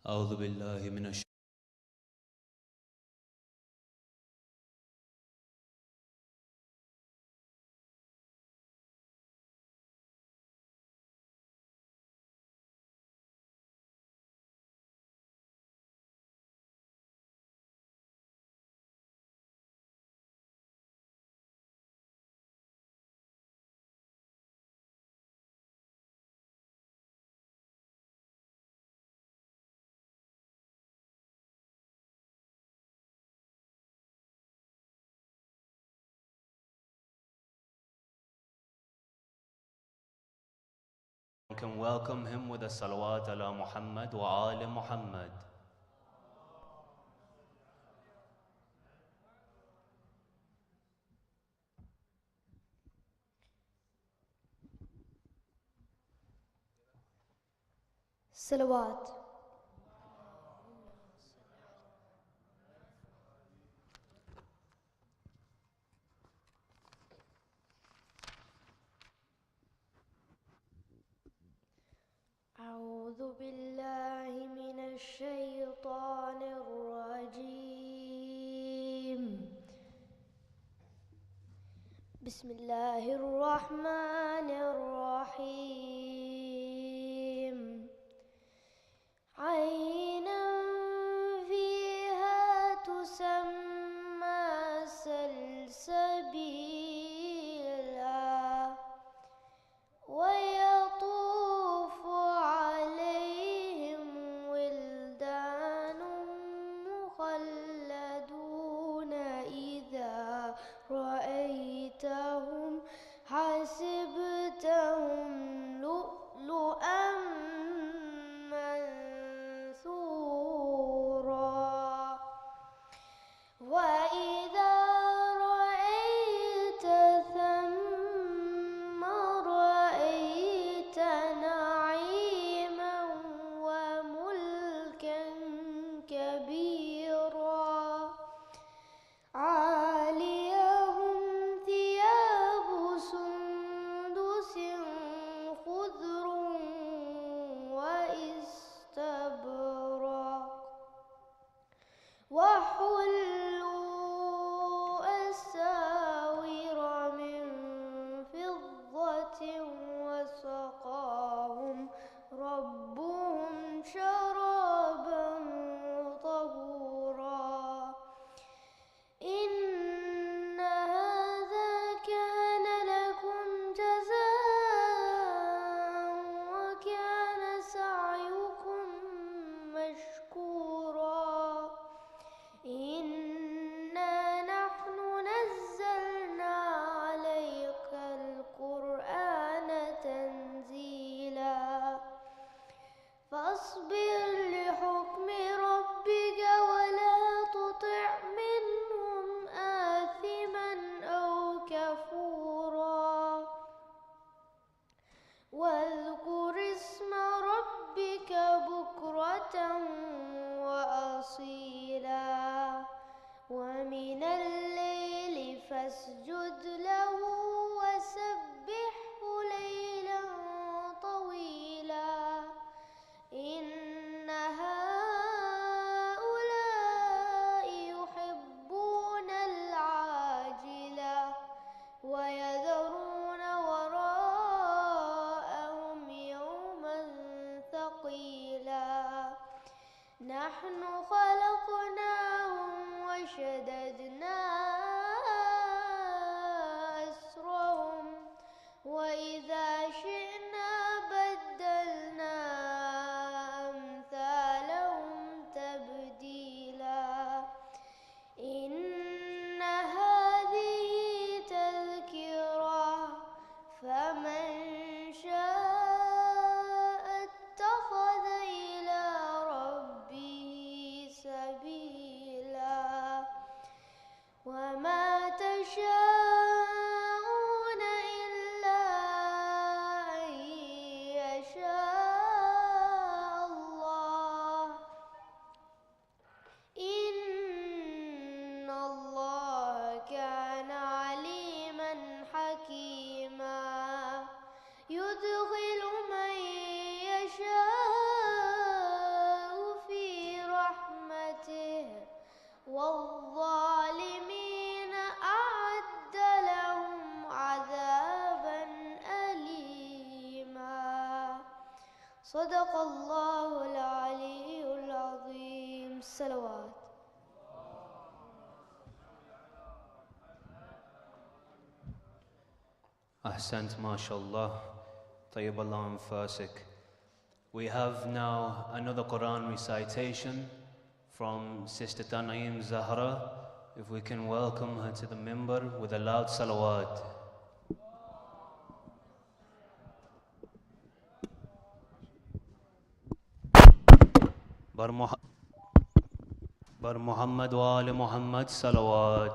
أعوذ بالله من الشيطان. We can welcome him with a salawat ala Muhammad wa ali Muhammad. Salawat. أعوذ بالله من الشيطان الرجيم. بسم الله الرحمن الرحيم. عينا فيها تسمى سلسبيلا ويطوف عليهم ولدان مخلدون إذا رأيتهم حسبتهم لؤلؤا منثورا وإذا رأيت ثم رأيت نعيما وملكا كبيرا عاليهم ثياب سندس خضر واستبرق وحلوا أساور من فضة وسقاهم ربهم شرابا طهورا إن هذا كان لكم جزاء وكان سعيكم مشكورا إنا نحن نزلنا عليك القرآن تنزيلا فاصبر لحكم ربك ولا تطع منهم آثما أو كفورا واذكر اسم ربك بكرة وأصيلا ومن الليل فاسجد له وسبحه ليلا طويلا إن هؤلاء يحبون العاجلة ويذرون وراءهم يوما ثقيلا نحن خلقناهم وشددنا أسرهم وإذا شئنا بدلنا أمثالهم تبديلا إن هذه تذكرة فمن شاء اتخذ إلى ربه سبيلا صدق الله العلي العظيم. صلوات. Ahsant, mashallah. Tayyib Allah anfasik. We have now another Quran recitation from Sister Tanaim Zahra. If we can welcome her to the minbar with a loud salawat. Bar Muhammad wa Ali Muhammad salawat.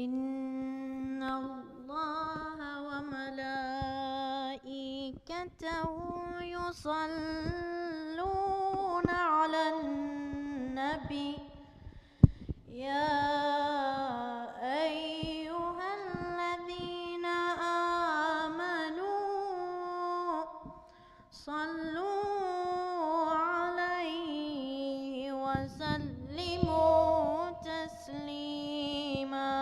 إن الله وملائكته يصلون على النبي يا أيها الذين آمنوا صلوا عليه وسلموا تسليما.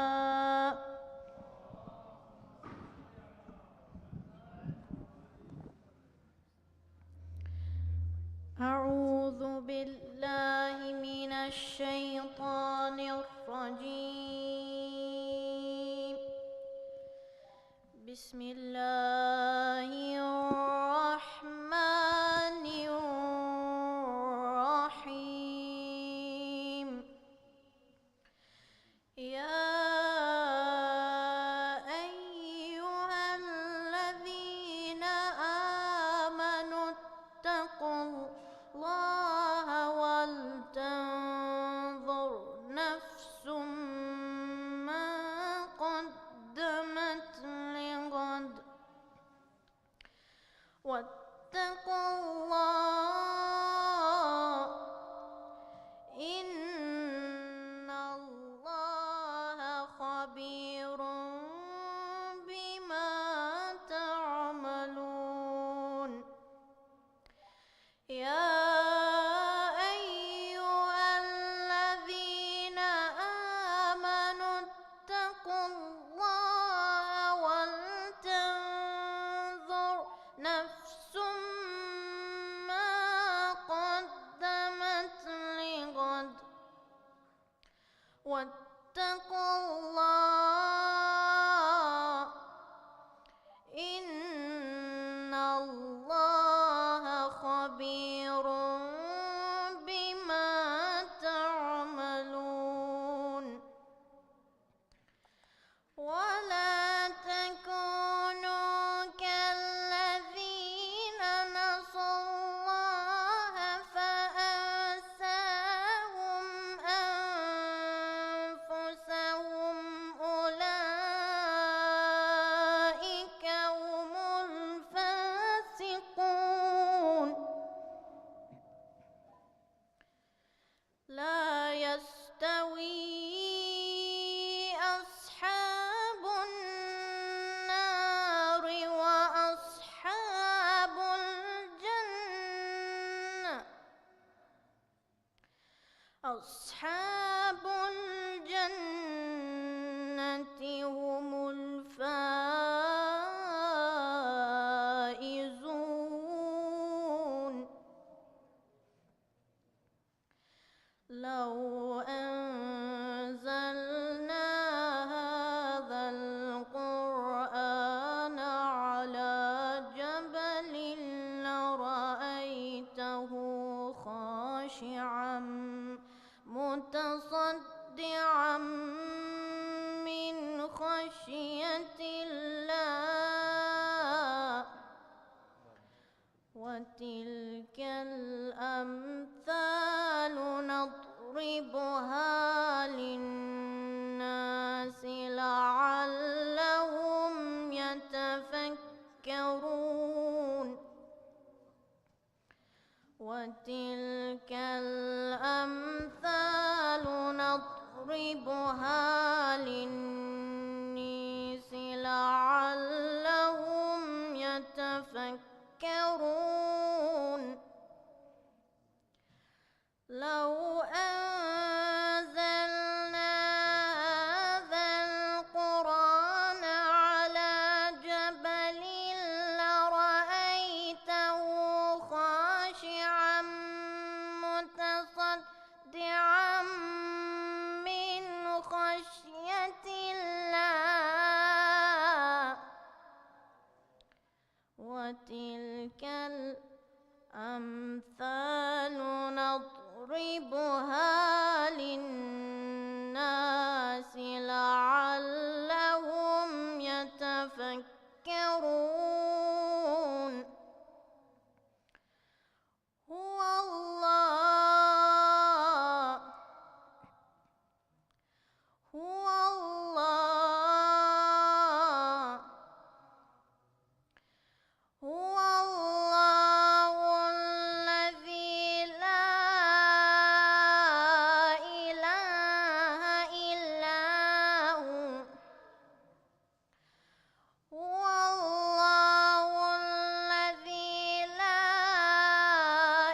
أعوذ بالله من الشيطان الرجيم. بسم الله الرحمن الرحيم. يا أيها الذين آمنوا اتقوا الله ولتنظر نفس ما قدمت لغد واتقوا الله إن الله خبير بما تعملون. يا أيها الذين آمنوا اتقوا الله ولتنظر نفس ما قدمت لغد واتقوا الله إن الله خبير بما تعملون. ولا تكونوا كالذين نسوا الله فأنساهم أنفسهم أولئك هم الفاسقون. لا يستوي أصحاب النار وأصحاب الجنة. أصحاب الجنة هم الفائزون. لو أنزلنا هذا القرآن على جبل لرأيته خاشعا متصدعا من خشية الله. وتلك الأمثال نضربها للناس لعلهم يتفكرون. وتلك الأمثال نضربها للناس لعلهم يتفكرون. لو أنزلنا هذا القرآن على جبل لرأيته خاشعا متصدعا من خشية الله وتلك الأمثال نضربها للناس لعلهم يتفكرون هو الله هو الله هو الله الذي لا إله إلا هو هو الله الذي لا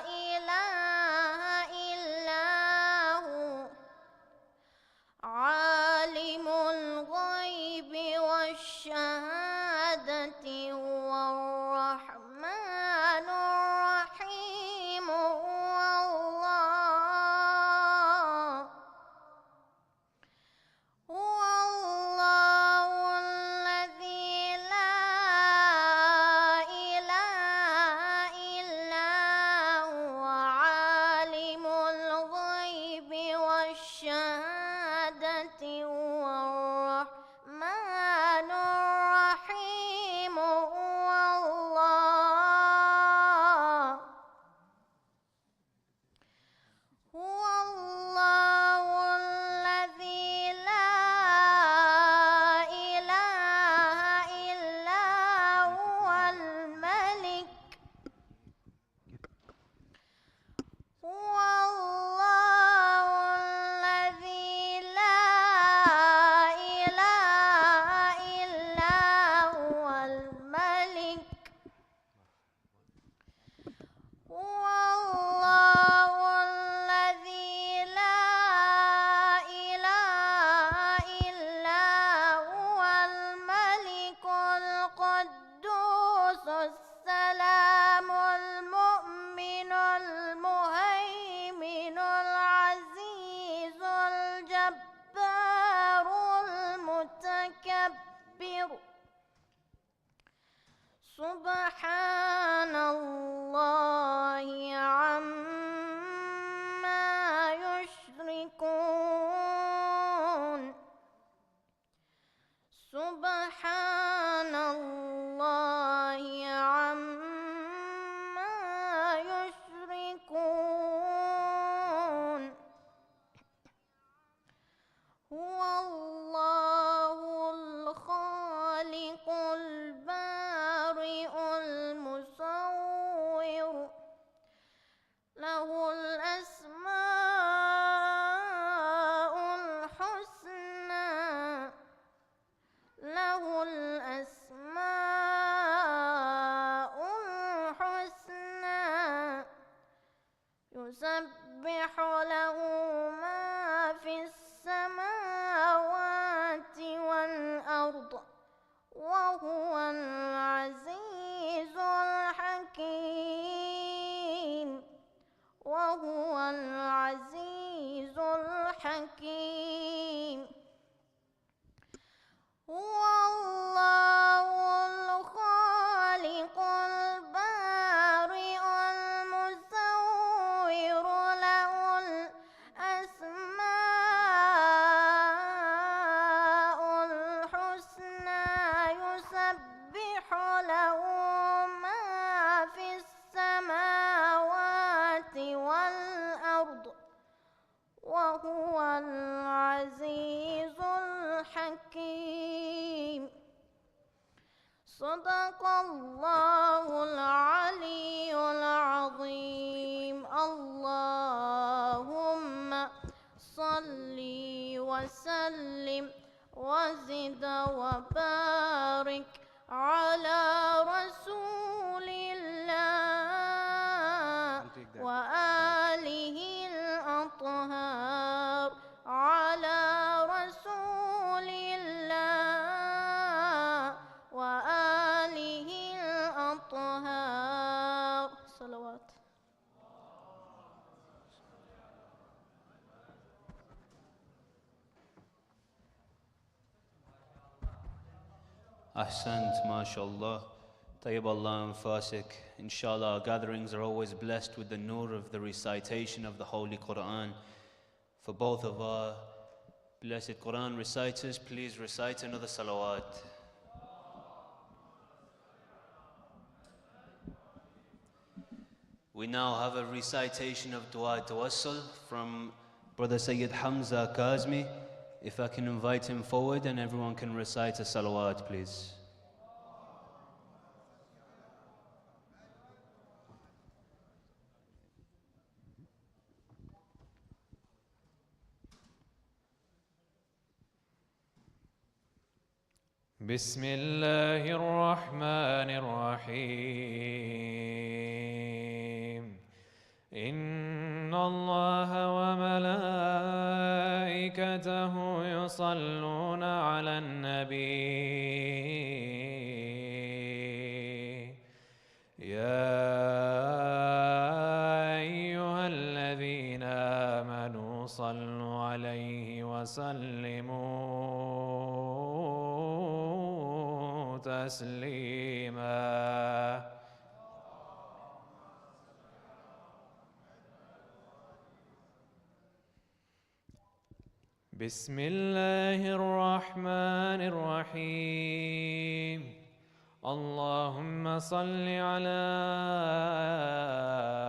إله إلا هو عالم الغيب والشهادة هو الرحمن الرحيم هو الله هو الله الذي لا إله إلا هو عالم الغيب والشهادة هو الرحمن الرحيم هو الله هو الله الذي لا إله إلا هو الملك هو الله الذي لا إله إلا هو الملك هو الله الذي لا إله إلا هو الملك القدوس السلام المؤمن المهيمن العزيز الجبار المتكبر سبحان الله عما يشركون سبحان الله عما يشركون هو الله الخالق البارئ المصور له الأسماء الحسنى له الأسماء الحسنى يسبح له ما في السماوات والأرض وهو العزيز الحكيم وهو العزيز الحكيم هو الله الخالق البارئ المصور له الأسماء الحسنى يسبح له ما في السماوات والأرض وهو العزيز الحكيم صدق الله العلي العظيم اللهم صل وسلم وزد وبارك على رسول الله وآله الأطهار على رسول الله وآله الأطهار صلوات. Ahsant, mashallah. Tayyib Allah anfasik. Inshallah, our gatherings are always blessed with the nur of the recitation of the Holy Quran. For both of our blessed Quran reciters, please recite another salawat. We now have a recitation of Dua Tawassul from Brother Sayyid Hamza Kazmi. If I can invite him forward and everyone can recite a salawat, please. بسم الله الرحمن الرحيم إن الله وملائكته يصلون على النبي يا أيها الذين آمنوا صلوا عليه وسلموا تسليما بسم الله الرحمن الرحيم اللهم صل على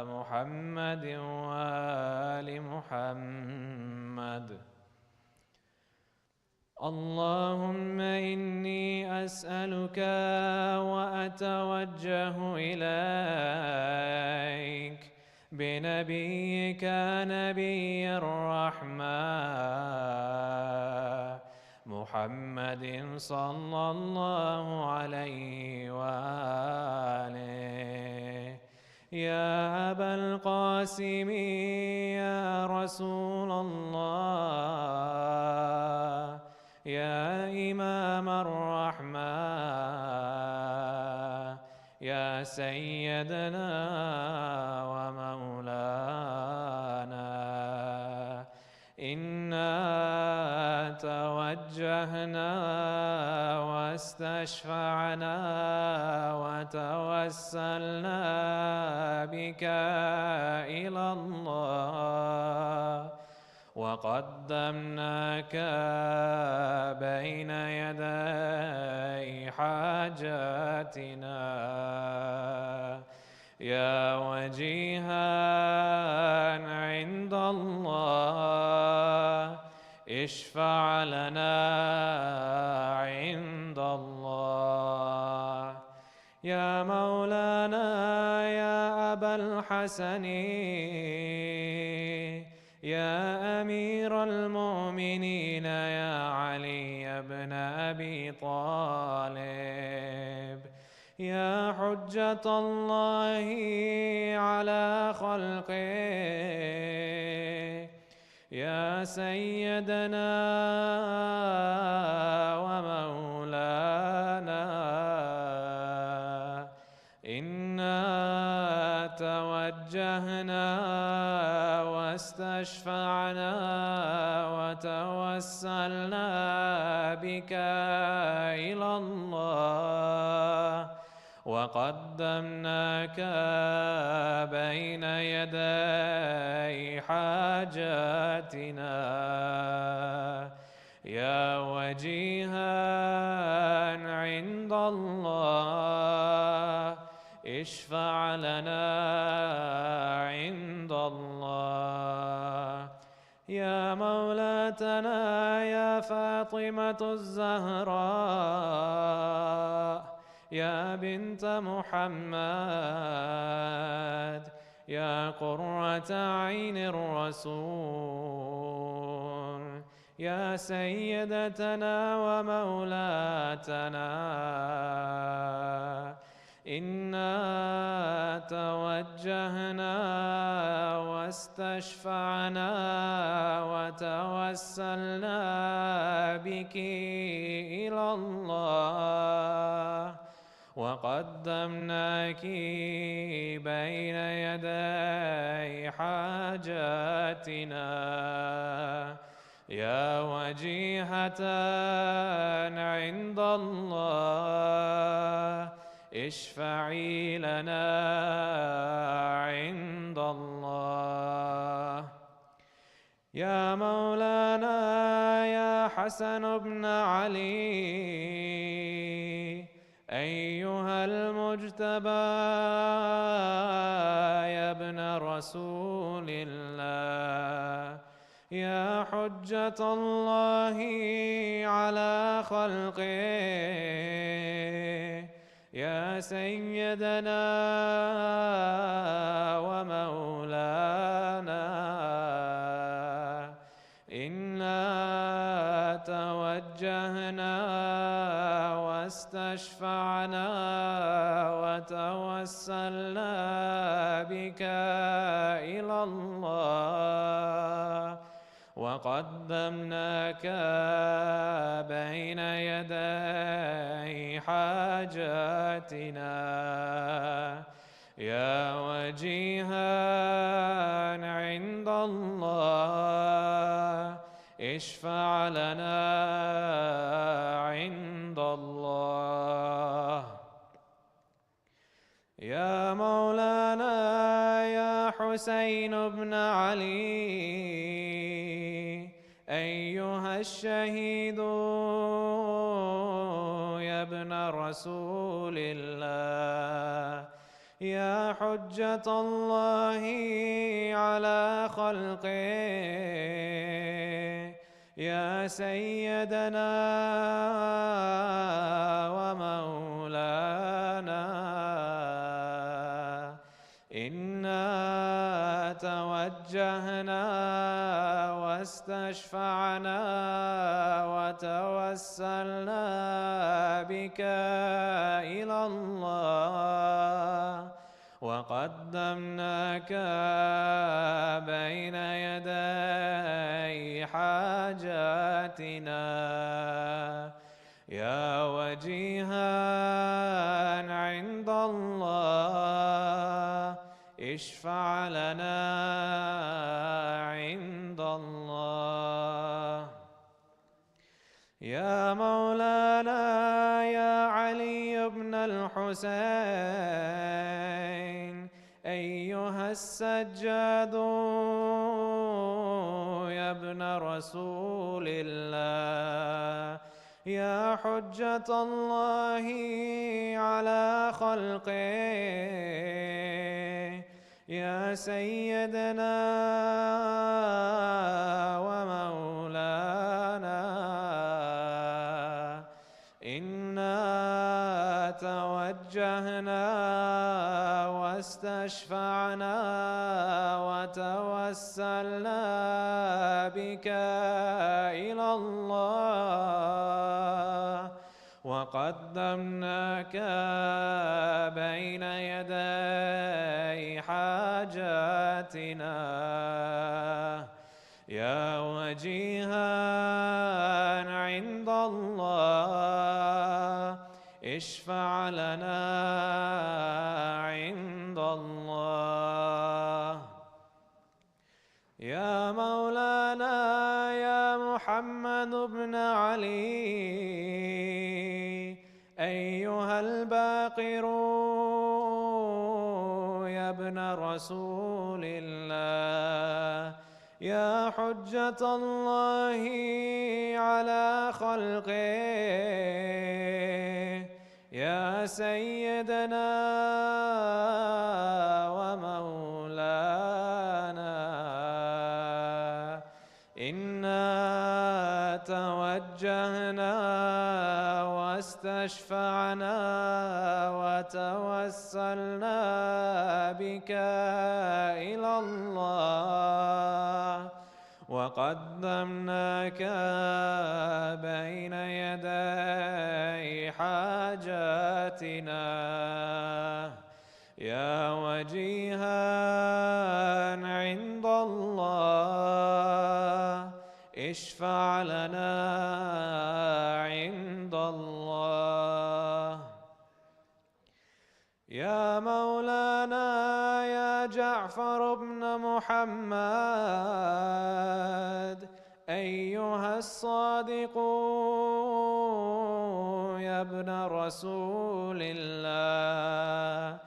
محمد وآل محمد اللهم إني أسألك وأتوجه إليك بنبيك نبي الرحمة محمد صلى الله عليه وآله يا أبا القاسم يا رسول الله يا إمام الرحمة يا سيدنا ومولانا إنا توجهنا واستشفعنا وتوسلنا بك إلى الله وقدمناك بين يدي حاجاتنا يا وجيها عند الله اشفع لنا عند الله يا مولانا يا أبا الحسن يا أمير المؤمنين يا علي بن أبي طالب يا حجة الله على خلقه يا سيدنا ومولانا إنا توجهنا واستشفعنا وتوسلنا بك إلى الله وقدمناك بين يدي حاجاتنا يا وجيها عند الله اشفع لنا عند الله يا مولاتنا يا فاطمة الزهراء يا بنت محمد يا قرة عين الرسول يا سيدتنا ومولاتنا إنا توجهنا واستشفعنا وتوسلنا بك إلى الله وقدمناك بين يدي حاجاتنا يا وجيهة عند الله اشفعي لنا عند الله. يا مولانا يا حسن بن علي أيها المجتبى يا ابن رسول الله يا حجة الله على خلقه يا سيدنا ومولانا إنا توجهنا واستشفعنا وتوسلنا بك إلى الله وقدمناك بين يدي حاجاتنا يا وجيها عند الله اشفع لنا عند الله. يا مولانا يا حسين بن علي أيها الشهيد يا ابن رسول الله يا حجة الله على خلقه يا سيدنا ومولانا إنا توجهنا واستشفعنا وتوسلنا بك إلى الله وقدمناك بين يدي حاجاتنا يا وجيها عند الله اشفع لنا عند الله. يا مولانا يا علي بن الحسين أيها السجاد يا ابن رسول الله يا حجة الله على خلقه يا سيدنا ومولانا إنا توجهنا واستشفعنا وتوسلنا بك إلى الله وقدمناك بين يدي حاجاتنا يا وجيها عند الله اشفع لنا عند الله. يا مولانا يا محمد بن علي أيها الباقر يا ابن رسول الله يا حجة الله على خلقه يا سيدنا ومولانا إنا توجهنا واستشفعنا وتوسلنا بك إلى الله وقدمناك بين يدي حاجاتنا يا وجيها عند الله اشفع لنا عند الله. يا مولانا يا جعفر بن محمد أيها الصادق يا ابن رسول الله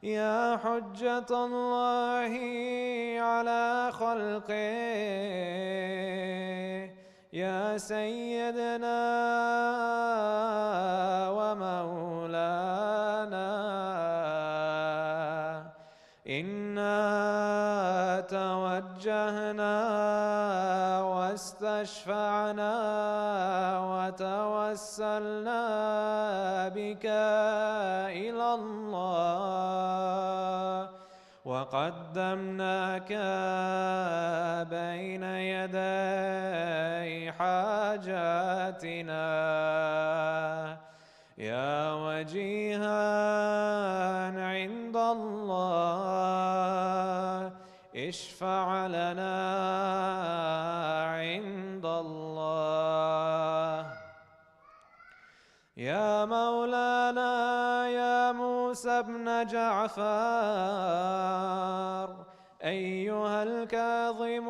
يا حجة الله على خلقه يا سيدنا ومولانا إنا توجهنا واستشفعنا وتوسلنا بك إلى الله وقدمناك بين يدي حاجاتنا يا وجيها عند الله اشفع لنا عند الله. يا مولانا يا موسى بن جعفر أيها الكاظم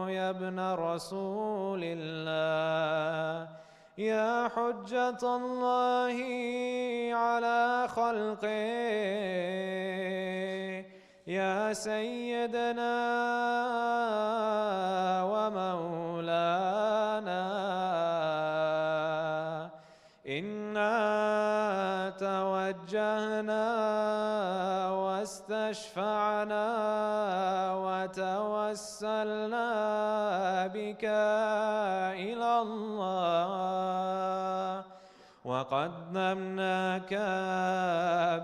يا ابن رسول الله يا حجة الله على خلقه يا سيدنا ومولانا إنا توجهنا واستشفعنا وتوسلنا بك إلى الله وقدمناك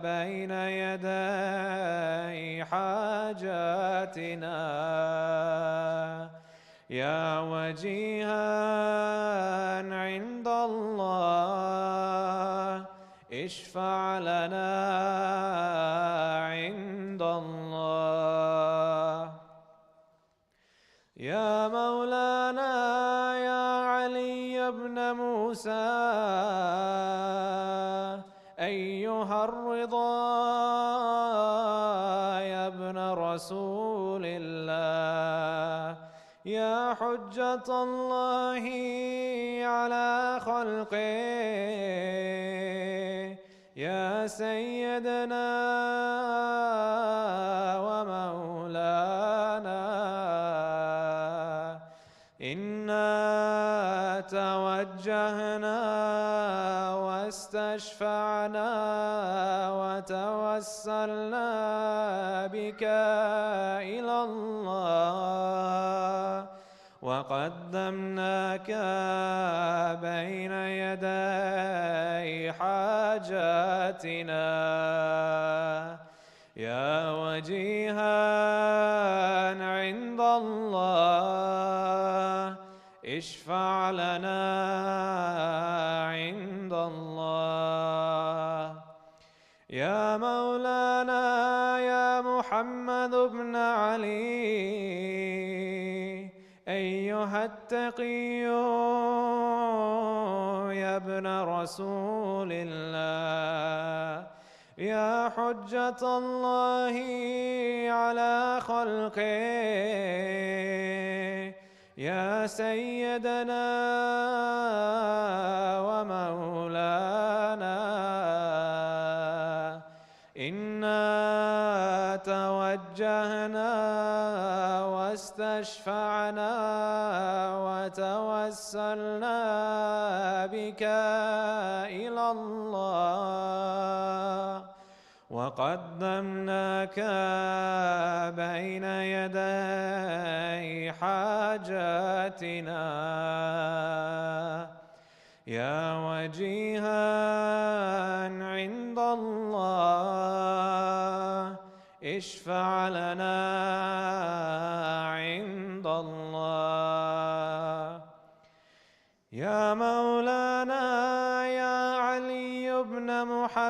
بين يدي حاجاتنا يا وجيها عند الله اشفع لنا عند الله. يا مولانا يا علي بن موسى أيها الرضا يا ابن رسول الله يا حجة الله على خلقه يا سيدنا ومولانا إنا توجهنا واستشفعنا وتوسلنا بك إلى الله وقدمناك بين يدي حاجاتنا يا وجيها عند الله اشفع لنا عند الله. يا مولانا يا محمد بن علي أيها التقي يا ابن رسول الله يا حجة الله على خلقه يا سيدنا ومولانا إنا توجهنا واستشفعنا وتوسلنا بك إلى الله وقدمناك بين يدي حاجاتنا يا وجيها عند الله اشفع لنا عند يا مولانا يا علي بن محمد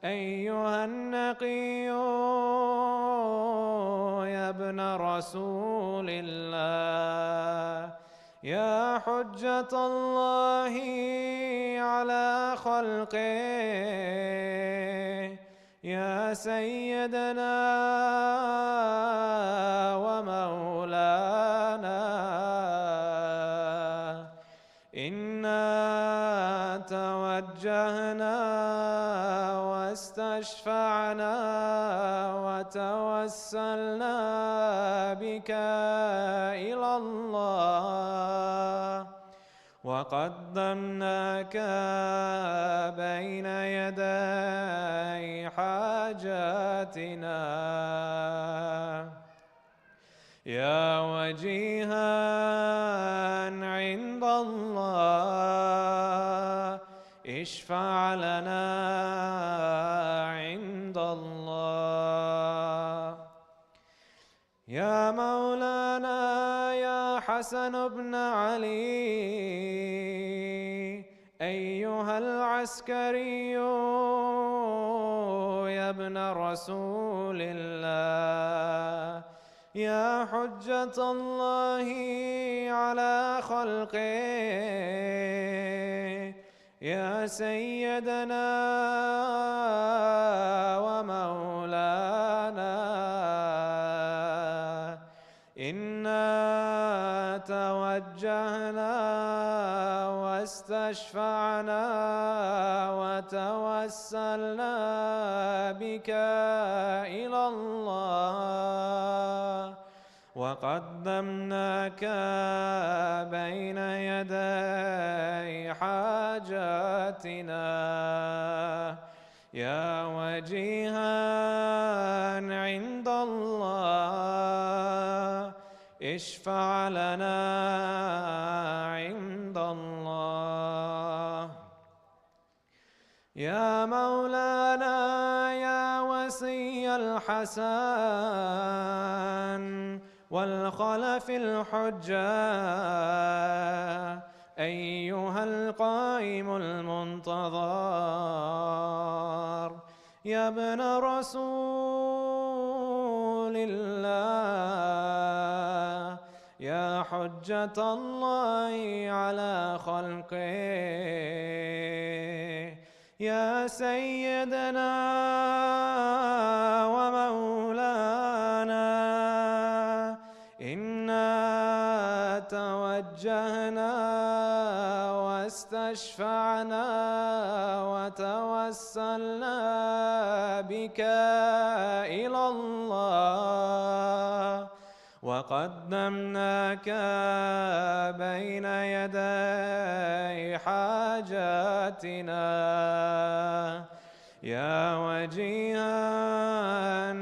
أيها النقي يا ابن رسول الله يا حجة الله على خلقه يا سيدنا ومولانا إنا توجهنا واستشفعنا وتوسلنا بك إلى الله وقدمناك بين يدي حاجاتنا يا وجيها عند الله اشفع لنا عند الله يا مولانا يا حسن بن علي أيها العسكري يا ابن رسول الله يا حجة الله على خلقه يا سيدنا ومولانا إنا توجهنا واستشفعنا وتوسلنا بك إلى الله وقدمناك بين يدي حاجاتنا يا وجيها عند الله اشفع لنا عند الله يا مولانا يا وصي الحسن والخلف الحجة أيها القائم المنتظر يا ابن رسول الله يا حجة الله على خلقه يا سيدنا ومولانا إنا توجهنا واستشفعنا وتوسلنا بك إلى الله وقدمناك بين يدي حاجاتنا يا وجيها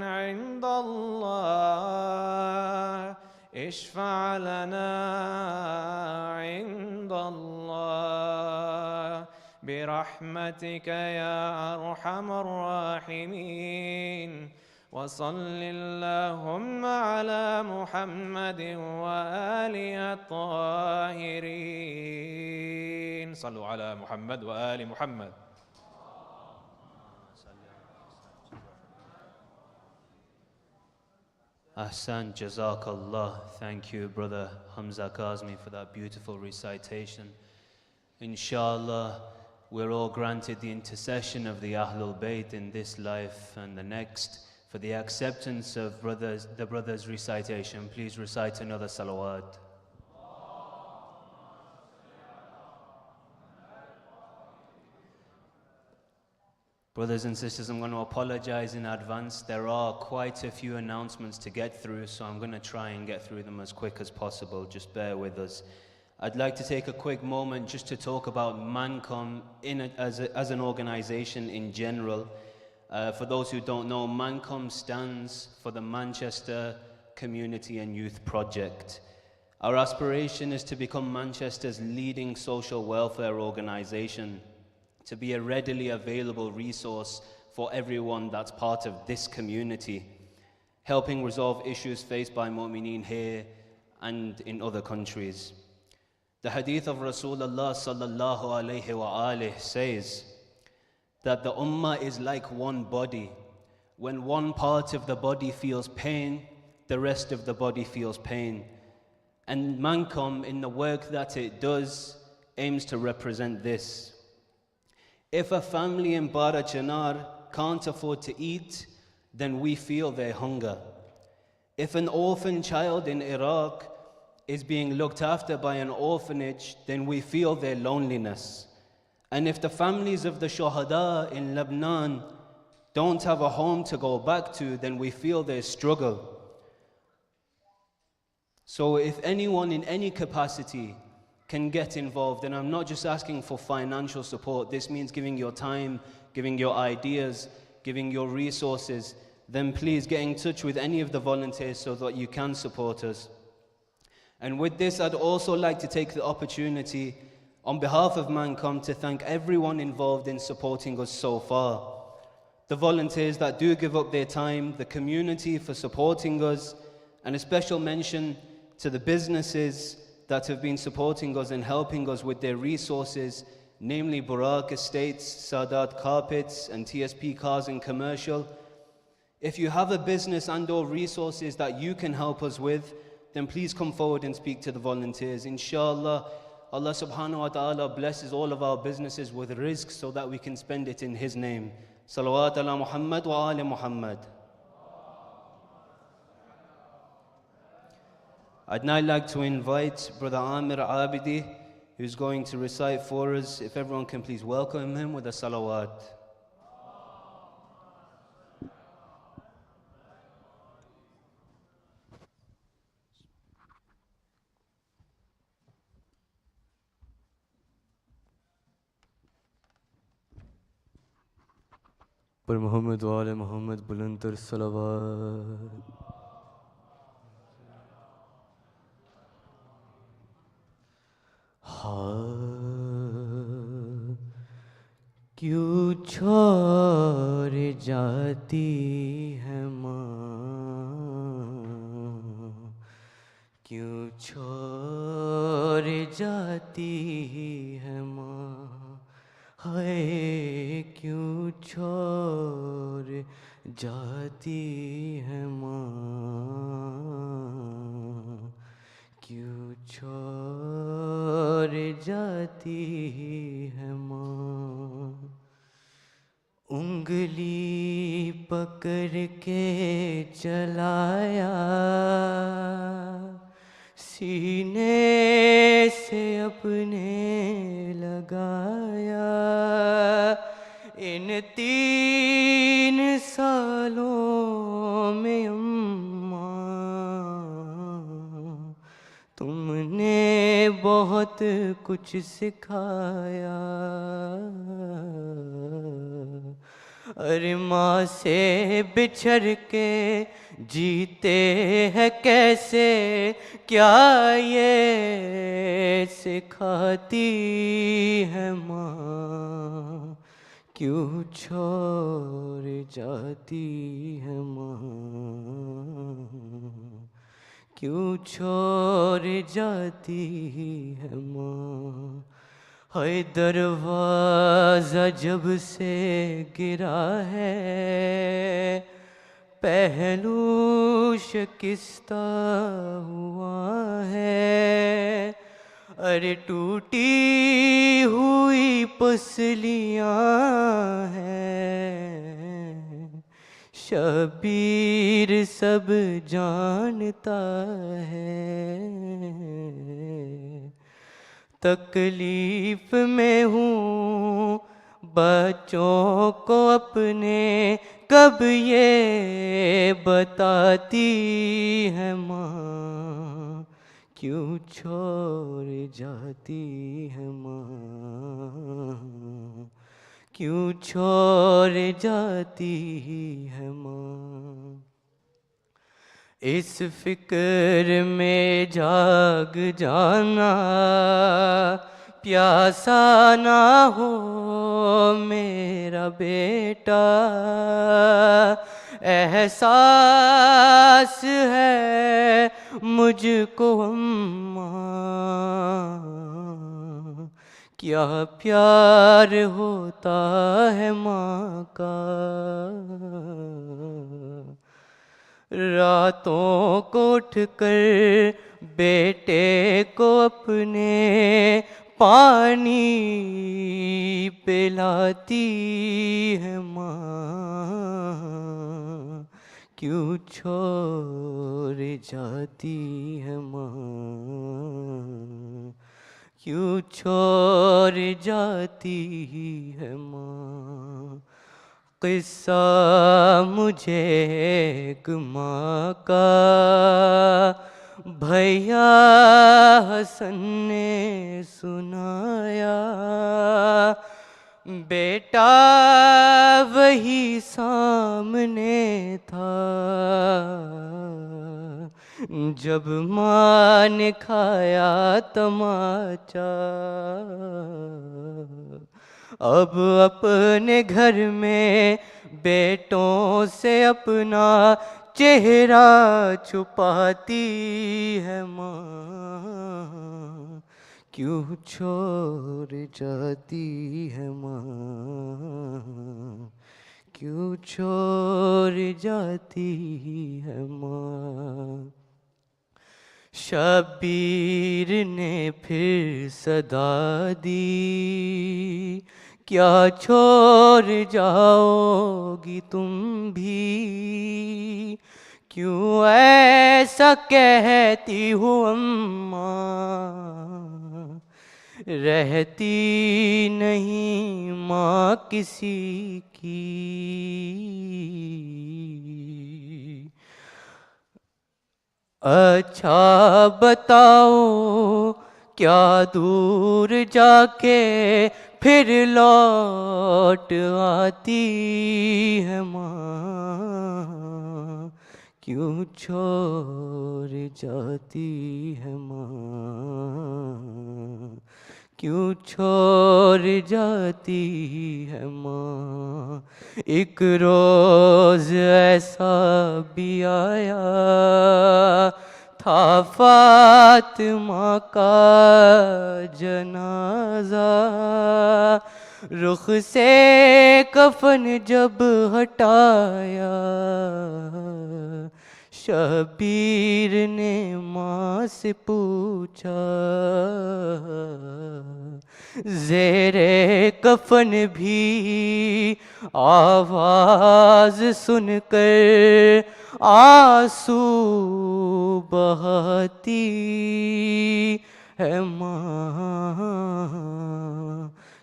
عند الله اشفع لنا عند الله برحمتك يا أرحم الراحمين وصل اللهم على محمد وآله الطاهرين صلوا على محمد وآل محمد Ahsan, Jazakallah. Thank you, Brother Hamza Kazmi, for that beautiful recitation. Inshallah, we're all granted the intercession of the Ahlul Bayt in this life and the next for the acceptance of the brother's recitation. Please recite another salawat. Brothers and sisters, I'm going to apologize in advance. There are quite a few announcements to get through, so I'm going to try and get through them as quick as possible. Just bear with us. I'd like to take a quick moment just to talk about MANCOM as an organization in general. For those who don't know, MANCOM stands for the Manchester Community and Youth Project. Our aspiration is to become Manchester's leading social welfare organization, to be a readily available resource for everyone that's part of this community, helping resolve issues faced by mu'mineen here and in other countries. The hadith of Rasulullah sallallahu alayhi wa alihi says that the ummah is like one body. When one part of the body feels pain, the rest of the body feels pain. And MANCOM, in the work that it does, aims to represent this. If a family in Barachanar can't afford to eat, then we feel their hunger. If an orphan child in Iraq is being looked after by an orphanage, then we feel their loneliness. And if the families of the Shuhada in Lebanon don't have a home to go back to, then we feel their struggle. So if anyone in any capacity can get involved, and I'm not just asking for financial support, this means giving your time, giving your ideas, giving your resources, then please get in touch with any of the volunteers so that you can support us. And with this, I'd also like to take the opportunity on behalf of MANCOM to thank everyone involved in supporting us so far. The volunteers that do give up their time, the community for supporting us, and a special mention to the businesses that have been supporting us and helping us with their resources, namely Barclays Estates, Sadat Carpets, and TSP Cars and Commercial. If you have a business and/or resources that you can help us with, then please come forward and speak to the volunteers. Inshallah, Allah subhanahu wa ta'ala blesses all of our businesses with rizq so that we can spend it in His name. Salawat ala Muhammad wa ali Muhammad. I'd now like to invite Brother Amir Abidi, who's going to recite for us. If everyone can please welcome him with a salawat. پر محمد و آل محمد بلند تر صلوات. کیوں چھوڑ جاتی ہے ماں، کیوں چھوڑ جاتی ہے ماں، ہائے کیوں چھوڑ جاتی ہے ماں، کیوں چھوڑ جاتی ہے ماں. انگلی پکڑ کے چلایا، سینے سے اپنے لگایا، ان 3 سالوں میں اماں تم نے بہت کچھ سکھایا. ارے ماں سے بچھڑ کے جیتے ہیں کیسے، کیا یہ سکھاتی ہے ماں، کیوں چھوڑ جاتی ہے ماں، کیوں چھوڑ جاتی ہے ماں. ہائے دروازہ جب سے گرا ہے، پہلو شکستہ ہوا ہے، ارے ٹوٹی ہوئی پسلیاں ہیں، شبیر سب جانتا ہے. تکلیف میں ہوں بچوں کو اپنے، کب یہ بتاتی ہے ماں، کیوں چھوڑ جاتی ہے ماں، کیوں چھوڑ جاتی ہے ماں. اس فکر میں جاگ جانا، پیاسا نہ ہو میرا بیٹا، احساس ہے مجھ کو اماں، کیا پیار ہوتا ہے ماں کا، راتوں کو اٹھ کر بیٹے کو اپنے پانی پلاتی ہے ماں، کیوں چھوڑ جاتی ہے ماں، کیوں چھوڑ جاتی ہے ماں۔ قصہ مجھے ایک ماں کا بھیا حسن نے سنایا، بیٹا وہی سامنے تھا جب ماں نے کھایا تماچا، اب اپنے گھر میں بیٹوں سے اپنا چہرہ چھپاتی ہے ماں، کیوں چھوڑ جاتی ہے ماں، کیوں چھوڑ جاتی ہے ماں۔ شبیر نے پھر صدا دی، کیا چھوڑ جاؤ گی تم بھی، کیوں ایسا کہتی ہو اماں، رہتی نہیں ماں کسی کی، اچھا بتاؤ کیا دور جا کے پھر لوٹ آتی ہے ماں، کیوں چھوڑ جاتی ہے ماں، کیوں چھوڑ جاتی ہے ماں۔ ایک روز ایسا بھی آیا تھا فاطمہ کا جنازہ، رخ سے کفن جب ہٹایا، شبیر نے ماں سے پوچھا، زیر کفن بھی آواز سن کر آنسو بہاتی ہے ماں،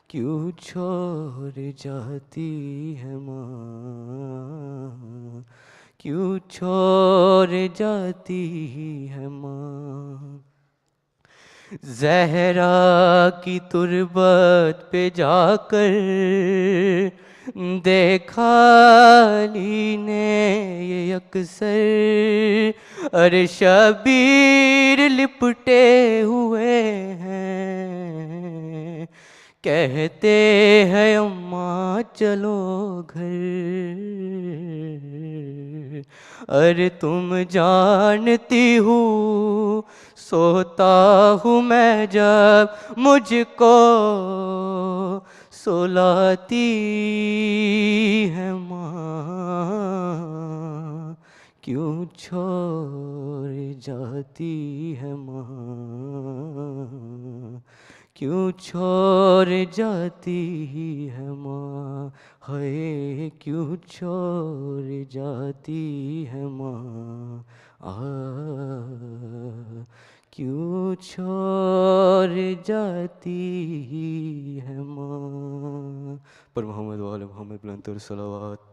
کیوں چھوڑ جاتی ہے ماں، کیوں چھوڑ جاتی ہے ماں۔ زہرا کی تربت پہ جا کر دیکھا علی نے یہ اکثر، ارے شبیر لپٹے ہوئے ہیں، کہتے ہیں اماں چلو گھر، ارے تم جانتی ہو سوتا ہوں میں جب مجھ کو سلاتی ہے ماں، کیوں چھوڑ جاتی ہے ماں، کیوں چھوڑ جاتی ہے ماں، ہے کیوں چھوڑ جاتی ہے ماں، کیوں چھوڑ جاتی ہے ماں۔ پر محمد وآل محمد بلند تر صلوات۔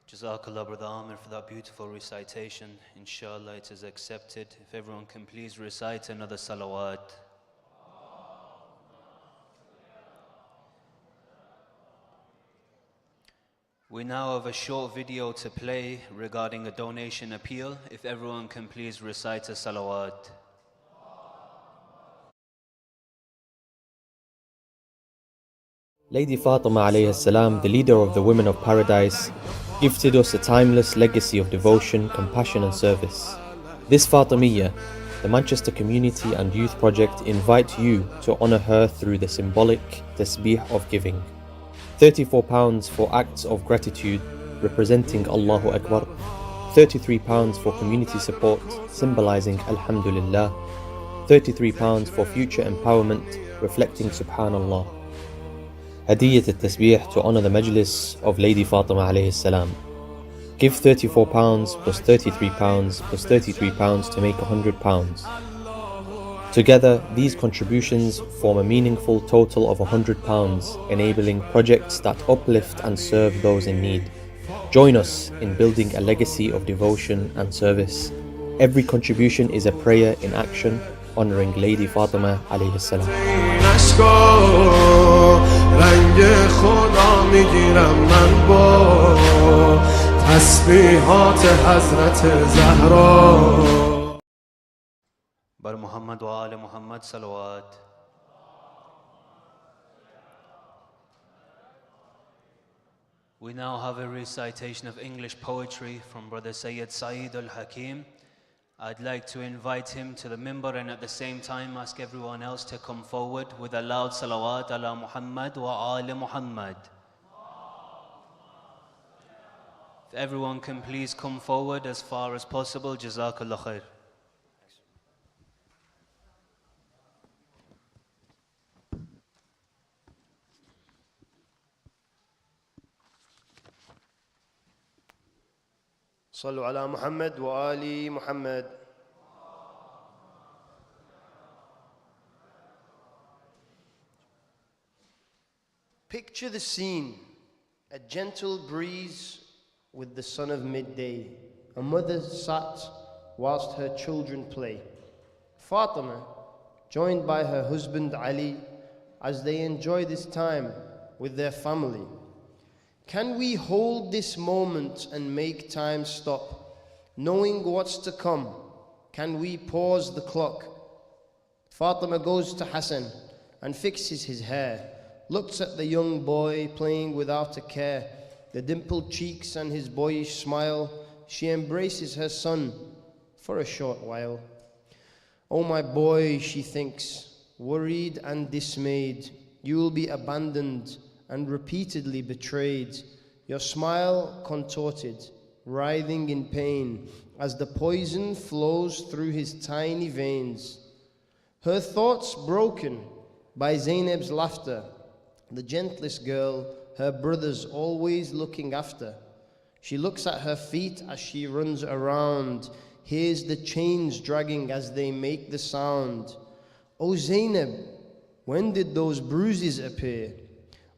Jazakallah, Brother Amir, for that beautiful recitation. Inshallah, it is accepted. If everyone can please recite another salawat. We now have a short video to play regarding a donation appeal. If everyone can please recite a salawat. Lady Fatima alayhi salam, the leader of the women of paradise, gifted us a timeless legacy of devotion, compassion and service. This Fatimiyya, the Manchester Community and Youth Project invite you to honour her through the symbolic tasbih of giving. £34 for acts of gratitude representing Allahu Akbar, £33 for community support symbolising Alhamdulillah, £33 for future empowerment reflecting Subhanallah. Hadiyyat al-Tasbih to honour the Majlis of Lady Fatima alayhi salam. Give £34 plus £33 plus £33 to make £100. Together, these contributions form a meaningful total of £100, enabling projects that uplift and serve those in need. Join us in building a legacy of devotion and service. Every contribution is a prayer in action, honouring Lady Fatima alayhi salam. Hazrat Zahra. Bar Muhammad wa Ali Muhammad salawat. We now have a recitation of English poetry from Brother Sayyid Saeed Al-Hakim. I'd like to invite him to the minbar and at the same time ask everyone else to come forward with a loud salawat ala Muhammad wa Ali Muhammad. If everyone can please come forward as far as possible, Jazakallah khair. صلوا على محمد وآل محمد. Picture the scene, a gentle breeze with the sun of midday. A mother sat whilst her children play. Fatima, joined by her husband Ali, as they enjoy this time with their family. Can we hold this moment and make time stop? Knowing what's to come, can we pause the clock? Fatima goes to Hassan and fixes his hair, looks at the young boy playing without a care, the dimpled cheeks and his boyish smile. She embraces her son for a short while. Oh my boy, she thinks, worried and dismayed, you will be abandoned and repeatedly betrayed, your smile contorted, writhing in pain as the poison flows through his tiny veins. Her thoughts broken by Zainab's laughter, the gentlest girl, her brothers always looking after. She looks at her feet as she runs around, hears the chains dragging as they make the sound. Oh Zainab, when did those bruises appear?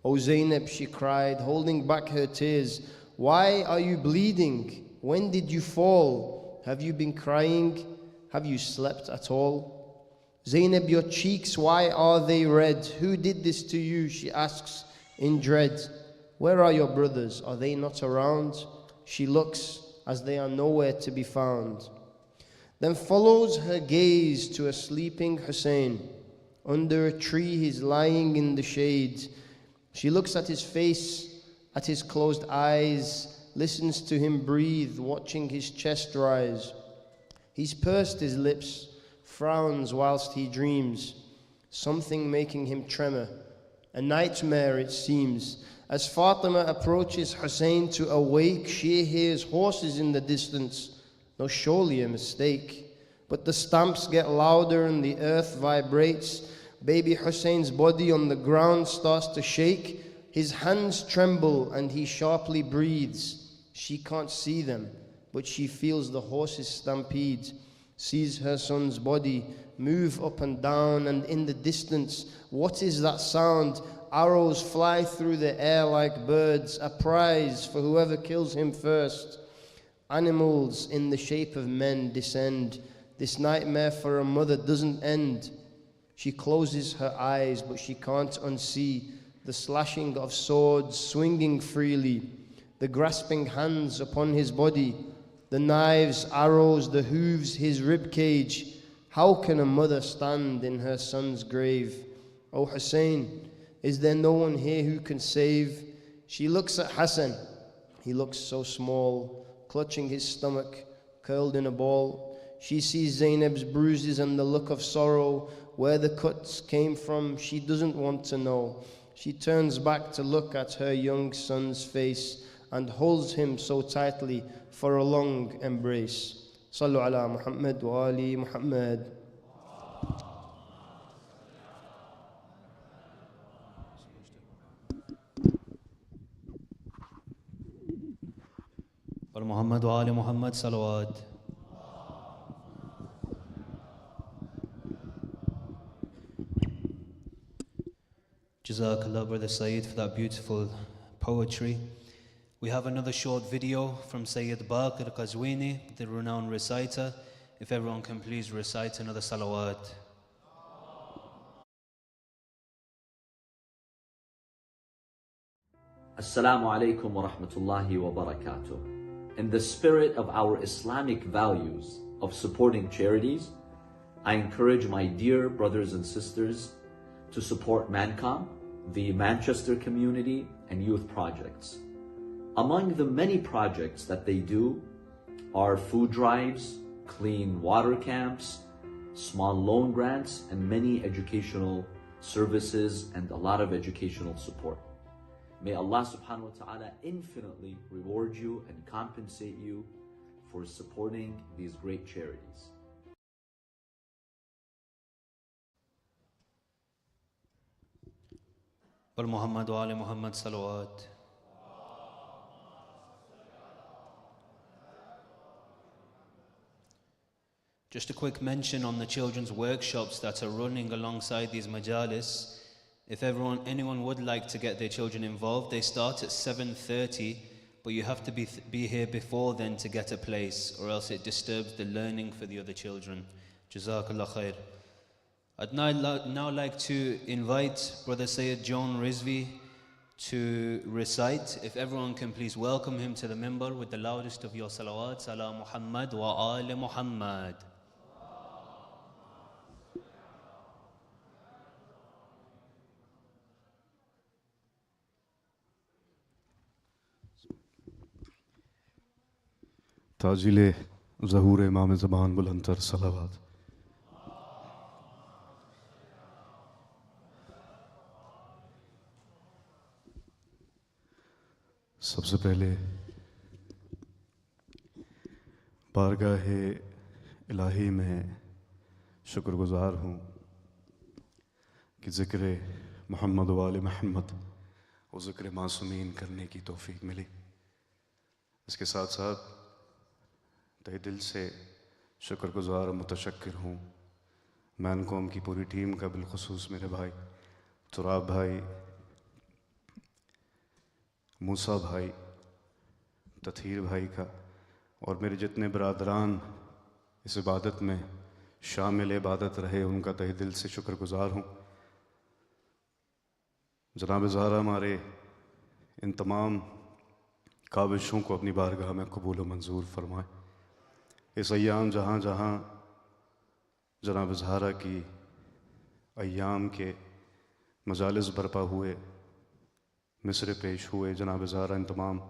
Oh Zainab, she cried, holding back her tears, why are you bleeding? When did you fall? Have you been crying? Have you slept at all? Zainab, your cheeks, why are they red? Who did this to you? She asks in dread. Where are your brothers? Are they not around? She looks as they are nowhere to be found. Then follows her gaze to a sleeping Hussein. Under a tree he's lying in the shade. She looks at his face, at his closed eyes, listens to him breathe, watching his chest rise. He's pursed his lips, frowns whilst he dreams, something making him tremor, a nightmare it seems. As Fatima approaches Hussein to awake, she hears horses in the distance. No, surely a mistake. But the stamps get louder and the earth vibrates. Baby Hussein's body on the ground starts to shake. His hands tremble and he sharply breathes. She can't see them, but she feels the horses stampede, sees her son's body move up and down, and in the distance, what is that sound? Arrows fly through the air like birds, a prize for whoever kills him first. Animals in the shape of men descend. This nightmare for a mother doesn't end. She closes her eyes, but she can't unsee the slashing of swords swinging freely, the grasping hands upon his body, the knives, arrows, the hooves, his rib cage. How can a mother stand in her son's grave? O Hussein, Is there no one here who can save? She looks at Hassan. He looks so small, clutching his stomach, curled in a ball. She sees Zainab's bruises and the look of sorrow. Where the cuts came from, she doesn't want to know. She turns back to look at her young son's face and holds him so tightly for a long embrace. Sallu ala Muhammad wa ali Muhammad. Muhammad wa ali Muhammad salawat. Jazakallah, Brother Sayyid, for that beautiful poetry. We have another short video from Sayyid Baqir Qazwini, the renowned reciter. If everyone can please recite another salawat. Assalamu alaikum wa rahmatullahi wa barakatuh. In the spirit of our Islamic values of supporting charities, I encourage my dear brothers and sisters to support MANCOM, the Manchester Community and Youth Projects. Among the many projects that they do are food drives, clean water camps, small loan grants, and many educational services and a lot of educational support. May Allah subhanahu wa ta'ala infinitely reward you and compensate you for supporting these great charities. Muhammad wa ali Muhammad salawat. Just a quick mention on the children's workshops that are running alongside these majalis. If anyone would like to get their children involved, they start at 7:30, but you have to be here before then to get a place, or else it disturbs the learning for the other children. Jazakallah khair. I'd now like to invite Brother Sayyid John Rizvi to recite. If everyone can please welcome him to the minbar with the loudest of your salawats, ala Muhammad wa ali Muhammad. ताजिले ज़हूर इमाम ज़मान बुलंदतर सलावत। सबसे पहले बारगाह इलाही में शुक्रगुजार हूँ कि ज़िक्र मोहम्मद वाले मोहम्मद और ज़िक्र मासूमीन करने की तौफीक मिली। इसके साथ साथ तहे दिल से शुक्रगुजार मुतशक्किर हूँ मैनकॉम की पूरी टीम का, बिलखुसूस मेरे भाई तुराब भाई, मूसा भाई, तथीर भाई का, और मेरे जितने बरादरान इस इबादत में शामिल इबादत रहे उनका तहे दिल से शुक्रगुजार हूँ। जनाब ज़हरा हमारे इन तमाम काविशों को अपनी बारगाह में कबूल व मंजूर फरमाए। इस अय्याम जहाँ जहाँ जनाब ज़हरा की अय्याम के मजालिस बरपा हुए, मिसरे पेश हुए, जनाब ज़हरा इन तमाम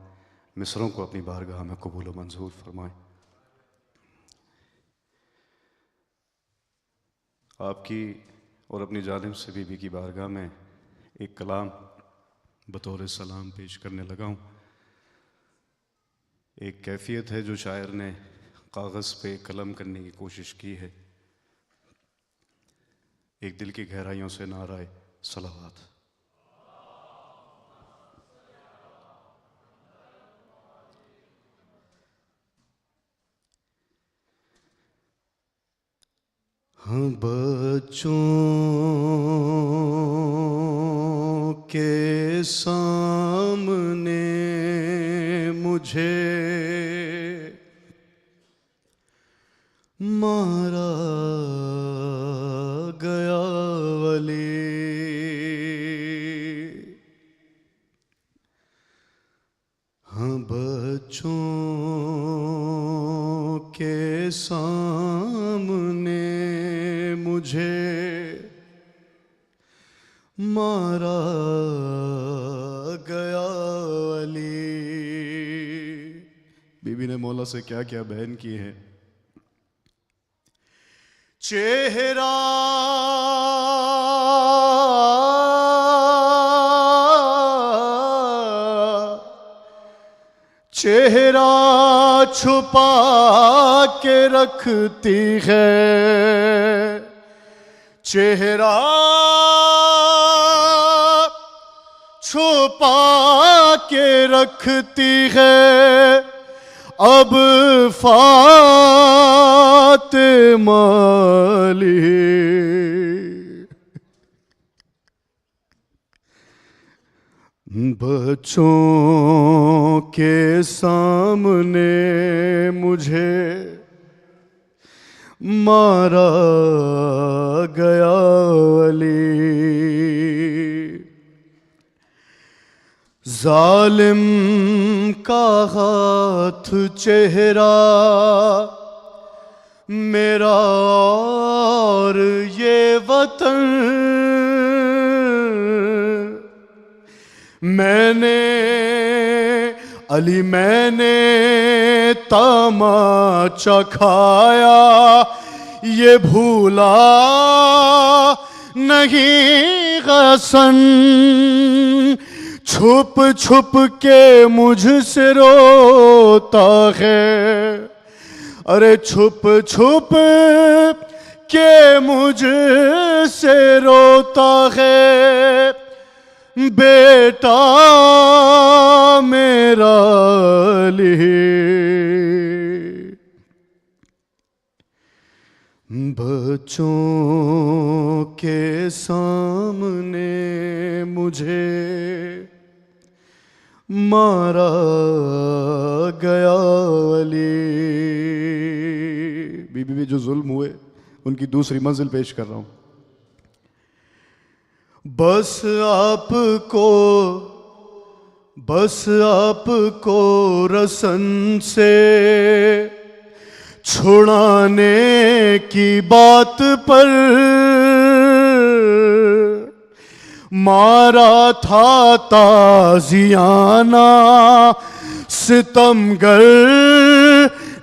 मिसरों को अपनी बारगाह में कबूल व मंजूर फरमाए। आपकी और अपनी जानिब से बीबी की बारगाह में एक कलाम बतौर सलाम पेश करने लगा हूँ। एक कैफियत है जो शायर ने कागज़ पे कलम करने की कोशिश की है। एक दिल की गहराइयों से नाराए सलावत। हाँ बच्चों के सामने मुझे मारा गया वली, हाँ बच्चों के सामने मुझे مارا گیا علی. بی بی نے مولا سے کیا کیا بیان کی ہے. چہرہ چہرہ چھپا کے رکھتی ہے. چہرہ چھپا کے رکھتی ہے. اب فاطمہ علی بچوں کے سامنے مجھے مارا گیا علی. ظالم کا ہاتھ چہرہ میرا اور یہ وطن. میں نے علی میں نے تماچا کھایا یہ بھولا نہیں غصن. چھپ چھپ کے مجھ سے روتا ہے. ارے چھپ چھپ کے مجھ سے روتا ہے بیٹا میرا علی. بچوں کے سامنے مجھے مارا گیا علی. بی بی جو ظلم ہوئے ان کی دوسری منزل پیش کر رہا ہوں. بس آپ کو رسن سے چھڑانے کی بات پر مارا تھا تازیانہ ستمگر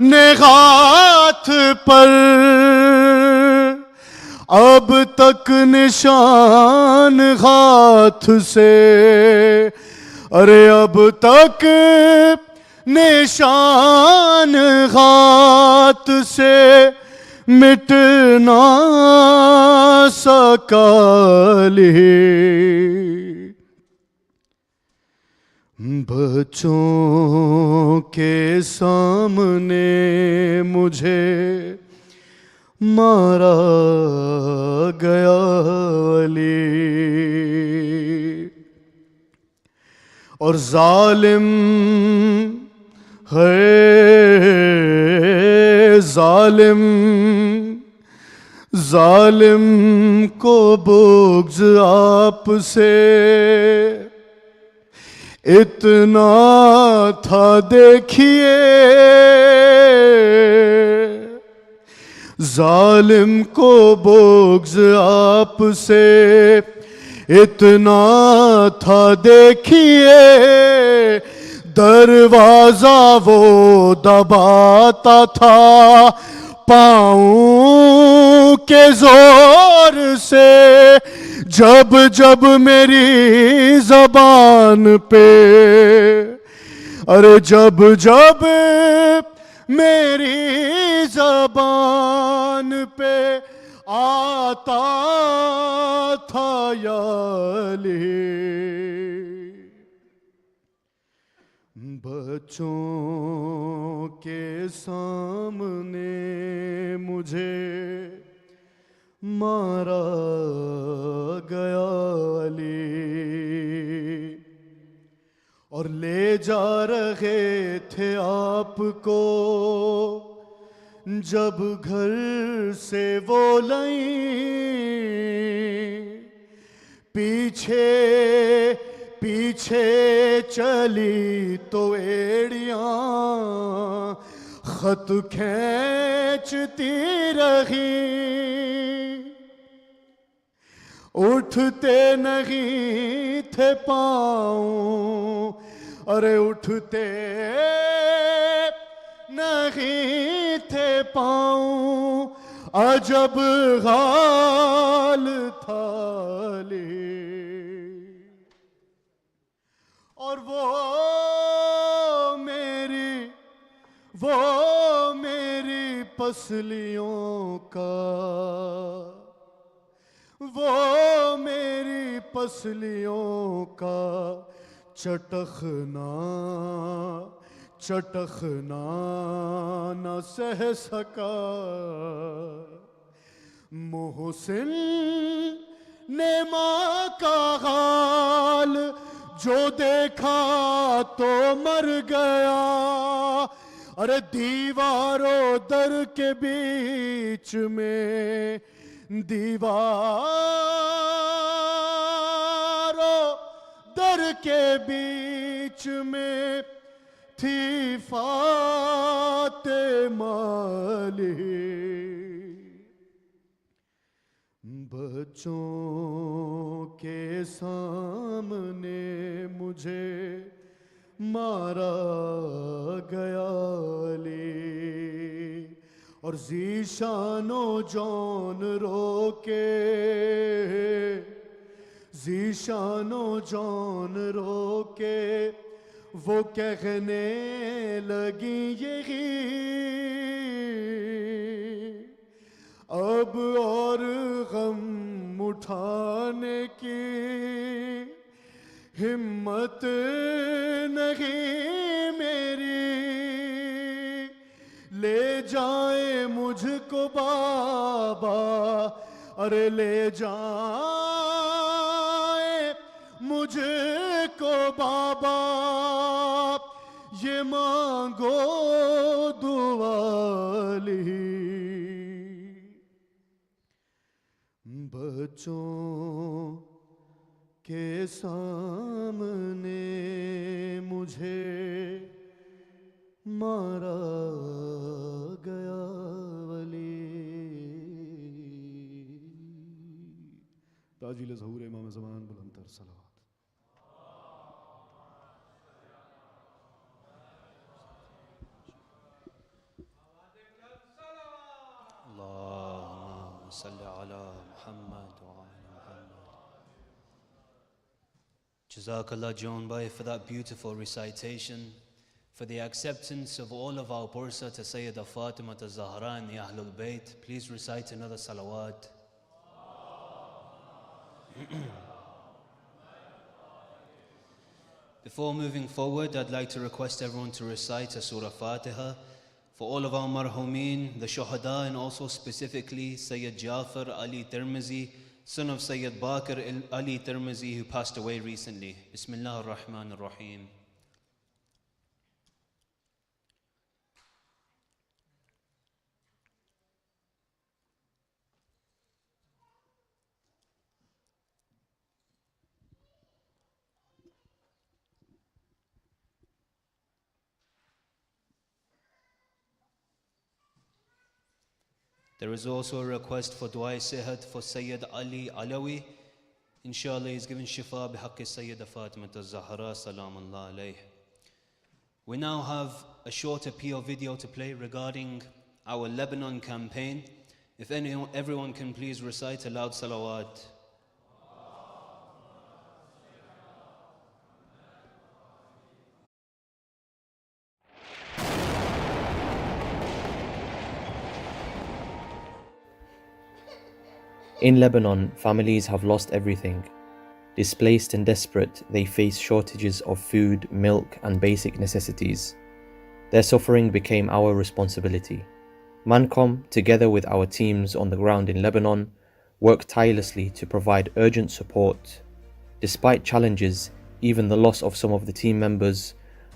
نے ہاتھ پر. اب تک نشان ہاتھ سے ارے اب تک نشان ہاتھ سے مٹ نہ سکا علی. بچوں کے سامنے مجھے مارا گیا علی. اور ظالم ہے ظالم کو بغض آپ سے اتنا تھا دیکھیے. ظالم کو بغض آپ سے اتنا تھا دیکھیے. دروازہ وہ دباتا تھا پاؤں کے زور سے. جب جب میری زبان پہ ارے جب جب میری زبان پہ آتا تھا یا علی. بچوں کے سامنے مجھے مارا گیا علی. اور لے جا رہے تھے آپ کو جب گھر سے وہ لائیں. پیچھے پیچھے چلی تو ایڑیاں خط کھینچتی رہی. اٹھتے نہیں تھے پاؤں ارے اٹھتے نہیں تھے پاؤں عجب حال تھا علی اور وہ میری پسلیوں کا وہ میری پسلیوں کا چٹخنا نہ سہ سکا محسن نے ماں کا حال جو دیکھا تو مر گیا ارے دیواروں در کے بیچ میں دیواروں در کے بیچ میں تھی فاطمہ علی بچوں کے سامنے مجھے مارا گیا علی اور ذیشان و جان رو کے وہ کہنے لگی یہی اب اور غم اٹھانے کی ہمت نہیں میری لے جائیں مجھ کو بابا ارے لے جائیں مجھ کو بابا یہ مانگو دعا علی بچوں کے سامنے مجھے مارا گیا ولی تاجیل ظہور امام زمان بلندتر صلوات اللهم صل على محمد وعلى محمد. Jazakallah John Bhai for that beautiful recitation, for the acceptance of all of our bursa to Sayyidah Fatima to Zahra and the Ahlul Bayt. Please recite another salawat. Before moving forward, I'd like to request everyone to recite a Surah Fatiha for all of our marhumeen, the shuhada, and also specifically Sayyid Jafar Ali Tirmizi, son of Sayyid Bakr Ali Tirmizi, who passed away recently. Bismillah ar-Rahman ar-Rahim. There is also a request for Dua Sihat for Sayyid Ali Alawi. Inshallah, he's given shifa bihaqqi Sayyida Fatima Zahra salamullah alayh. We now have a short appeal video to play regarding our Lebanon campaign. If everyone can please recite a loud salawat. In Lebanon, families have lost everything. Displaced and desperate, they face shortages of food, milk, and basic necessities. Their suffering became our responsibility. MANCOM, together with our teams on the ground in Lebanon, worked tirelessly to provide urgent support. Despite challenges, even the loss of some of the team members,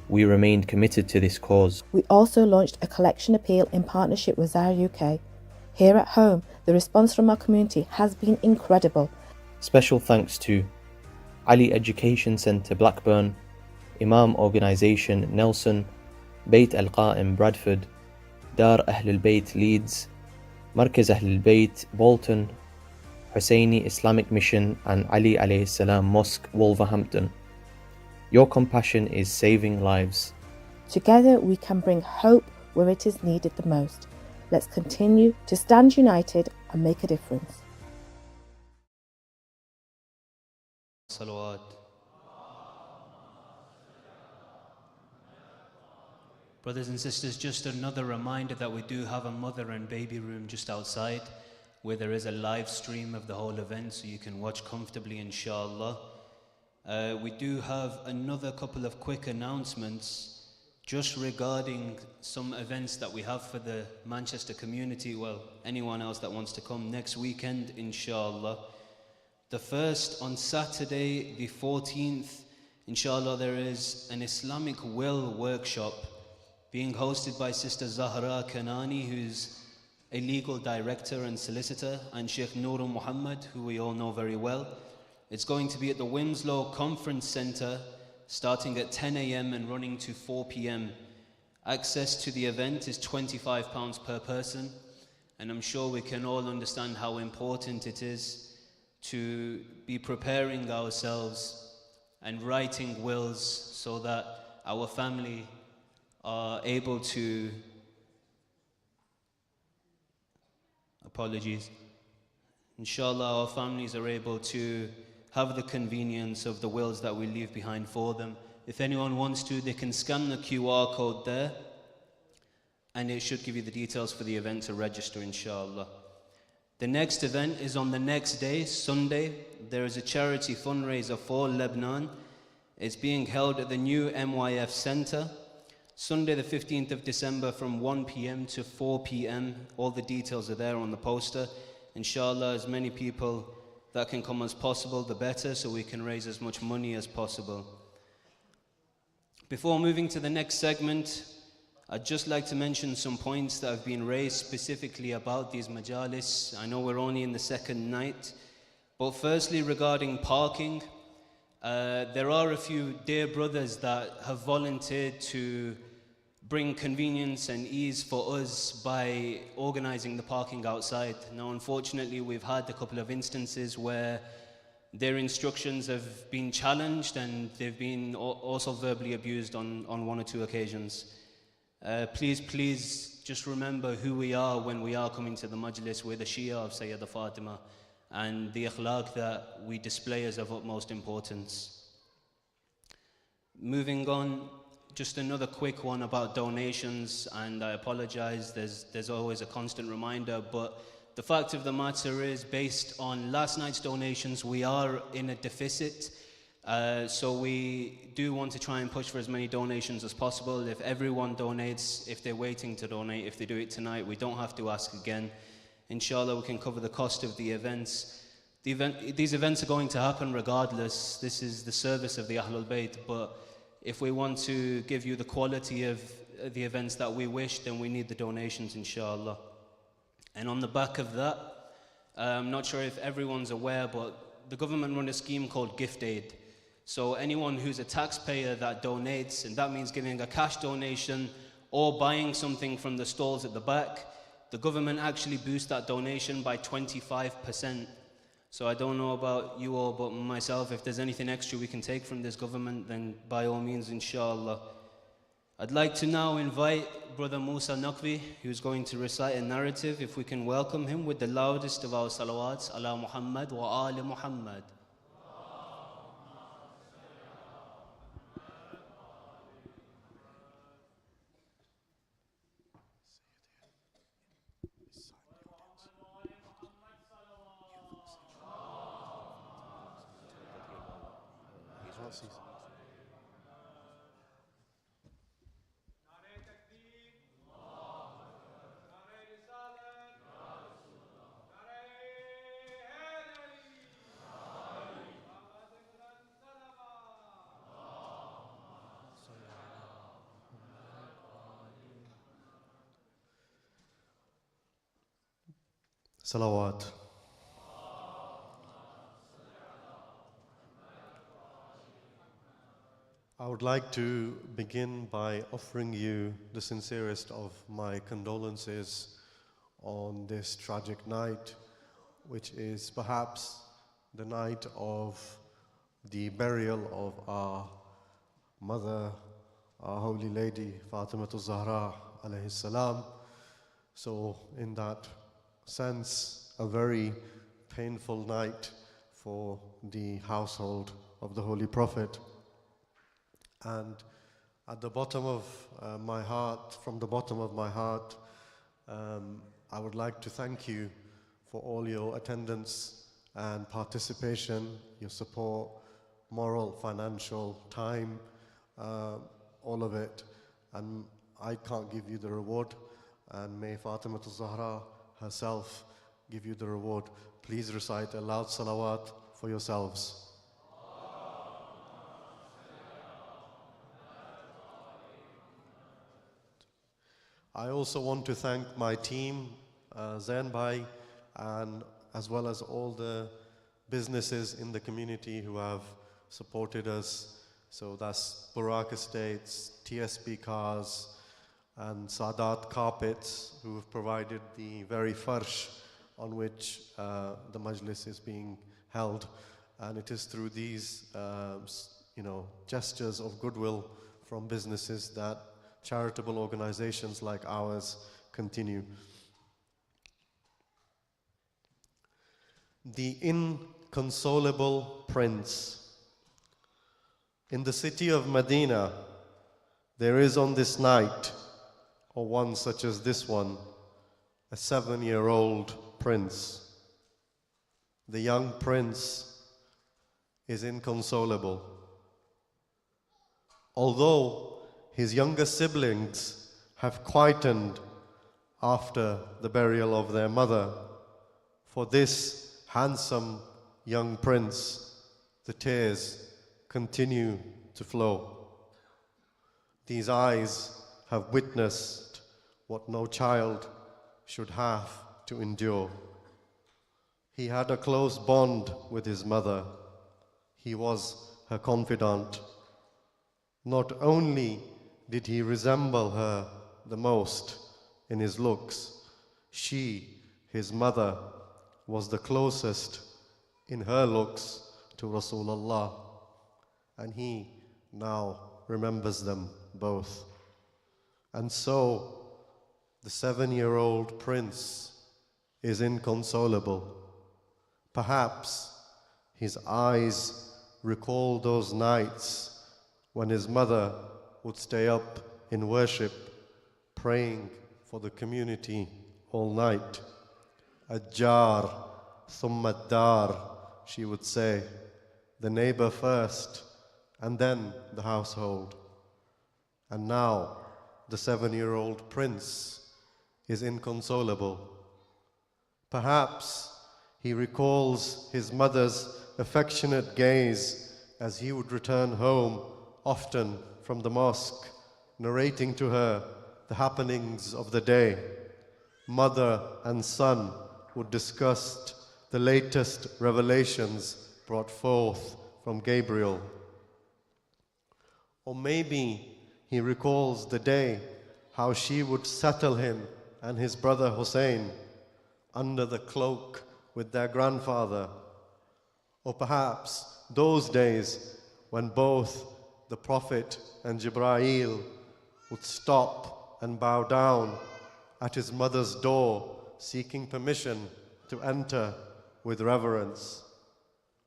we remained committed to this cause. We also launched a collection appeal in partnership with Zahra UK. Here at home, the response from our community has been incredible. Special thanks to Ali Education Centre Blackburn, Imam Organisation Nelson, Bayt Al-Qa'im Bradford, Dar Ahl al-Bayt Leeds, Markaz Ahl al-Bayt Bolton, Husseini Islamic Mission and Ali alayhi salam Mosque, Wolverhampton. Your compassion is saving lives. Together we can bring hope where it is needed the most. Let's continue to stand united and make a difference. Salawat. Brothers and sisters, just another reminder that we do have a mother and baby room just outside where there is a live stream of the whole event so you can watch comfortably, inshallah. We do have another couple of quick announcements just regarding some events that we have for the Manchester community, well, anyone else that wants to come next weekend, inshallah. The first, on Saturday the 14th, inshallah, there is an Islamic will workshop being hosted by Sister Zahra Kanani, who's a legal director and solicitor, and Sheikh Nurul Muhammad, who we all know very well. It's going to be at the Winslow Conference Centre, starting at 10 a.m. and running to 4 p.m. Access to the event is £25 per person, and I'm sure we can all understand how important it is to be preparing ourselves and writing wills so that our family are able to, inshallah, our families are able to have the convenience of the wills that we leave behind for them. If anyone wants to, they can scan the QR code there, and it should give you the details for the event to register, inshallah. The next event is on the next day, Sunday. There is a charity fundraiser for Lebanon. It's being held at the new MYF Centre, Sunday the 15th of December from 1 p.m. to 4 p.m. All the details are there on the poster. Inshallah, as many people that can come as possible, the better, so we can raise as much money as possible. Before moving to the next segment, I'd just like to mention some points that have been raised specifically about these majalis. I know we're only in the second night, but firstly, regarding parking, there are a few dear brothers that have volunteered to bring convenience and ease for us by organizing the parking outside. Now, unfortunately, we've had a couple of instances where their instructions have been challenged and they've been also verbally abused on one or two occasions. Please just remember who we are when we are coming to the Majlis. We're the Shia of Sayyidah Fatima, and the akhlaq that we display is of utmost importance. Moving on, just another quick one about donations, and I apologize, there's always a constant reminder, but the fact of the matter is, based on last night's donations, we are in a deficit. So we do want to try and push for as many donations as possible. If everyone donates, if they're waiting to donate, if they do it tonight, we don't have to ask again. Inshallah, we can cover the cost of the events. These events are going to happen regardless. This is the service of the Ahlul Bayt, but if we want to give you the quality of the events that we wish, then we need the donations, inshallah. And on the back of that, I'm not sure if everyone's aware, but the government run a scheme called Gift Aid. So anyone who's a taxpayer that donates, and that means giving a cash donation or buying something from the stalls at the back, the government actually boosts that donation by 25%. So I don't know about you all, but myself, if there's anything extra we can take from this government, then by all means, inshallah. I'd like to now invite Brother Musa Naqvi, who's going to recite a narrative, if we can welcome him with the loudest of our salawats, ala Muhammad wa ali Muhammad. Salawat. I would like to begin by offering you the sincerest of my condolences on this tragic night which is perhaps the night of the burial of our mother, our Holy Lady, Fatima Zahra alayhi salam. So in that sense, a very painful night for the household of the Holy Prophet. And at the bottom of my heart, from the bottom of my heart, I would like to thank you for all your attendance and participation, your support, moral, financial, time, all of it. And I can't give you the reward, and may Fatima Zahra herself give you the reward. Please recite a loud salawat for yourselves. I also want to thank my team, Zain Bhai, and as well as all the businesses in the community who have supported us. So that's Barak Estates, TSB Cars, and Sadat Carpets, who have provided the very farsh on which the Majlis is being held. And it is through these gestures of goodwill from businesses that charitable organizations like ours continue. The inconsolable prince. In the city of Medina, there is on this night, or one such as this one, a 7-year-old prince. The young prince is inconsolable. Although his younger siblings have quietened after the burial of their mother, for this handsome young prince, the tears continue to flow. These eyes have witnessed what no child should have to endure. He had a close bond with his mother. He was her confidant. Not only did he resemble her the most in his looks, she, his mother, was the closest in her looks to Rasulullah, and he now remembers them both. And so the 7-year-old prince is inconsolable. Perhaps his eyes recall those nights when his mother would stay up in worship, praying for the community all night. Ajjar, thumma dar, she would say, the neighbor first, and then the household. And now the 7-year-old prince is inconsolable. Perhaps he recalls his mother's affectionate gaze as he would return home often from the mosque, narrating to her the happenings of the day. Mother and son would discuss the latest revelations brought forth from Gabriel. Or maybe he recalls the day how she would settle him and his brother Hussein under the cloak with their grandfather. Or perhaps those days when both the Prophet and Jibreel would stop and bow down at his mother's door, seeking permission to enter with reverence.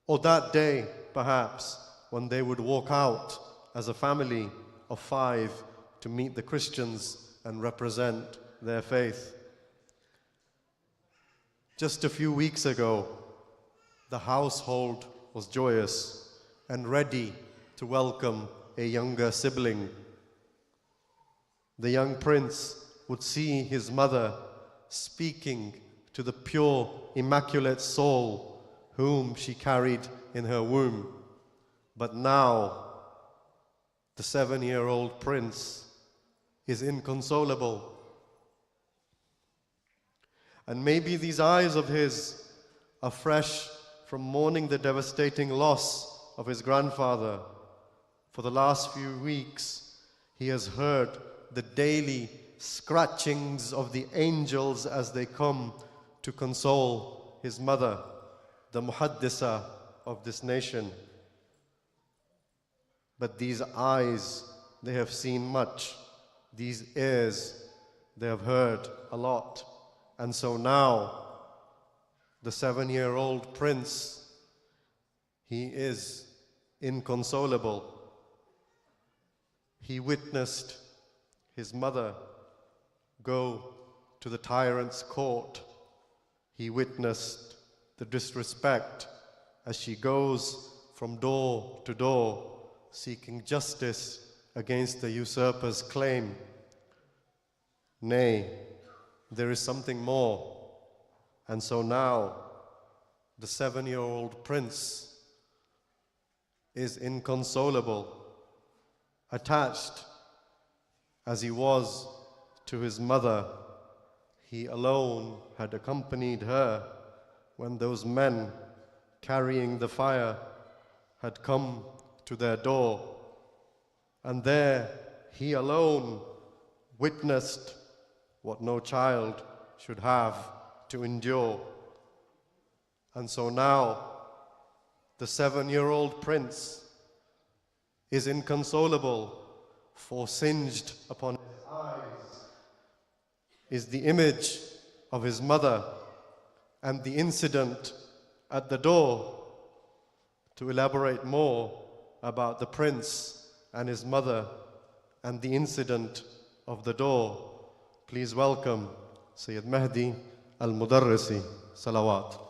Or that day, perhaps, when they would walk out as a family of 5 to meet the Christians and represent their faith. Just a few weeks ago, the household was joyous and ready to welcome a younger sibling. The young prince would see his mother speaking to the pure, immaculate soul whom she carried in her womb. But now, the 7-year-old prince is inconsolable. And maybe these eyes of his are fresh from mourning the devastating loss of his grandfather. For the last few weeks, he has heard the daily scratchings of the angels as they come to console his mother, the muhaddisa of this nation. But these eyes, they have seen much. These ears, they have heard a lot. And so now, the 7-year-old prince, he is inconsolable. He witnessed his mother go to the tyrant's court. He witnessed the disrespect as she goes from door to door, seeking justice against the usurper's claim. Nay, there is something more. And so now, the 7-year-old prince is inconsolable, attached as he was to his mother. He alone had accompanied her when those men carrying the fire had come to their door. And there he alone witnessed what no child should have to endure. And so now the 7-year-old prince is inconsolable, for singed upon his eyes is the image of his mother and the incident at the door. To elaborate more about the prince and his mother and the incident of the door, please welcome Sayyid Mahdi Al Modarresi. Salawat.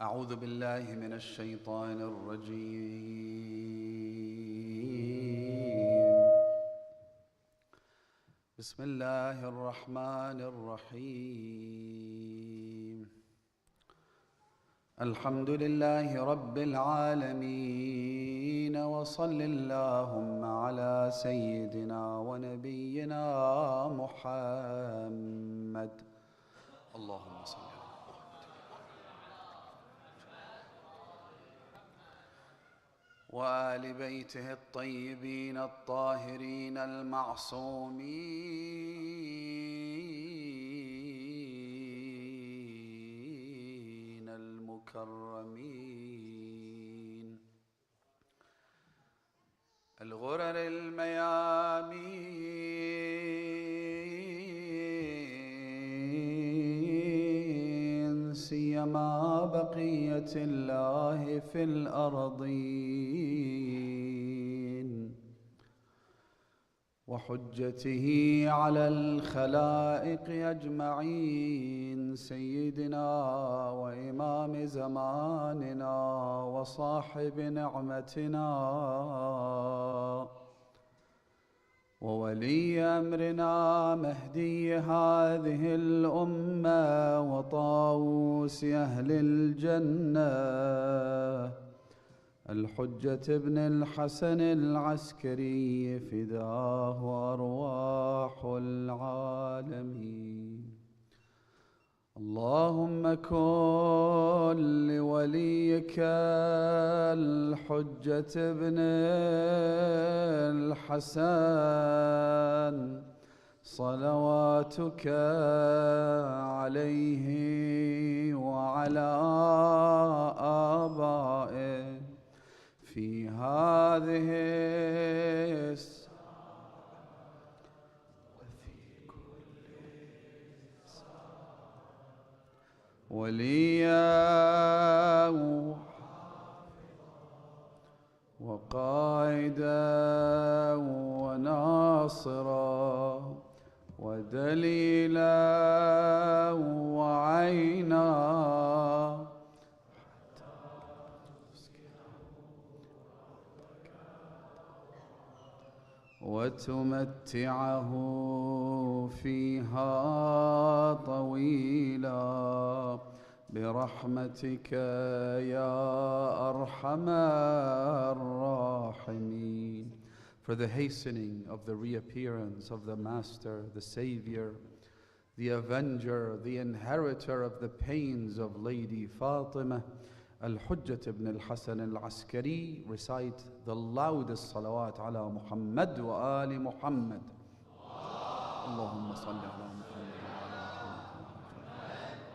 أعوذ بالله من الشيطان الرجيم. بسم الله الرحمن الرحيم. الحمد لله رب العالمين، وصل اللهم على سيدنا ونبينا محمد. اللهم صل وآل بيته الطيبين الطاهرين المعصومين المكرمين الغرر الميامين، سيما بقية الله في الأرضين، وحجته على الخلائق أجمعين، سيدنا وإمام زماننا وصاحب نعمتنا وولي أمرنا، مهدي هذه الأمة وطاووس أهل الجنة، الحجة ابن الحسن العسكري، فداه أرواح العالمين. اللهم كن لوليك الحجة ابن الحسن صلواتك عليه وعلى آبائه في هذه قائدا وناصرا ودليلا وعينا وتمتعه فيها طويلا برحمتك يا أرحم الراحمين. For the hastening of the reappearance of the Master, the Savior, the Avenger, the Inheritor of the pains of Lady Fatima, Al-Hujjat ibn al-Hasan al-Askari, recite the loudest salawat ala Muhammad wa ali Muhammad. Allahumma salli ala Muhammad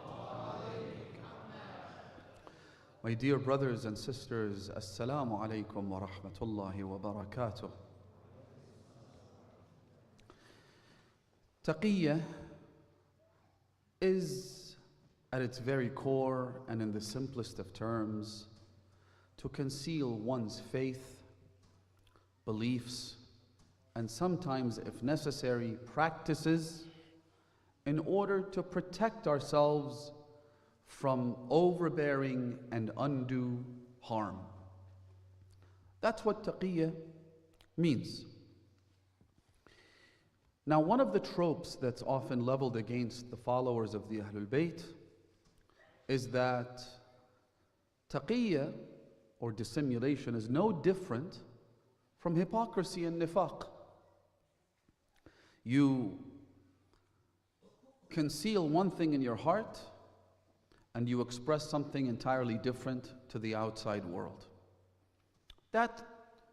wa ali Muhammad. My dear brothers and sisters, Assalamu alaikum wa rahmatullahi wa barakatuh. Taqiyya is, at its very core and in the simplest of terms, to conceal one's faith, beliefs, and sometimes, if necessary, practices in order to protect ourselves from overbearing and undue harm. That's what taqiyya means. Now, one of the tropes that's often leveled against the followers of the Ahlul Bayt is that taqiyya, or dissimulation, is no different from hypocrisy and nifaq. You conceal one thing in your heart and you express something entirely different to the outside world. That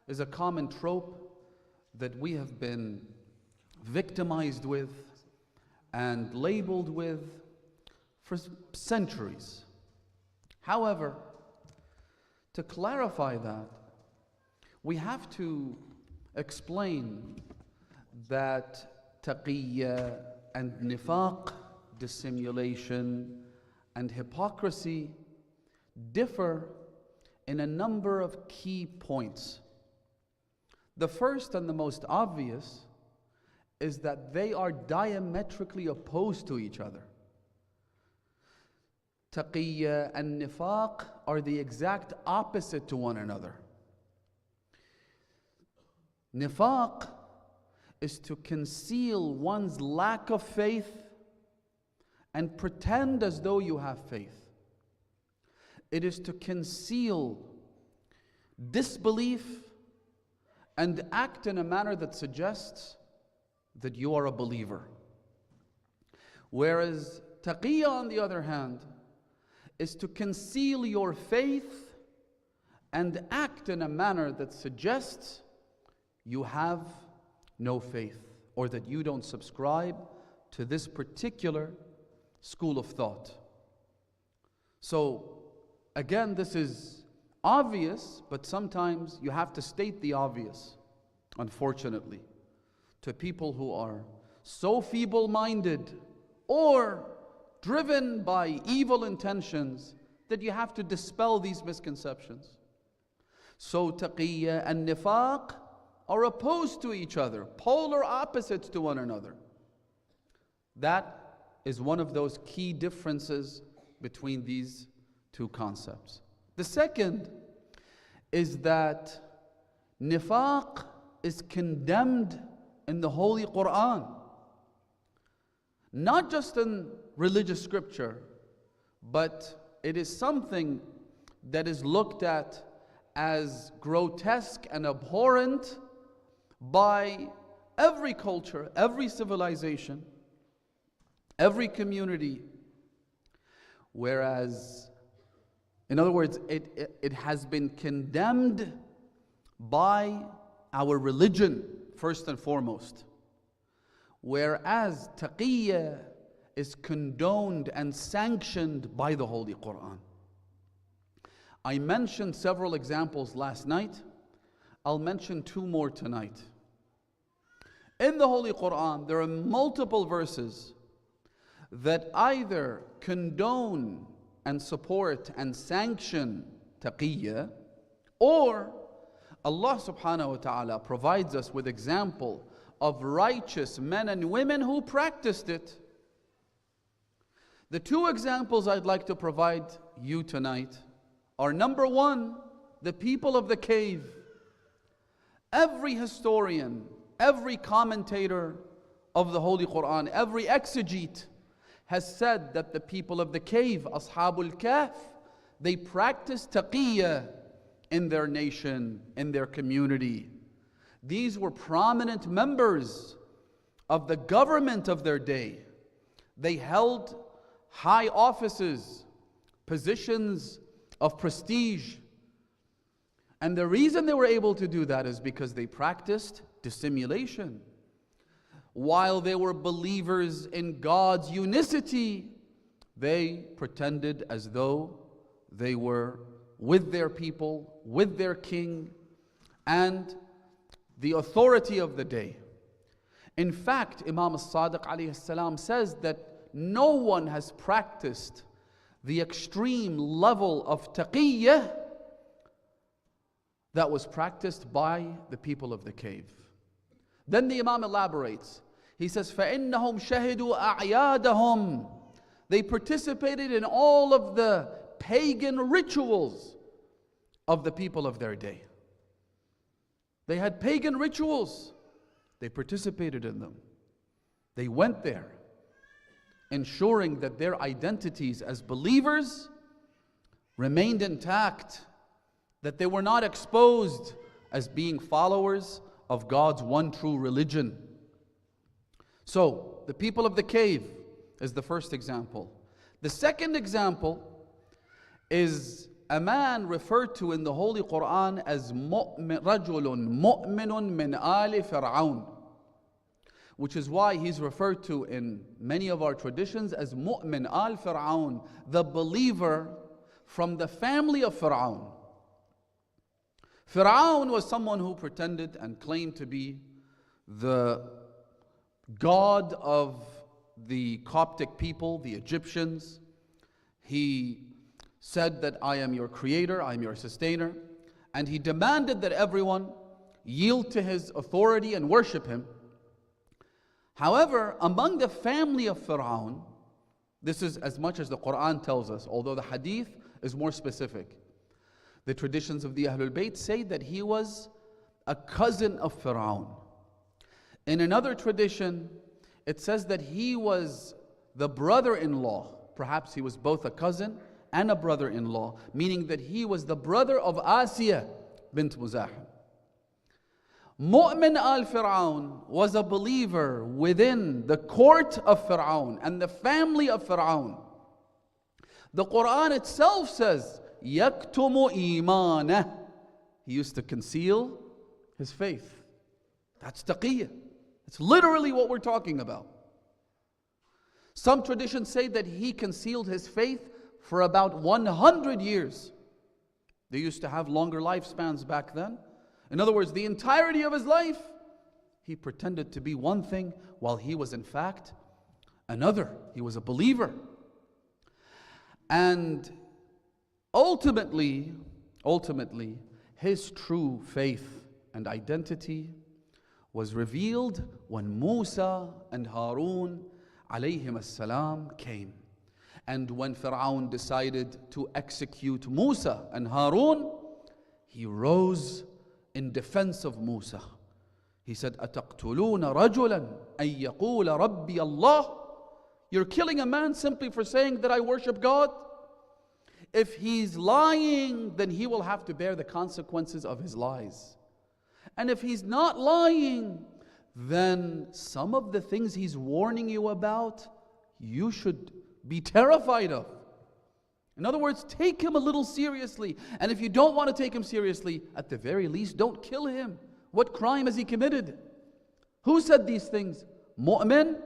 is a common trope that we have been victimized with and labeled with for centuries. However, to clarify that, we have to explain that taqiyya and nifaq, dissimulation and hypocrisy, differ in a number of key points. The first and the most obvious is that they are diametrically opposed to each other. Taqiyya and nifaq are the exact opposite to one another. Nifaq is to conceal one's lack of faith and pretend as though you have faith. It is to conceal disbelief and act in a manner that suggests that you are a believer. Whereas taqiyya, on the other hand, is to conceal your faith and act in a manner that suggests you have no faith, or that you don't subscribe to this particular school of thought. So, again, this is obvious, but sometimes you have to state the obvious, unfortunately, to people who are so feeble-minded or driven by evil intentions that you have to dispel these misconceptions. So taqiyya and nifaq are opposed to each other, polar opposites to one another. That is one of those key differences between these two concepts. The second is that nifaq is condemned in the Holy Quran, not just in religious scripture, but it is something that is looked at as grotesque and abhorrent by every culture, every civilization, every community. Whereas, in other words, it has been condemned by our religion, first and foremost. Whereas taqiyya is condoned and sanctioned by the Holy Quran. I mentioned several examples last night. I'll mention two more tonight. In the Holy Quran, there are multiple verses that either condone and support and sanction taqiyya, or Allah subhanahu wa ta'ala provides us with example of righteous men and women who practiced it. The two examples I'd like to provide you tonight are, number one, the people of the cave. Every historian, every commentator of the Holy Quran, every exegete has said that the people of the cave, Ashabul Kahf, they practiced Taqiyya in their nation, in their community. These were prominent members of the government of their day. They held high offices, positions of prestige. And the reason they were able to do that is because they practiced dissimulation. While they were believers in God's unicity, they pretended as though they were with their people, with their king, and the authority of the day. In fact, Imam al-Sadiq alayhi salam says that no one has practiced the extreme level of taqiyya that was practiced by the people of the cave. Then the Imam elaborates. He says, فَإِنَّهُمْ شَهِدُوا أَعْيَادَهُمْ. They participated in all of the pagan rituals of the people of their day. They had pagan rituals. They participated in them. They went there, ensuring that their identities as believers remained intact, that they were not exposed as being followers of God's one true religion. So, the people of the cave is the first example. The second example is a man referred to in the Holy Quran as رَجُلٌ مُؤْمِنٌ مِنْ آلِ فِرْعَوْنَ, which is why he's referred to in many of our traditions as mu'min al-Fir'aun, the believer from the family of Fir'aun. Fir'aun was someone who pretended and claimed to be the god of the Coptic people, the Egyptians. He said that I am your creator, I am your sustainer, and he demanded that everyone yield to his authority and worship him. However, among the family of Fir'aun, this is as much as the Quran tells us, although the hadith is more specific. The traditions of the Ahlul Bayt say that he was a cousin of Fir'aun. In another tradition, it says that he was the brother-in-law. Perhaps he was both a cousin and a brother-in-law, meaning that he was the brother of Asiya bint Muzahim. Mu'min al-Fir'aun was a believer within the court of Fir'aun and the family of Fir'aun. The Quran itself says, يَكْتُمُ إِيمَانَهُ. He used to conceal his faith. That's taqiyya. It's literally what we're talking about. Some traditions say that he concealed his faith for about 100 years. They used to have longer lifespans back then. In other words, the entirety of his life, he pretended to be one thing while he was in fact another. He was a believer. And ultimately, his true faith and identity was revealed when Musa and Harun alayhim as-salam came. And when Fir'aun decided to execute Musa and Harun, he rose in defense of Musa. He said, أَتَقْتُلُونَ رَجُلًا أَن يَقُولَ رَبِّيَ اللَّهِ. You're killing a man simply for saying that I worship God? If he's lying, then he will have to bear the consequences of his lies. And if he's not lying, then some of the things he's warning you about, you should be terrified of. In other words, take him a little seriously. And if you don't want to take him seriously, at the very least, don't kill him. What crime has he committed? Who said these things? Mu'min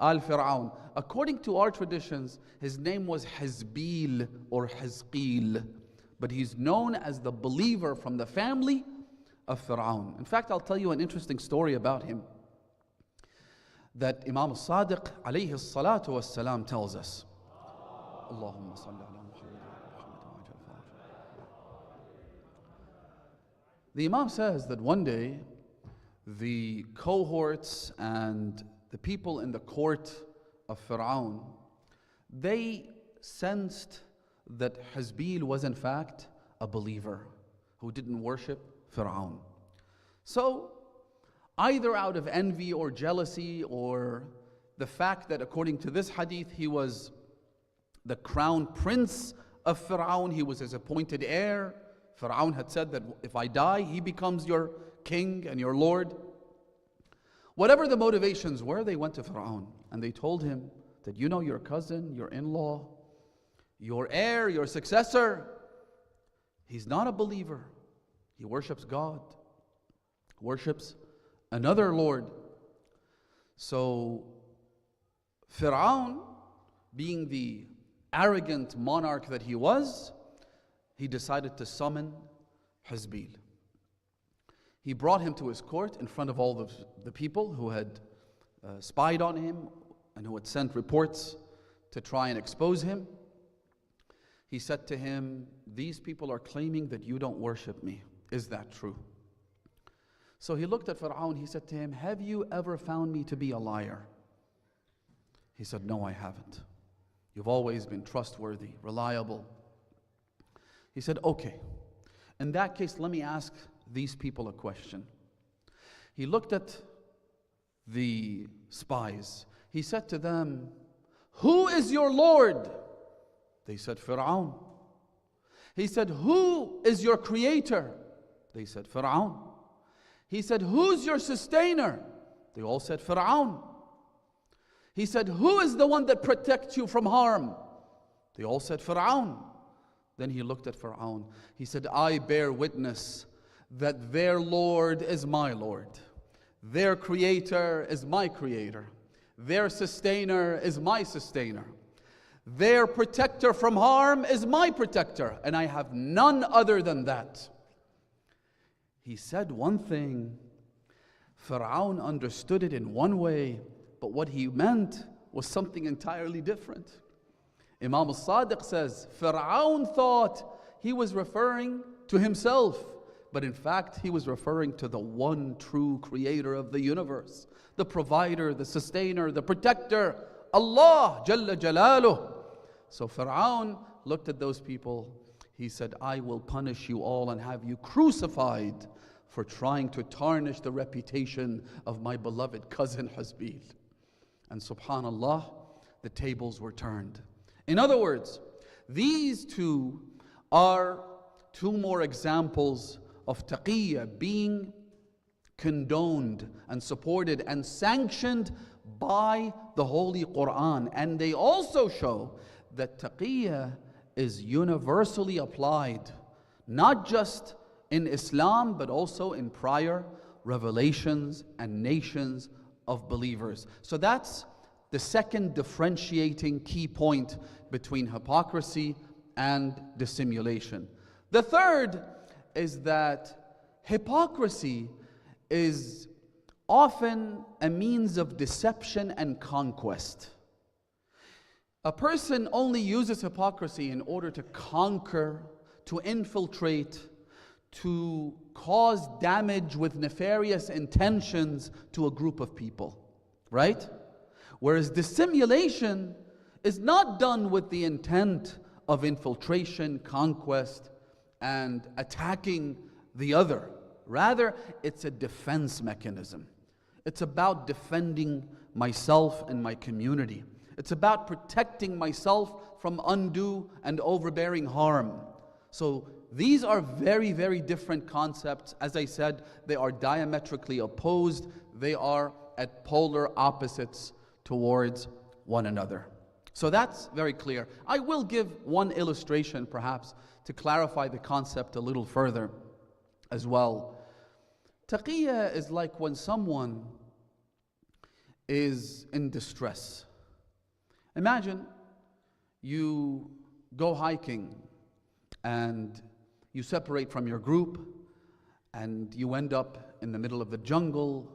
al-Fir'aun. According to our traditions, his name was Hizbil or Hizqil, but he's known as the believer from the family of Fir'aun. In fact, I'll tell you an interesting story about him that Imam al-Sadiq alayhi salatu was-salam tells us. Allahumma salli ala Muhammad. The Imam says that one day the cohorts and the people in the court of Fir'aun, they sensed that Hizbil was in fact a believer who didn't worship Fir'aun. So, either out of envy or jealousy, or the fact that according to this hadith he was the crown prince of Fir'aun, he was his appointed heir. Fir'aun had said that if I die, he becomes your king and your lord. Whatever the motivations were, they went to Fir'aun and they told him that, you know, your cousin, your in-law, your heir, your successor, he's not a believer. He worships God, worships another Lord. So Fir'aun, being the arrogant monarch that he was, he decided to summon Hizbil. He brought him to his court in front of all the people who had spied on him and who had sent reports to try and expose him. He said to him, these people are claiming that you don't worship me. Is that true? So he looked at Fir'aun, he said to him, have you ever found me to be a liar? He said, no, I haven't. You've always been trustworthy, reliable. He said, okay, in that case, let me ask these people a question. He looked at the spies. He said to them, who is your Lord? They said, Fir'aun. He said, who is your creator? They said, Fir'aun. He said, who's your sustainer? They all said, Fir'aun. He said, who is the one that protects you from harm? They all said, Fir'aun. Then he looked at Fir'aun. He said, I bear witness that their Lord is my Lord. Their creator is my creator. Their sustainer is my sustainer. Their protector from harm is my protector, and I have none other than that. He said one thing, Fir'aun understood it in one way, but what he meant was something entirely different. Imam al-Sadiq says, Fir'aun thought he was referring to himself, but in fact he was referring to the one true creator of the universe, the provider, the sustainer, the protector, Allah Jalla Jalaluh. So Fir'aun looked at those people. He said, I will punish you all and have you crucified for trying to tarnish the reputation of my beloved cousin Hizbil. And subhanallah, the tables were turned. In other words, these two are two more examples of taqiyya being condoned and supported and sanctioned by the Holy Quran. And they also show that taqiyya is universally applied, not just in Islam, but also in prior revelations and nations of believers. So that's the second differentiating key point between hypocrisy and dissimulation. The third is that hypocrisy is often a means of deception and conquest. A person only uses hypocrisy in order to conquer, to infiltrate, to cause damage with nefarious intentions to a group of people, right? Whereas dissimulation is not done with the intent of infiltration, conquest, and attacking the other. Rather, it's a defense mechanism. It's about defending myself and my community. It's about protecting myself from undue and overbearing harm. So these are very, very different concepts. As I said, they are diametrically opposed. They are at polar opposites towards one another. So that's very clear. I will give one illustration perhaps to clarify the concept a little further as well. Taqiyya is like when someone is in distress. Imagine you go hiking and you separate from your group and you end up in the middle of the jungle.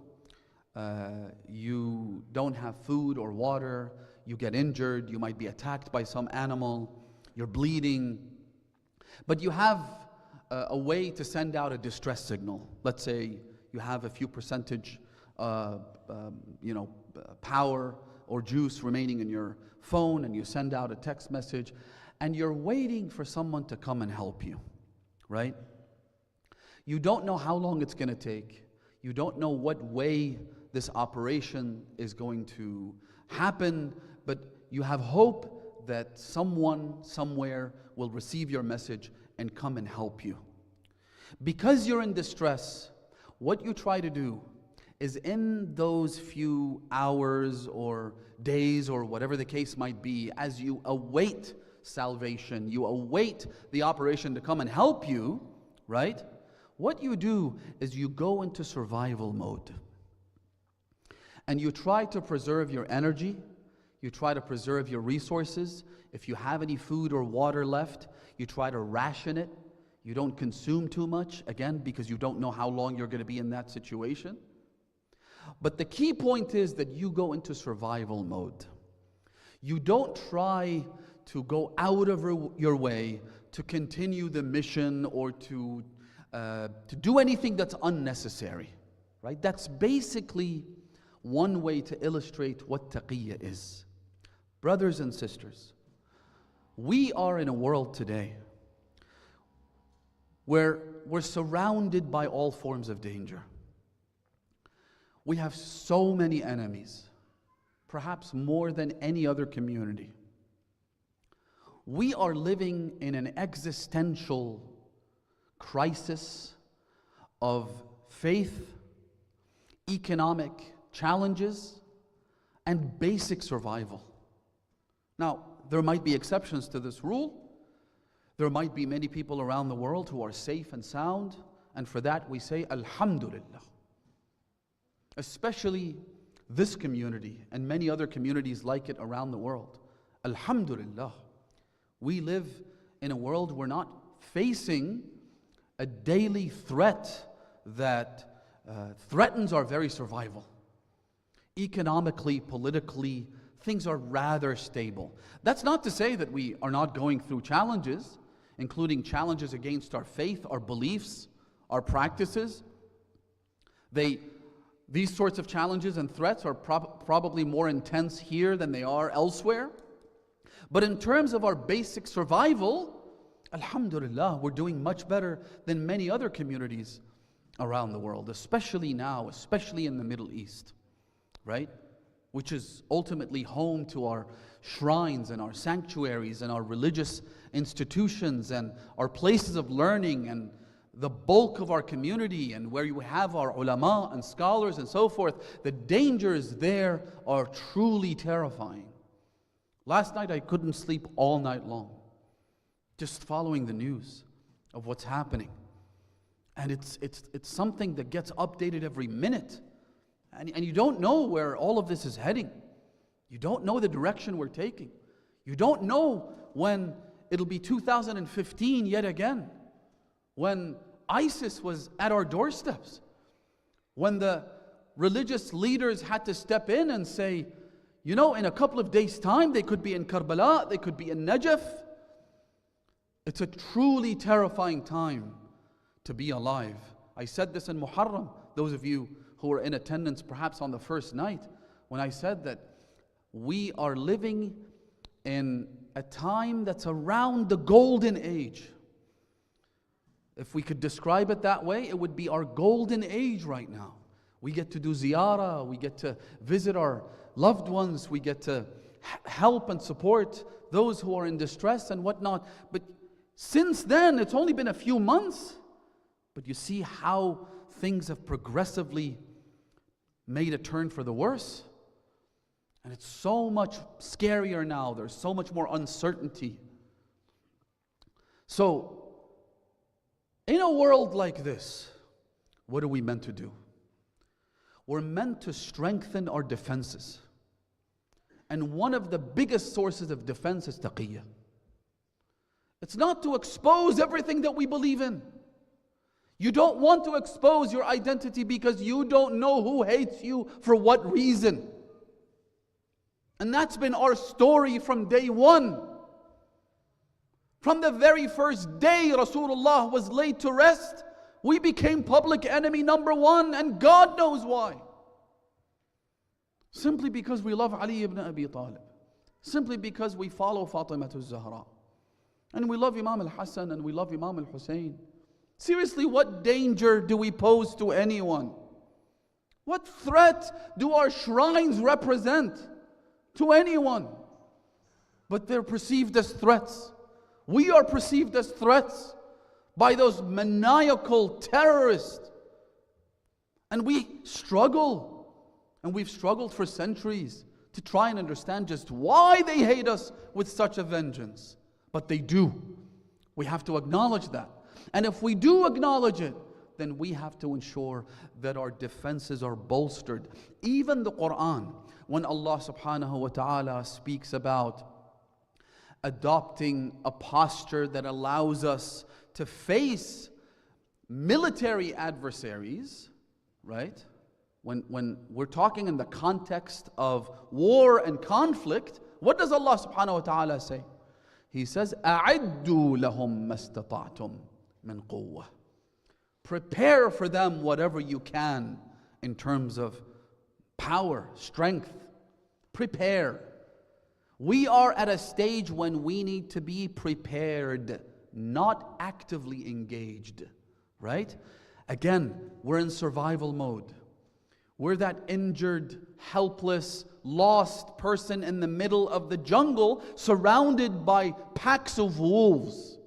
You don't have food or water. You get injured. You might be attacked by some animal. You're bleeding. But you have a way to send out a distress signal. Let's say you have a few percentage power or juice remaining in your phone, and you send out a text message, and you're waiting for someone to come and help you, right? You don't know how long it's going to take. You don't know what way this operation is going to happen, but you have hope that someone somewhere will receive your message and come and help you. Because you're in distress, what you try to do is in those few hours or days or whatever the case might be, as you await salvation, you await the operation to come and help you, right? What you do is you go into survival mode. And you try to preserve your energy, you try to preserve your resources. If you have any food or water left, you try to ration it. You don't consume too much, again, because you don't know how long you're going to be in that situation. But the key point is that you go into survival mode. You don't try to go out of your way to continue the mission or to do anything that's unnecessary, right? That's basically one way to illustrate what taqiyya is. Brothers and sisters, we are in a world today where we're surrounded by all forms of danger. We have so many enemies, perhaps more than any other community. We are living in an existential crisis of faith, economic challenges, and basic survival. Now, there might be exceptions to this rule. There might be many people around the world who are safe and sound, and for that we say Alhamdulillah. Especially this community and many other communities like it around the world. Alhamdulillah. We live in a world we're not facing a daily threat that threatens our very survival. Economically, politically, things are rather stable. That's not to say that we are not going through challenges, including challenges against our faith, our beliefs, our practices. These sorts of challenges and threats are probably more intense here than they are elsewhere. But in terms of our basic survival, Alhamdulillah, we're doing much better than many other communities around the world, especially now, especially in the Middle East, right? Which is ultimately home to our shrines and our sanctuaries and our religious institutions and our places of learning and the bulk of our community, and where you have our ulama and scholars and so forth. The dangers there are truly terrifying. Last night I couldn't sleep all night long, just following the news of what's happening. And it's something that gets updated every minute. And you don't know where all of this is heading. You don't know the direction we're taking. You don't know when it'll be 2015 yet again, when ISIS was at our doorsteps, when the religious leaders had to step in and say, you know, in a couple of days' time, they could be in Karbala, they could be in Najaf. It's a truly terrifying time to be alive. I said this in Muharram, those of you who were in attendance perhaps on the first night, when I said that we are living in a time that's around the golden age. If we could describe it that way, it would be our golden age right now. We get to do ziyarah, we get to visit our loved ones, we get to help and support those who are in distress and whatnot. But since then, it's only been a few months. But you see how things have progressively made a turn for the worse. And it's so much scarier now. There's so much more uncertainty. So, in a world like this, what are we meant to do? We're meant to strengthen our defenses. And one of the biggest sources of defense is taqiyya. It's not to expose everything that we believe in. You don't want to expose your identity because you don't know who hates you for what reason. And that's been our story from day one. From the very first day Rasulullah was laid to rest, we became public enemy number one, and God knows why. Simply because we love Ali ibn Abi Talib. Simply because we follow Fatimah Zahra. And we love Imam al-Hassan and we love Imam al-Hussein. Seriously, what danger do we pose to anyone? What threat do our shrines represent to anyone? But they're perceived as threats. We are perceived as threats by those maniacal terrorists. And we struggle, and we've struggled for centuries to try and understand just why they hate us with such a vengeance. But they do. We have to acknowledge that. And if we do acknowledge it, then we have to ensure that our defenses are bolstered. Even the Quran, when Allah subhanahu wa ta'ala speaks about adopting a posture that allows us to face military adversaries, right? When we're talking in the context of war and conflict, what does Allah subhanahu wa ta'ala say? He says, أَعِدُّوا لَهُمْ مَسْتَطَعْتُمْ مِنْ قُوَّةٍ. Prepare for them whatever you can in terms of power, strength. Prepare. We are at a stage when we need to be prepared, not actively engaged, right? Again, we're in survival mode. We're that injured, helpless, lost person in the middle of the jungle, surrounded by packs of wolves.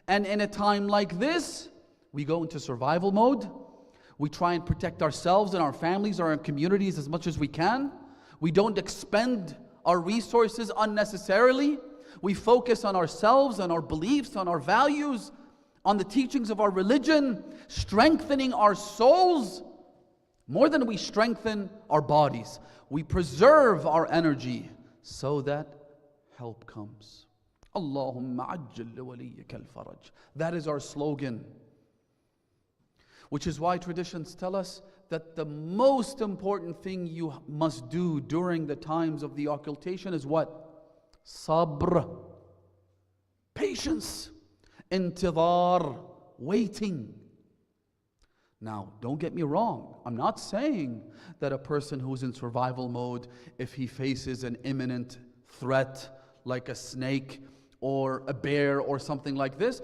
And in a time like this, we go into survival mode. We try and protect ourselves and our families or our communities as much as we can. We don't expend our resources unnecessarily. We focus on ourselves, on our beliefs, on our values, on the teachings of our religion, strengthening our souls more than we strengthen our bodies. We preserve our energy so that help comes. Allahumma ajjal li waliyyika al-faraj. That is our slogan. Which is why traditions tell us that the most important thing you must do during the times of the occultation is what? Sabr. Patience. Intidhar. Waiting. Now, don't get me wrong. I'm not saying that a person who's in survival mode, if he faces an imminent threat like a snake or a bear or something like this,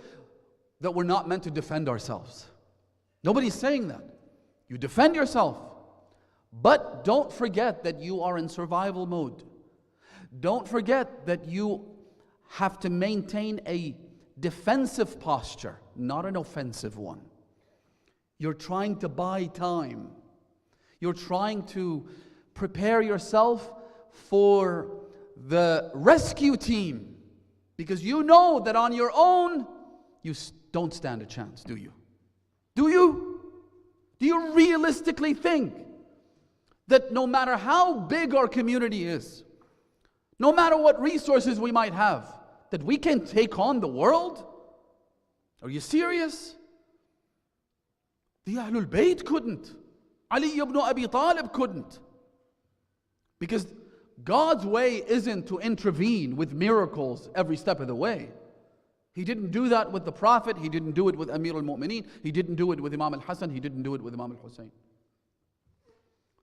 that we're not meant to defend ourselves. Nobody's saying that. You defend yourself. But don't forget that you are in survival mode. Don't forget that you have to maintain a defensive posture, not an offensive one. You're trying to buy time. You're trying to prepare yourself for the rescue team. Because you know that on your own, you don't stand a chance, do you? Do you? Do you realistically think that no matter how big our community is, no matter what resources we might have, that we can take on the world? Are you serious? The Ahlul Bayt couldn't. Ali ibn Abi Talib couldn't. Because God's way isn't to intervene with miracles every step of the way. He didn't do that with the Prophet. He didn't do it with Amir al-Mu'mineen. He didn't do it with Imam al-Hassan. He didn't do it with Imam al-Hussein.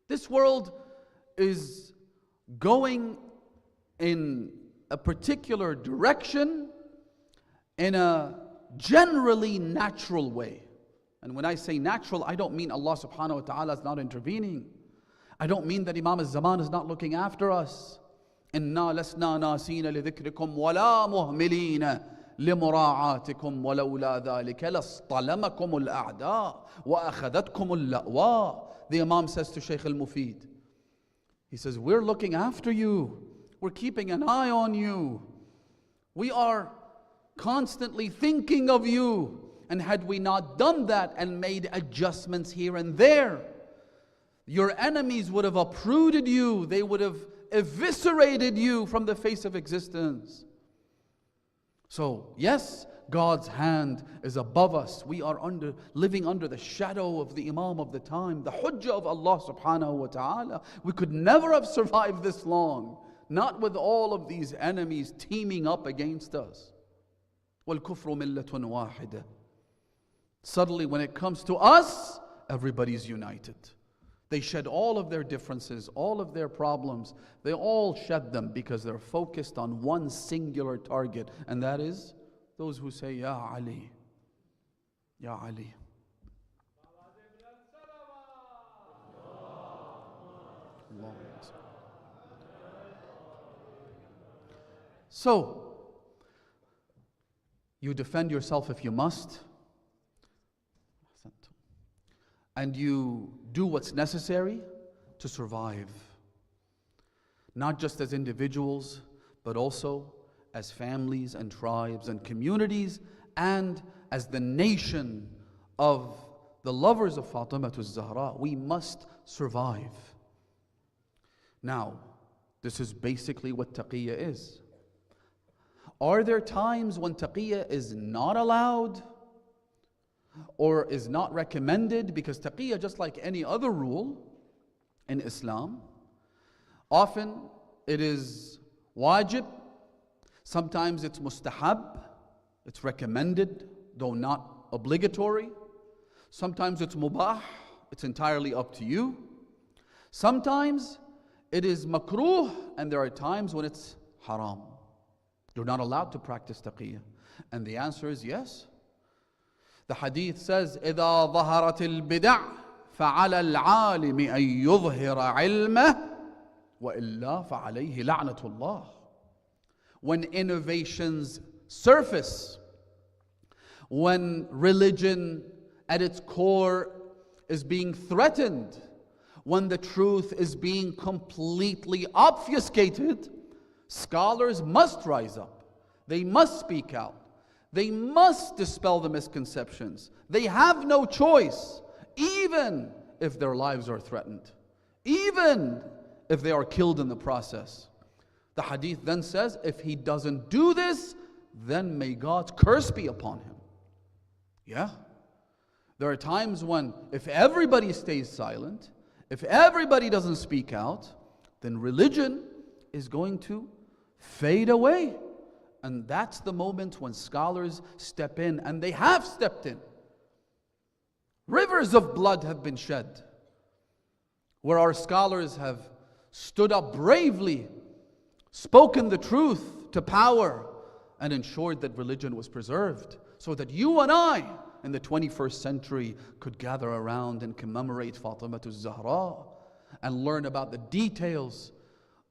This world is going in a particular direction in a generally natural way. And when I say natural, I don't mean Allah subhanahu wa ta'ala is not intervening. I don't mean that Imam al-Zaman is not looking after us. إِنَّا لَسْنَا نَاسِينَ لِذِكْرِكُمْ وَلَا مُهْمِلِينَ لِمُرَاعَاتِكُمْ وَلَوْلَا ذَلِكَ لَاصْطَلَمَكُمُ الْأَعْدَاءُ وَأَخَذَتْكُمُ اللَّأْوَاءُ. The Imam says to Shaykh al-Mufid, he says, we're looking after you. We're keeping an eye on you. We are constantly thinking of you. And had we not done that and made adjustments here and there, your enemies would have uprooted you. They would have eviscerated you from the face of existence. So, yes, God's hand is above us. We are living under the shadow of the Imam of the time, the Hujjah of Allah subhanahu wa ta'ala. We could never have survived this long, not with all of these enemies teaming up against us. وَالْكُفْرُ مِلَّةٌ وَاحِدَةٌ. Suddenly when it comes to us, everybody's united. They shed all of their differences, all of their problems. They all shed them because they're focused on one singular target, and that is those who say, Ya Ali, Ya Ali. So, you defend yourself if you must, and you do what's necessary to survive. Not just as individuals, but also as families and tribes and communities, and as the nation of the lovers of Fatima to Zahra. We must survive. Now, this is basically what Taqiyya is. Are there times when Taqiyya is not allowed or is not recommended? Because Taqiyya, just like any other rule in Islam, often it is wajib, sometimes it's mustahab, it's recommended, though not obligatory. Sometimes it's mubah, it's entirely up to you. Sometimes it is makruh, and there are times when it's haram. You're not allowed to practice taqiyya. And the answer is yes. The hadith says, إِذَا ظَهَرَتِ الْبِدَعْ فَعَلَى الْعَالِمِ أَن يُظْهِرَ عِلْمَهُ وَإِلَّا فَعَلَيْهِ لَعْنَةُ اللَّهِ. When innovations surface, when religion at its core is being threatened, when the truth is being completely obfuscated, scholars must rise up. They must speak out. They must dispel the misconceptions. They have no choice, even if their lives are threatened, even if they are killed in the process. The hadith then says, if he doesn't do this, then may God's curse be upon him. Yeah. There are times when if everybody stays silent, if everybody doesn't speak out, then religion is going to fade away. And that's the moment when scholars step in, and they have stepped in. Rivers of blood have been shed, where our scholars have stood up bravely, spoken the truth to power, and ensured that religion was preserved, so that you and I in the 21st century could gather around and commemorate Fatima to Zahra and learn about the details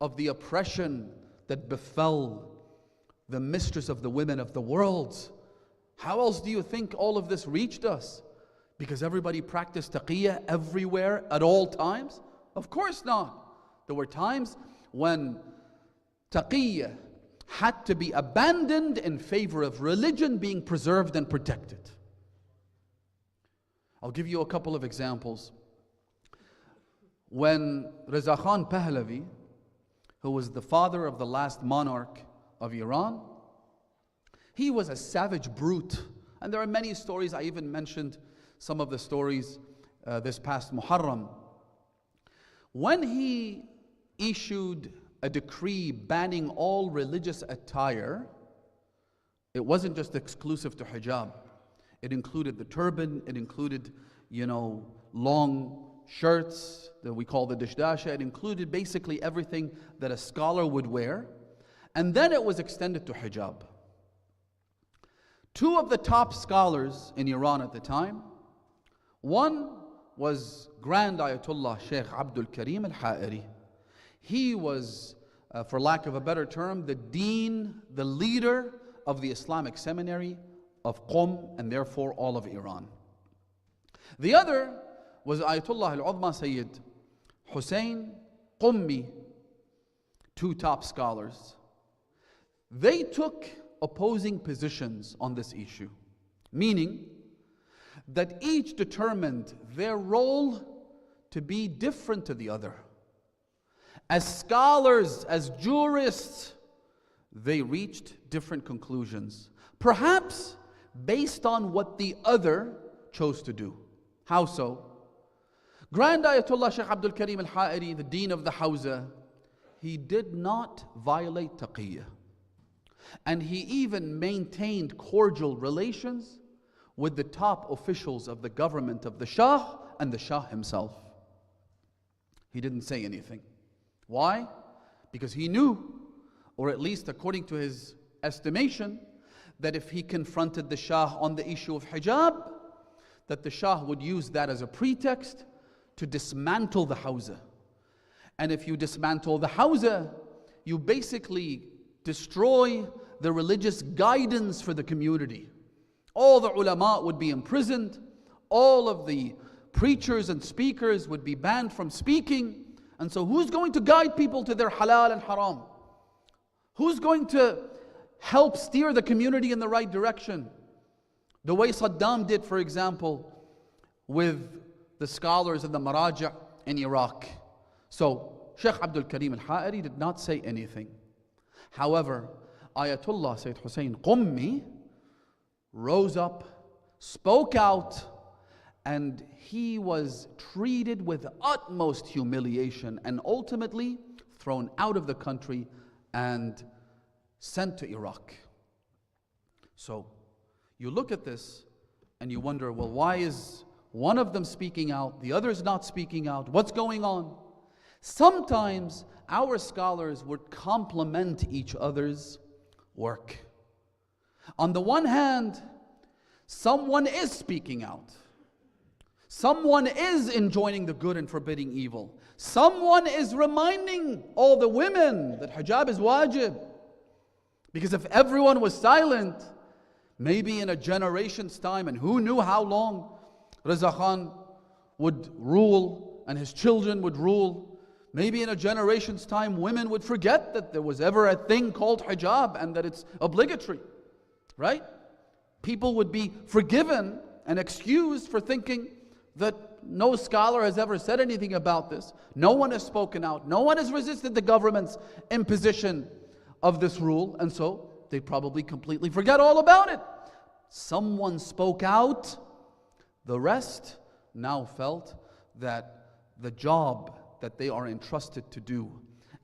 of the oppression that befell the mistress of the women of the world. How else do you think all of this reached us? Because everybody practiced taqiyya everywhere at all times? Of course not. There were times when taqiyya had to be abandoned in favor of religion being preserved and protected. I'll give you a couple of examples. When Reza Khan Pahlavi, who was the father of the last monarch of Iran, he was a savage brute. And there are many stories. I even mentioned some of the stories this past Muharram. When he issued a decree banning all religious attire, it wasn't just exclusive to hijab. It included the turban, it included, long shirts that we call the dishdasha. It included basically everything that a scholar would wear. And then it was extended to hijab. Two of the top scholars in Iran at the time, one was Grand Ayatollah Sheikh Abdul Karim al-Ha'iri. He was, for lack of a better term, the dean, the leader of the Islamic seminary of Qom, and therefore all of Iran. The other was Ayatollah al-Uzma Sayyid Hussein Qummi, two top scholars. They took opposing positions on this issue, meaning that each determined their role to be different to the other. As scholars, as jurists, they reached different conclusions, perhaps based on what the other chose to do. How so? Grand Ayatollah Sheikh Abdul Karim al-Ha'iri, the dean of the Hawza, he did not violate taqiyya. And he even maintained cordial relations with the top officials of the government of the Shah and the Shah himself. He didn't say anything. Why? Because he knew, or at least according to his estimation, that if he confronted the Shah on the issue of hijab, that the Shah would use that as a pretext to dismantle the Hawza. And if you dismantle the Hawza, you basically destroy the religious guidance for the community. All the ulama would be imprisoned, all of the preachers and speakers would be banned from speaking. And so who's going to guide people to their halal and haram? Who's going to help steer the community in the right direction? The way Saddam did, for example, with the scholars and the maraja in Iraq. So Sheikh Abdul Karim al-Ha'iri did not say anything. However, Ayatollah Sayyid Hussein Qummi rose up, spoke out, and he was treated with utmost humiliation and ultimately thrown out of the country and sent to Iraq. So you look at this and you wonder, well, why is one of them speaking out, the other is not speaking out? What's going on? Sometimes our scholars would complement each other's work. On the one hand, someone is speaking out. Someone is enjoining the good and forbidding evil. Someone is reminding all the women that hijab is wajib. Because if everyone was silent, maybe in a generation's time, and who knew how long Reza Khan would rule and his children would rule, maybe in a generation's time women would forget that there was ever a thing called hijab and that it's obligatory, right? People would be forgiven and excused for thinking that no scholar has ever said anything about this. No one has spoken out. No one has resisted the government's imposition of this rule, and so they probably completely forget all about it. Someone spoke out. The rest now felt that the job that they are entrusted to do,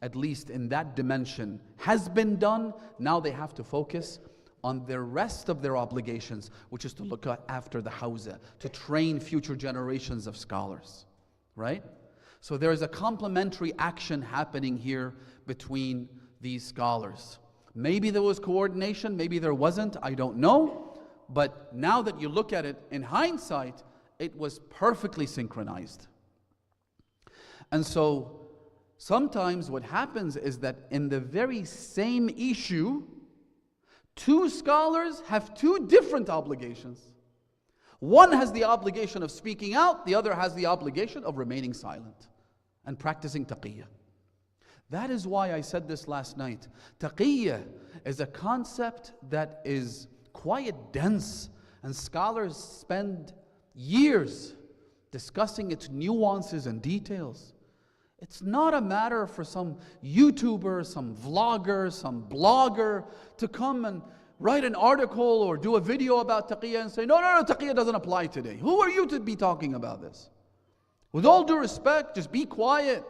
at least in that dimension, has been done. Now they have to focus on the rest of their obligations, which is to look after the Hawza, to train future generations of scholars, right? So there is a complementary action happening here between these scholars. Maybe there was coordination, maybe there wasn't, I don't know. But now that you look at it in hindsight, it was perfectly synchronized. And so sometimes what happens is that in the very same issue, two scholars have two different obligations. One has the obligation of speaking out, the other has the obligation of remaining silent and practicing taqiyya. That is why I said this last night. Taqiyya is a concept that is quite dense, and scholars spend years discussing its nuances and details. It's not a matter for some YouTuber, some vlogger, some blogger to come and write an article or do a video about taqiyya and say, no, taqiyya doesn't apply today. Who are you to be talking about this? With all due respect, just be quiet.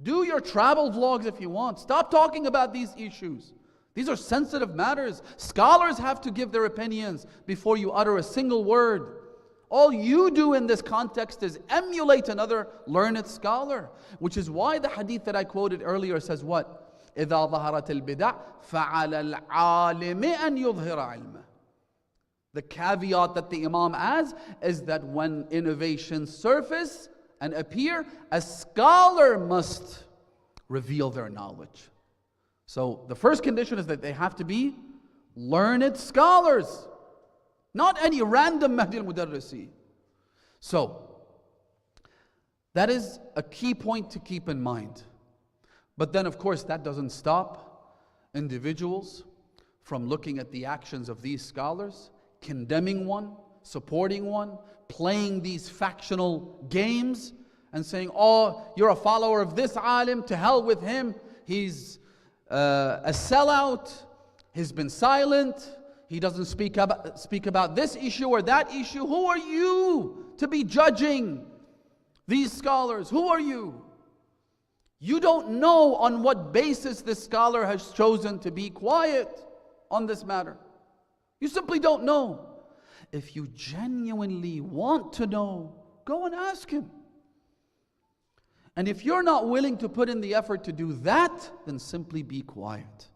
Do your travel vlogs if you want. Stop talking about these issues. These are sensitive matters. Scholars have to give their opinions before you utter a single word. All you do in this context is emulate another learned scholar, which is why the hadith that I quoted earlier says what? إِذَا ظَهَرَتِ الْبِدَعْ فَعَلَى الْعَالِمِ أَنْ يُظْهِرَ عِلْمَهُ. The caveat that the Imam adds is that when innovations surface and appear, a scholar must reveal their knowledge. So the first condition is that they have to be learned scholars, not any random Mahdi Al Modarresi. So that is a key point to keep in mind. But then of course that doesn't stop individuals from looking at the actions of these scholars, condemning one, supporting one, playing these factional games and saying, oh, you're a follower of this alim, to hell with him, he's a sellout, he's been silent, he doesn't speak about this issue or that issue. Who are you to be judging these scholars? Who are you? You don't know on what basis this scholar has chosen to be quiet. on this matter. You simply don't know. If you genuinely want to know, go and ask him. And if you're not willing to put in the effort to do that, then simply be quiet.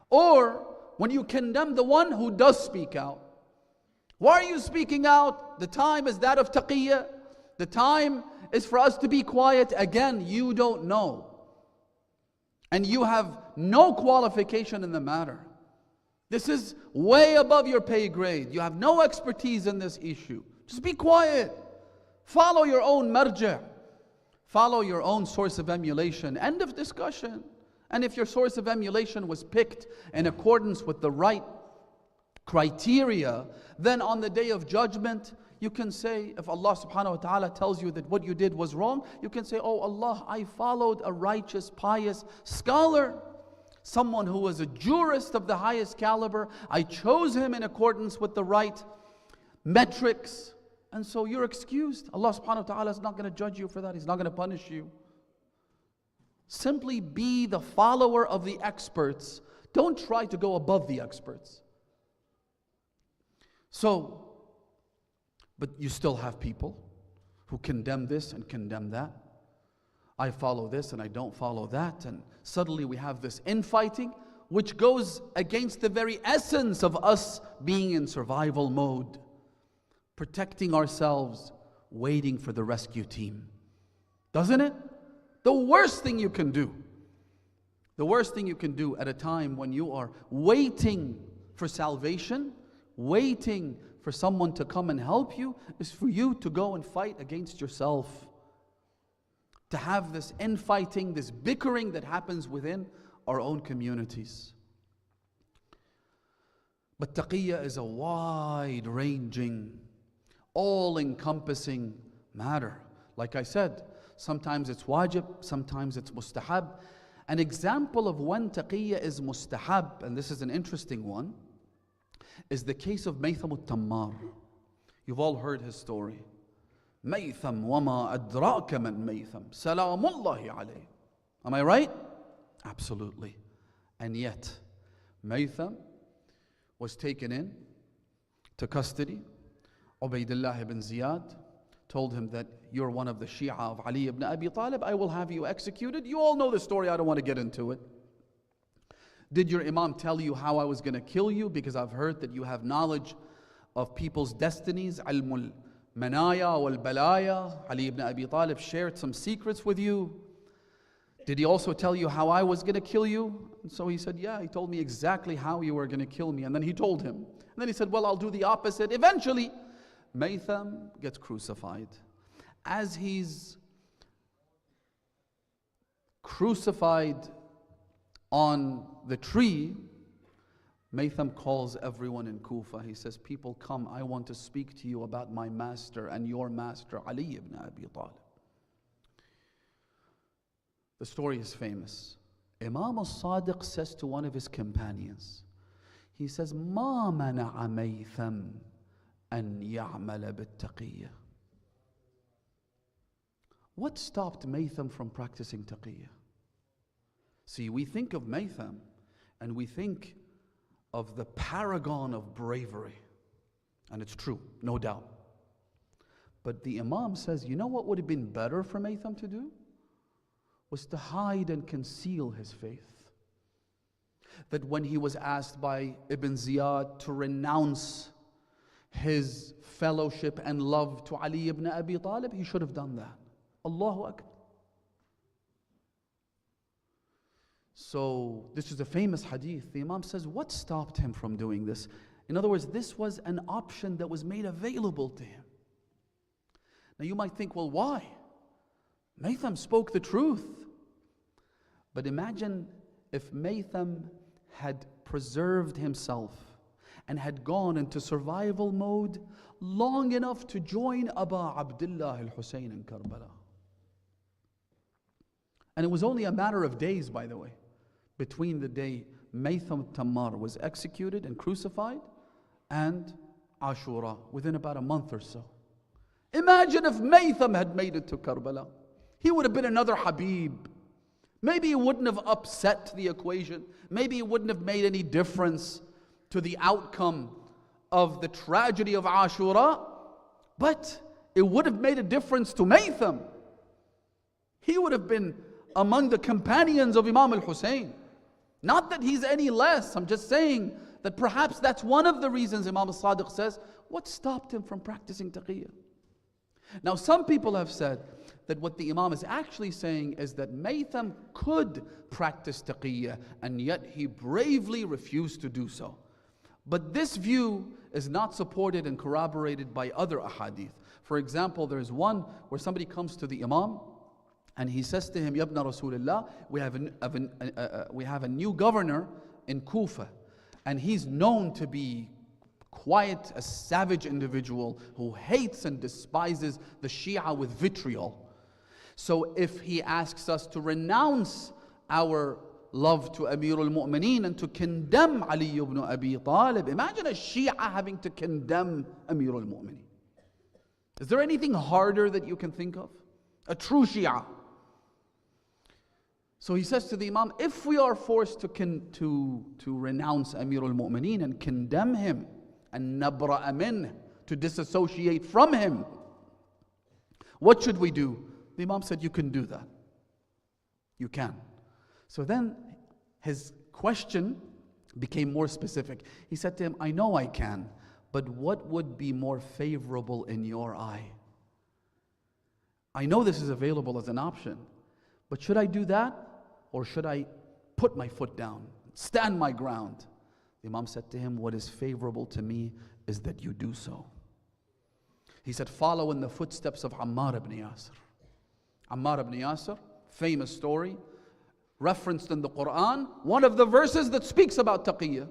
Or when you condemn the one who does speak out, why are you speaking out? The time is that of taqiyya. The time is for us to be quiet. Again, you don't know. And you have no qualification in the matter. This is way above your pay grade. You have no expertise in this issue. Just be quiet. Follow your own marja'. Follow your own source of emulation. End of discussion. And if your source of emulation was picked in accordance with the right criteria, then on the day of judgment, you can say, if Allah subhanahu wa ta'ala tells you that what you did was wrong, you can say, oh Allah, I followed a righteous, pious scholar, someone who was a jurist of the highest caliber. I chose him in accordance with the right metrics. And so you're excused. Allah subhanahu wa ta'ala is not going to judge you for that. He's not going to punish you. Simply be the follower of the experts. Don't try to go above the experts. So, but you still have people who condemn this and condemn that. I follow this and I don't follow that. And suddenly we have this infighting, which goes against the very essence of us being in survival mode. Protecting ourselves, waiting for the rescue team. Doesn't it? The worst thing you can do, at a time when you are waiting for salvation, waiting for someone to come and help you, is for you to go and fight against yourself. To have this infighting, this bickering that happens within our own communities. But taqiyya is a wide-ranging, all-encompassing matter. Like I said, sometimes it's wajib, sometimes it's mustahab. An example of when taqiyya is mustahab, and this is an interesting one, is the case of Maytham al-Tammar. You've all heard his story. Maytham wama adraka man Maytham, salamullahi alayhi. Am I right? Absolutely. And yet, Maytham was taken in to custody. Ubaydullah ibn Ziyad told him that you're one of the Shia of Ali ibn Abi Talib. I will have you executed. You all know the story. I don't want to get into it. Did your Imam tell you how I was going to kill you? Because I've heard that you have knowledge of people's destinies. Ilmul manaya wal balaya. Ali ibn Abi Talib shared some secrets with you. Did he also tell you how I was going to kill you? And so he said, yeah, he told me exactly how you were going to kill me. And then he told him. And then he said, well, I'll do the opposite. Eventually, Maytham gets crucified. As he's crucified on the tree, Maytham calls everyone in Kufa. He says, people come, I want to speak to you about my master and your master, Ali ibn Abi Talib. The story is famous. Imam al-Sadiq says to one of his companions, he says, مَا مَنَعَ مَيْثَمْ أَنْ يَعْمَلَ بِالتَّقِيَّةِ. What stopped Maytham from practicing taqiyya? See, we think of Maytham and we think of the paragon of bravery. And it's true, no doubt. But the Imam says, you know what would have been better for Maytham to do? Was to hide and conceal his faith. That when he was asked by Ibn Ziyad to renounce his fellowship and love to Ali ibn Abi Talib, he should have done that. Allahu Akbar. So this is a famous hadith. The Imam says, what stopped him from doing this? In other words, this was an option that was made available to him. Now you might think, well, why? Maytham spoke the truth. But imagine if Maytham had preserved himself and had gone into survival mode long enough to join Aba Abdullah al-Hussein in Karbala. And it was only a matter of days, by the way, between the day Maytham Tammar was executed and crucified and Ashura, within about a month or so. Imagine if Maytham had made it to Karbala. He would have been another Habib, Maybe it wouldn't have upset the equation. Maybe it wouldn't have made any difference to the outcome of the tragedy of Ashura, but it would have made a difference to Maytham. He would have been among the companions of Imam al-Hussein. Not that he's any less, I'm just saying that perhaps that's one of the reasons Imam al-Sadiq says, what stopped him from practicing taqiyya? Now some people have said that what the Imam is actually saying is that Maytham could practice taqiyya and yet he bravely refused to do so. But this view is not supported and corroborated by other ahadith. For example, there's one where somebody comes to the Imam and he says to him, Yabna Rasulullah, we have a new governor in Kufa, and he's known to be quite a savage individual who hates and despises the Shia with vitriol. So if he asks us to renounce our love to Amir al-Mu'mineen and to condemn Ali ibn Abi Talib, imagine a Shia having to condemn Amir al-Mu'mineen. Is there anything harder that you can think of? A true Shia. So he says to the Imam, if we are forced to renounce Amir al-Mu'mineen and condemn him, and nabra'a minh, to disassociate from him, what should we do? The Imam said, you can do that. You can. So then his question became more specific. He said to him, I know I can, but what would be more favorable in your eye? I know this is available as an option, but should I do that? Or should I put my foot down, stand my ground? The Imam said to him, what is favorable to me is that you do so. He said, follow in the footsteps of Ammar ibn Yasir. Ammar ibn Yasir, famous story, referenced in the Quran, one of the verses that speaks about taqiyya.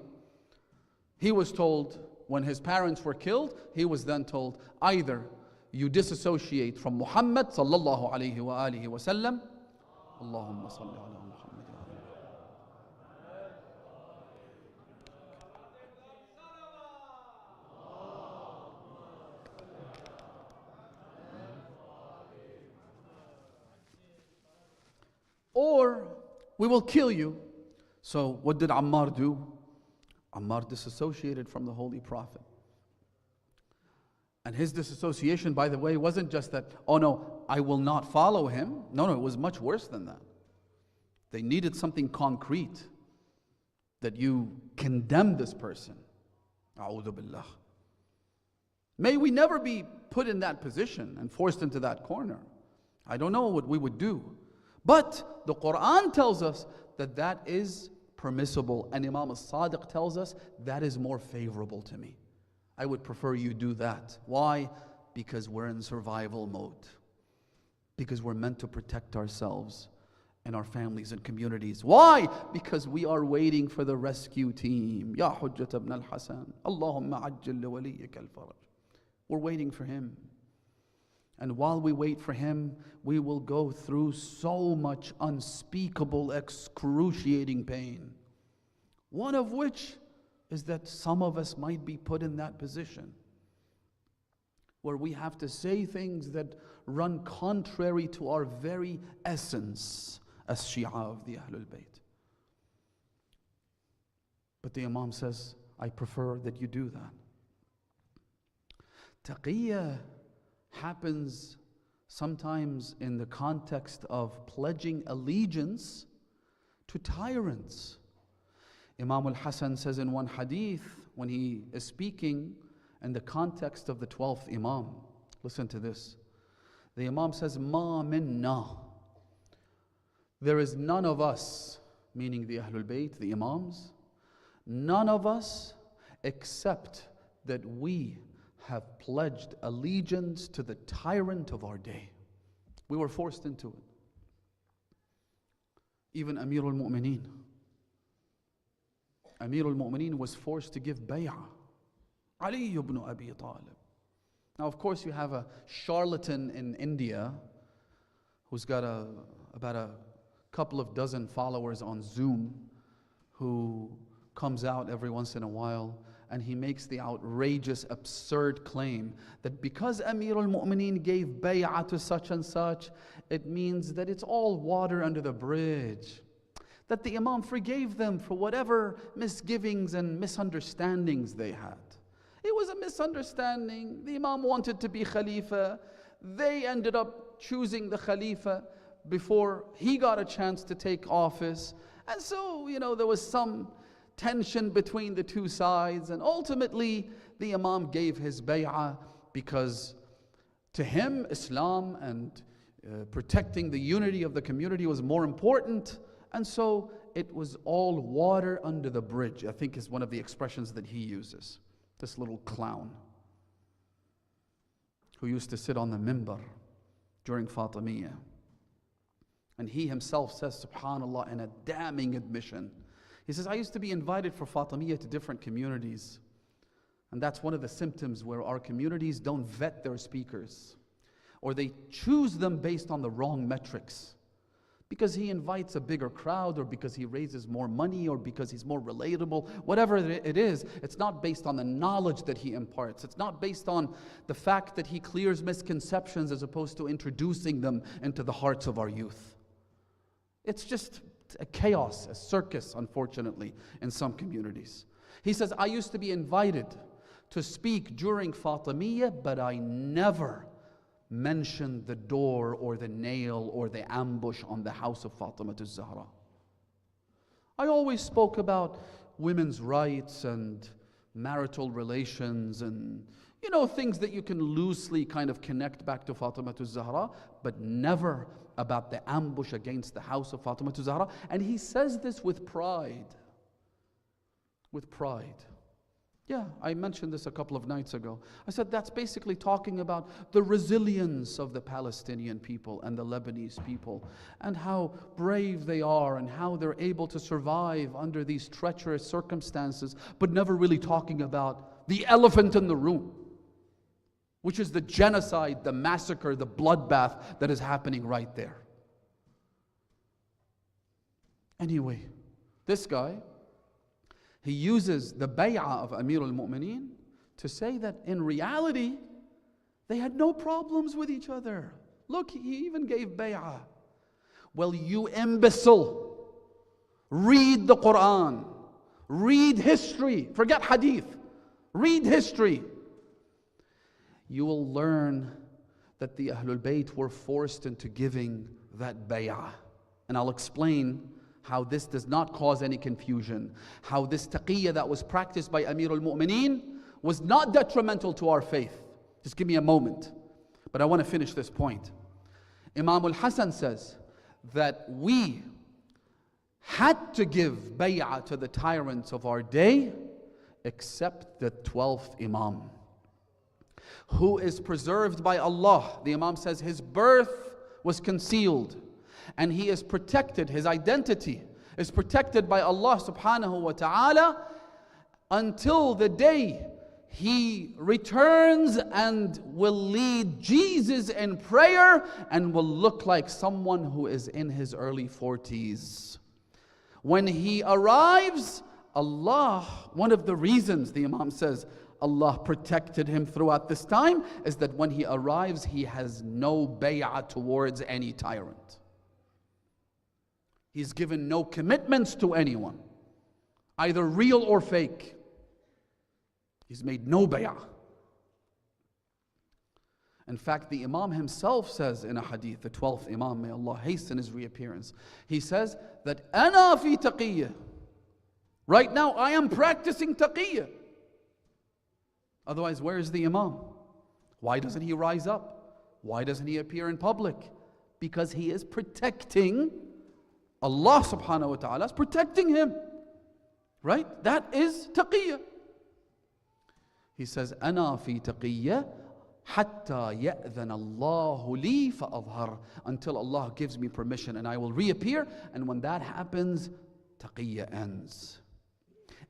He was told, when his parents were killed, he was then told, either you disassociate from Muhammad sallallahu alayhi wa alihi wa sallam, Allahumma salli ala Muhammad. Or we will kill you. So what did Ammar do? Ammar disassociated from the Holy Prophet. And his disassociation, by the way, wasn't just that, oh no, I will not follow him. No, it was much worse than that. They needed something concrete, that you condemn this person. A'udhu billah. May we never be put in that position and forced into that corner. I don't know what we would do. But the Quran tells us that that is permissible, and Imam al-Sadiq tells us that is more favorable to me. I would prefer you do that. Why? Because we're in survival mode. Because we're meant to protect ourselves and our families and communities. Why? Because we are waiting for the rescue team. Ya Hujjat ibn al-Hasan, Allahumma ajjil li waliyyika al-faraj. We're waiting for him. And while we wait for him, we will go through so much unspeakable, excruciating pain. One of which is that some of us might be put in that position where we have to say things that run contrary to our very essence as Shia of the Ahlul Bayt. But the Imam says, I prefer that you do that. Taqiyya happens sometimes in the context of pledging allegiance to tyrants. Imam al-Hasan says in one hadith, when he is speaking in the context of the 12th Imam, listen to this. The Imam says, Ma minna. There is none of us, meaning the Ahlul Bayt, the Imams, none of us except that we have pledged allegiance to the tyrant of our day. We were forced into it. Even Amir al-Mu'mineen. Amir al-Mu'mineen was forced to give bay'ah. Ali ibn Abi Talib. Now, of course, you have a charlatan in India who's got about a couple of dozen followers on Zoom who comes out every once in a while and he makes the outrageous, absurd claim that because Amir al-Mu'mineen gave bay'ah to such and such, it means that it's all water under the bridge. That the Imam forgave them for whatever misgivings and misunderstandings they had. It was a misunderstanding. The Imam wanted to be Khalifa. They ended up choosing the Khalifa before he got a chance to take office. And so, there was some tension between the two sides. And ultimately, the Imam gave his bay'ah because to him, Islam and protecting the unity of the community was more important. And so it was all water under the bridge, I think is one of the expressions that he uses. This little clown who used to sit on the minbar during Fatimiyya. And he himself says, subhanAllah, in a damning admission, he says, I used to be invited for Fatimiyya to different communities. And that's one of the symptoms where our communities don't vet their speakers, or they choose them based on the wrong metrics. Because he invites a bigger crowd, or because he raises more money, or because he's more relatable, whatever it is, it's not based on the knowledge that he imparts. It's not based on the fact that he clears misconceptions as opposed to introducing them into the hearts of our youth. It's just a chaos, a circus, unfortunately, in some communities. He says, I used to be invited to speak during Fatimiyya, but I never mentioned the door or the nail or the ambush on the house of Fatima to Zahra. I always spoke about women's rights and marital relations and things that you can loosely kind of connect back to Fatima to Zahra, but never about the ambush against the house of Fatima to Zahra. And he says this with pride. With pride. Yeah, I mentioned this a couple of nights ago. I said that's basically talking about the resilience of the Palestinian people and the Lebanese people, and how brave they are and how they're able to survive under these treacherous circumstances, but never really talking about the elephant in the room, which is the genocide, the massacre, the bloodbath that is happening right there. Anyway, this guy, he uses the bay'ah of Amir al-Mu'mineen to say that in reality, they had no problems with each other. Look, he even gave bay'ah. Well, you imbecile, read the Quran, read history, forget hadith, read history. You will learn that the Ahlul Bayt were forced into giving that bay'ah. And I'll explain how this does not cause any confusion, how this taqiyya that was practiced by Amir al-Mu'mineen was not detrimental to our faith. Just give me a moment, but I want to finish this point. Imam al-Hasan says that we had to give bay'ah to the tyrants of our day except the 12th Imam, who is preserved by Allah. The Imam says his birth was concealed, and he is protected, his identity is protected by Allah subhanahu wa ta'ala until the day he returns and will lead Jesus in prayer and will look like someone who is in his early 40s. When he arrives, Allah, one of the reasons the Imam says Allah protected him throughout this time is that when he arrives, he has no bay'ah towards any tyrant. He's given no commitments to anyone, either real or fake. He's made no bay'ah. In fact, the Imam himself says in a hadith, the 12th Imam, may Allah hasten his reappearance, he says that ana fi taqiyya. Right now I am practicing taqiyya. Otherwise, where is the Imam? Why doesn't he rise up? Why doesn't he appear in public? Because he is protecting Allah subhanahu wa ta'ala, is protecting him. Right? That is taqiyya. He says, أَنَا فِي تَقِيَّةٍ حَتَّى يَأْذَنَ اللَّهُ لِي فَأَظْهَرْ. Until Allah gives me permission and I will reappear. And when that happens, taqiyya ends.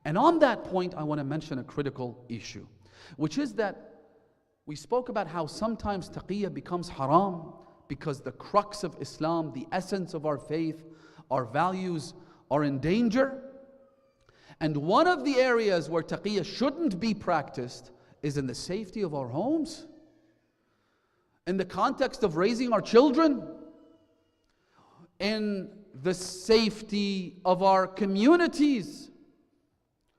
And on that point, I want to mention a critical issue, which is that we spoke about how sometimes taqiyya becomes haram because the crux of Islam, the essence of our faith, our values are in danger. And one of the areas where taqiyya shouldn't be practiced is in the safety of our homes, in the context of raising our children, in the safety of our communities.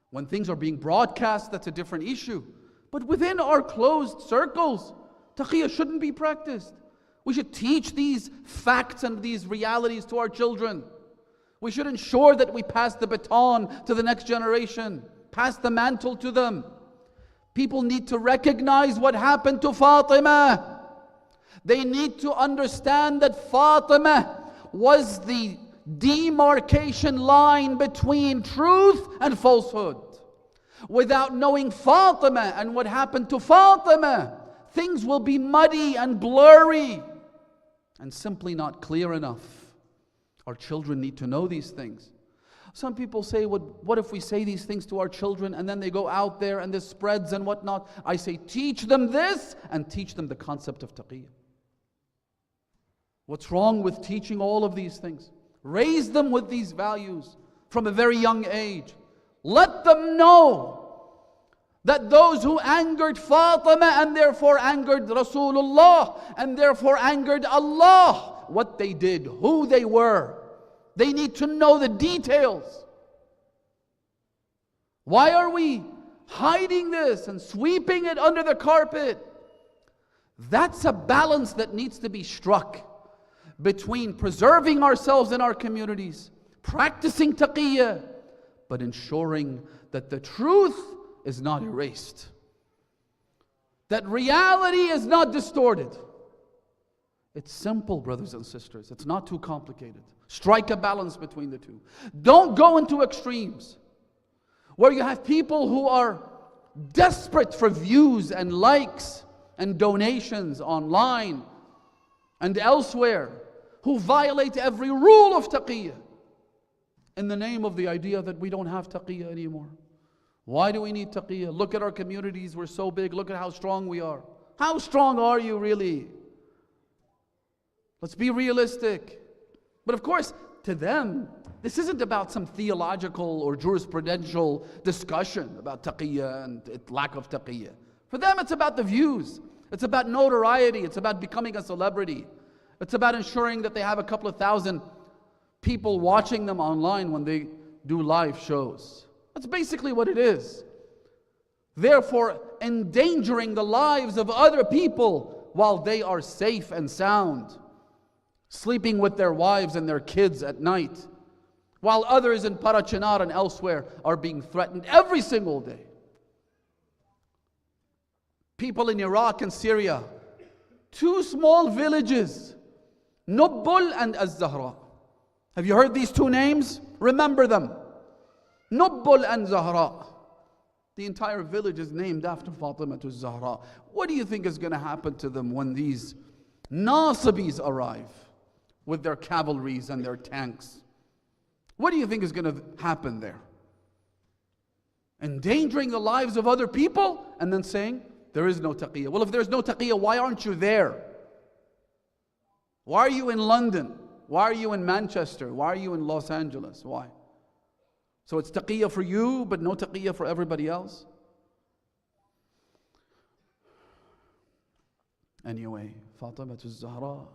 When things are being broadcast, that's a different issue. But within our closed circles, taqiyya shouldn't be practiced. We should teach these facts and these realities to our children. We should ensure that we pass the baton to the next generation, pass the mantle to them. People need to recognize what happened to Fatima. They need to understand that Fatima was the demarcation line between truth and falsehood. Without knowing Fatima and what happened to Fatima, things will be muddy and blurry and simply not clear enough. Our children need to know these things. Some people say, what if we say these things to our children and then they go out there and this spreads and whatnot? I say, teach them this and teach them the concept of taqiyya. What's wrong with teaching all of these things? Raise them with these values from a very young age. Let them know that those who angered Fatima and therefore angered Rasulullah and therefore angered Allah, what they did, who they were, they need to know the details. Why are we hiding this and sweeping it under the carpet? That's a balance that needs to be struck between preserving ourselves in our communities, practicing taqiyya, but ensuring that the truth is not erased, that reality is not distorted. It's simple, brothers and sisters. It's not too complicated. Strike a balance between the two. Don't go into extremes where you have people who are desperate for views and likes and donations online and elsewhere, who violate every rule of taqiyya in the name of the idea that we don't have taqiyya anymore. Why do we need taqiyya? Look at our communities, we're so big, look at how strong we are. How strong are you really? Let's be realistic. But of course, to them, this isn't about some theological or jurisprudential discussion about taqiyya and lack of taqiyya. For them, it's about the views. It's about notoriety. It's about becoming a celebrity. It's about ensuring that they have a couple of thousand people watching them online when they do live shows. That's basically what it is. Therefore, endangering the lives of other people while they are safe and sound, sleeping with their wives and their kids at night, while others in Parachinar and elsewhere are being threatened every single day. People in Iraq and Syria, two small villages, Nubbul and Az-Zahra. Have you heard these two names? Remember them. Nubbul and Zahra. The entire village is named after Fatima to Zahra. What do you think is going to happen to them when these Nasibis arrive with their cavalries and their tanks? What do you think is going to happen there? Endangering the lives of other people and then saying, there is no taqiyya. Well, if there's no taqiyya, why aren't you there? Why are you in London? Why are you in Manchester? Why are you in Los Angeles? Why? So it's taqiyya for you, but no taqiyya for everybody else? Anyway, Fatima Zahra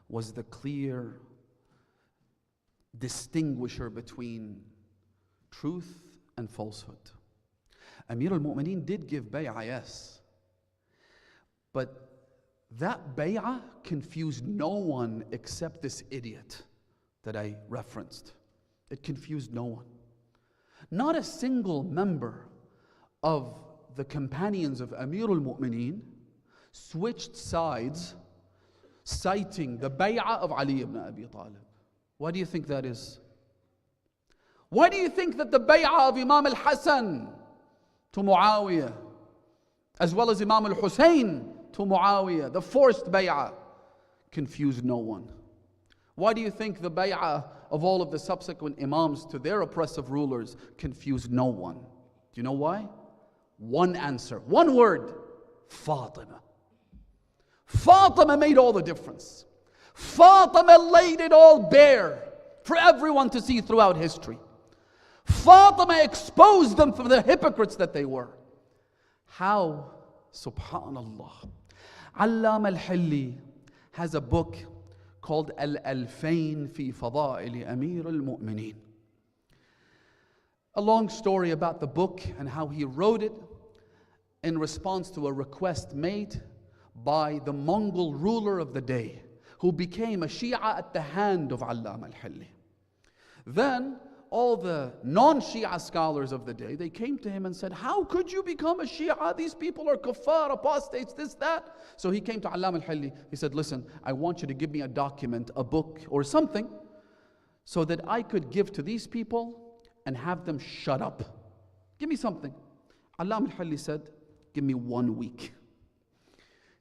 was the clear distinguisher between truth and falsehood. Amir al-Mu'mineen did give bay'ah, yes. But that bay'ah confused no one except this idiot that I referenced. It confused no one. Not a single member of the companions of Amir al-Mu'mineen switched sides, citing the bay'ah of Ali ibn Abi Talib. Why do you think that is? Why do you think that the bay'ah of Imam al-Hasan to Muawiyah, as well as Imam al-Hussein to Muawiyah, the forced bay'ah, confused no one? Why do you think the bay'ah of all of the subsequent imams to their oppressive rulers confused no one? Do you know why? One answer, one word: Fatima. Fatima made all the difference. Fatima laid it all bare for everyone to see throughout history. Fatima exposed them for the hypocrites that they were. How? Subhanallah. Allama al-Hilli has a book called Al-Alfayn fi Fada'il Amir al-Mu'mineen. A long story about the book and how he wrote it in response to a request made by the Mongol ruler of the day, who became a Shia at the hand of Allama al-Hilli. Then all the non-Shia scholars of the day, they came to him and said, how could you become a Shia? These people are kuffar, apostates, this, that. So he came to Allama al-Hilli. He said, listen, I want you to give me a document, a book or something, so that I could give to these people and have them shut up. Give me something. Allama al-Hilli said, give me 1 week.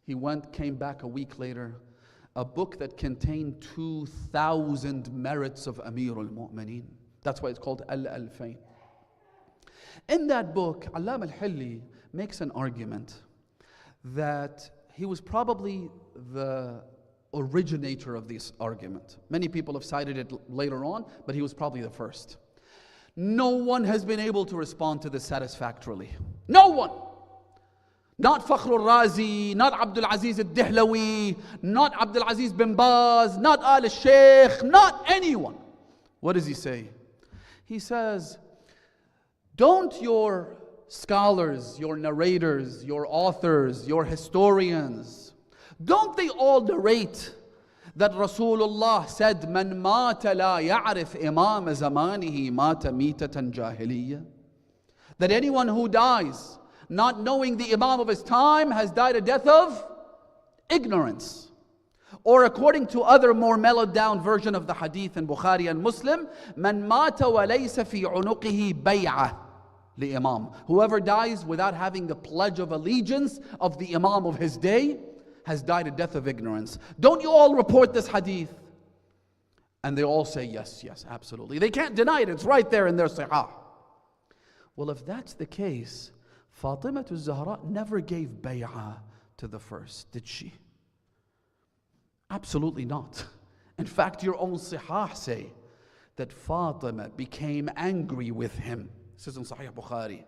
He went, came back a week later, a book that contained 2,000 merits of Amir al-Mu'mineen. That's why it's called Al-Alfayn. In that book, Allama al-Hilli makes an argument that he was probably the originator of this argument. Many people have cited it later on, but he was probably the first. No one has been able to respond to this satisfactorily. No one! Not Fakhr al-Razi, not Abdul Aziz al-Dihlawi, not Abdul Aziz bin Baz, not al-Sheikh, not anyone. What does he say? He says, don't your scholars, your narrators, your authors, your historians, don't they all narrate that Rasulullah said, Man mata la ya'rif imam zamanihi mata mitatan jahiliya? That anyone who dies not knowing the imam of his time has died a death of ignorance. Or according to other more mellowed down version of the hadith in Bukhari and Muslim, Man mata wa laysa fi unuqihi bay'ah li imam. Whoever dies without having the pledge of allegiance of the imam of his day has died a death of ignorance. Don't you all report this hadith? And they all say, yes, yes, absolutely. They can't deny it. It's right there in their sahih. Well, if that's the case, Fatimah Zahra never gave bay'ah to the first, did she? Absolutely not. In fact, your own sahih say that Fatima became angry with him. This is in Sahih Bukhari.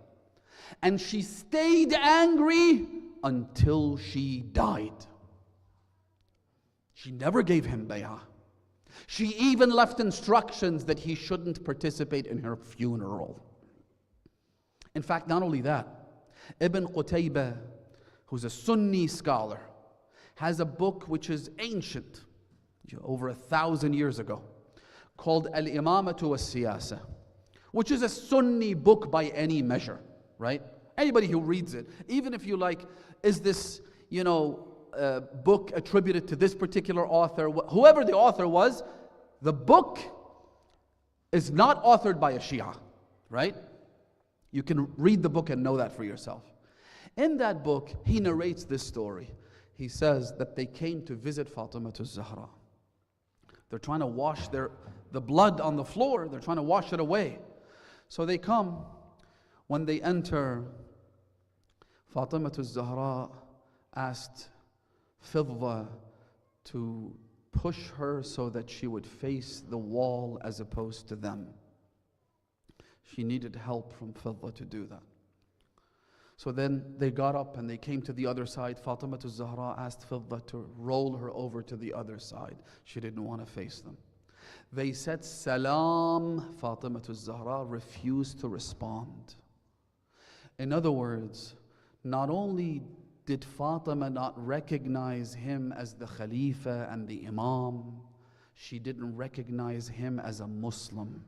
And she stayed angry until she died. She never gave him bay'ah. She even left instructions that he shouldn't participate in her funeral. In fact, not only that, Ibn Qutaybah, who's a Sunni scholar, has a book which is ancient, over 1,000 years ago, called Al-Imamatu was-Siyasa, which is a Sunni book by any measure, right? Anybody who reads it, even if you like, is this, book attributed to this particular author, whoever the author was, the book is not authored by a Shia, right? You can read the book and know that for yourself. In that book, he narrates this story. He says that they came to visit Fatimah Zahra. They're trying to wash the blood on the floor. They're trying to wash it away. So they come. When they enter, Fatimah Zahra asked Fidda to push her so that she would face the wall as opposed to them. She needed help from Fidda to do that. So then they got up and they came to the other side. Fatimah Zahra asked Fidda to roll her over to the other side. She didn't want to face them. They said salam. Fatimah Zahra refused to respond. In other words, not only did Fatima not recognize him as the Khalifa and the Imam, she didn't recognize him as a Muslim.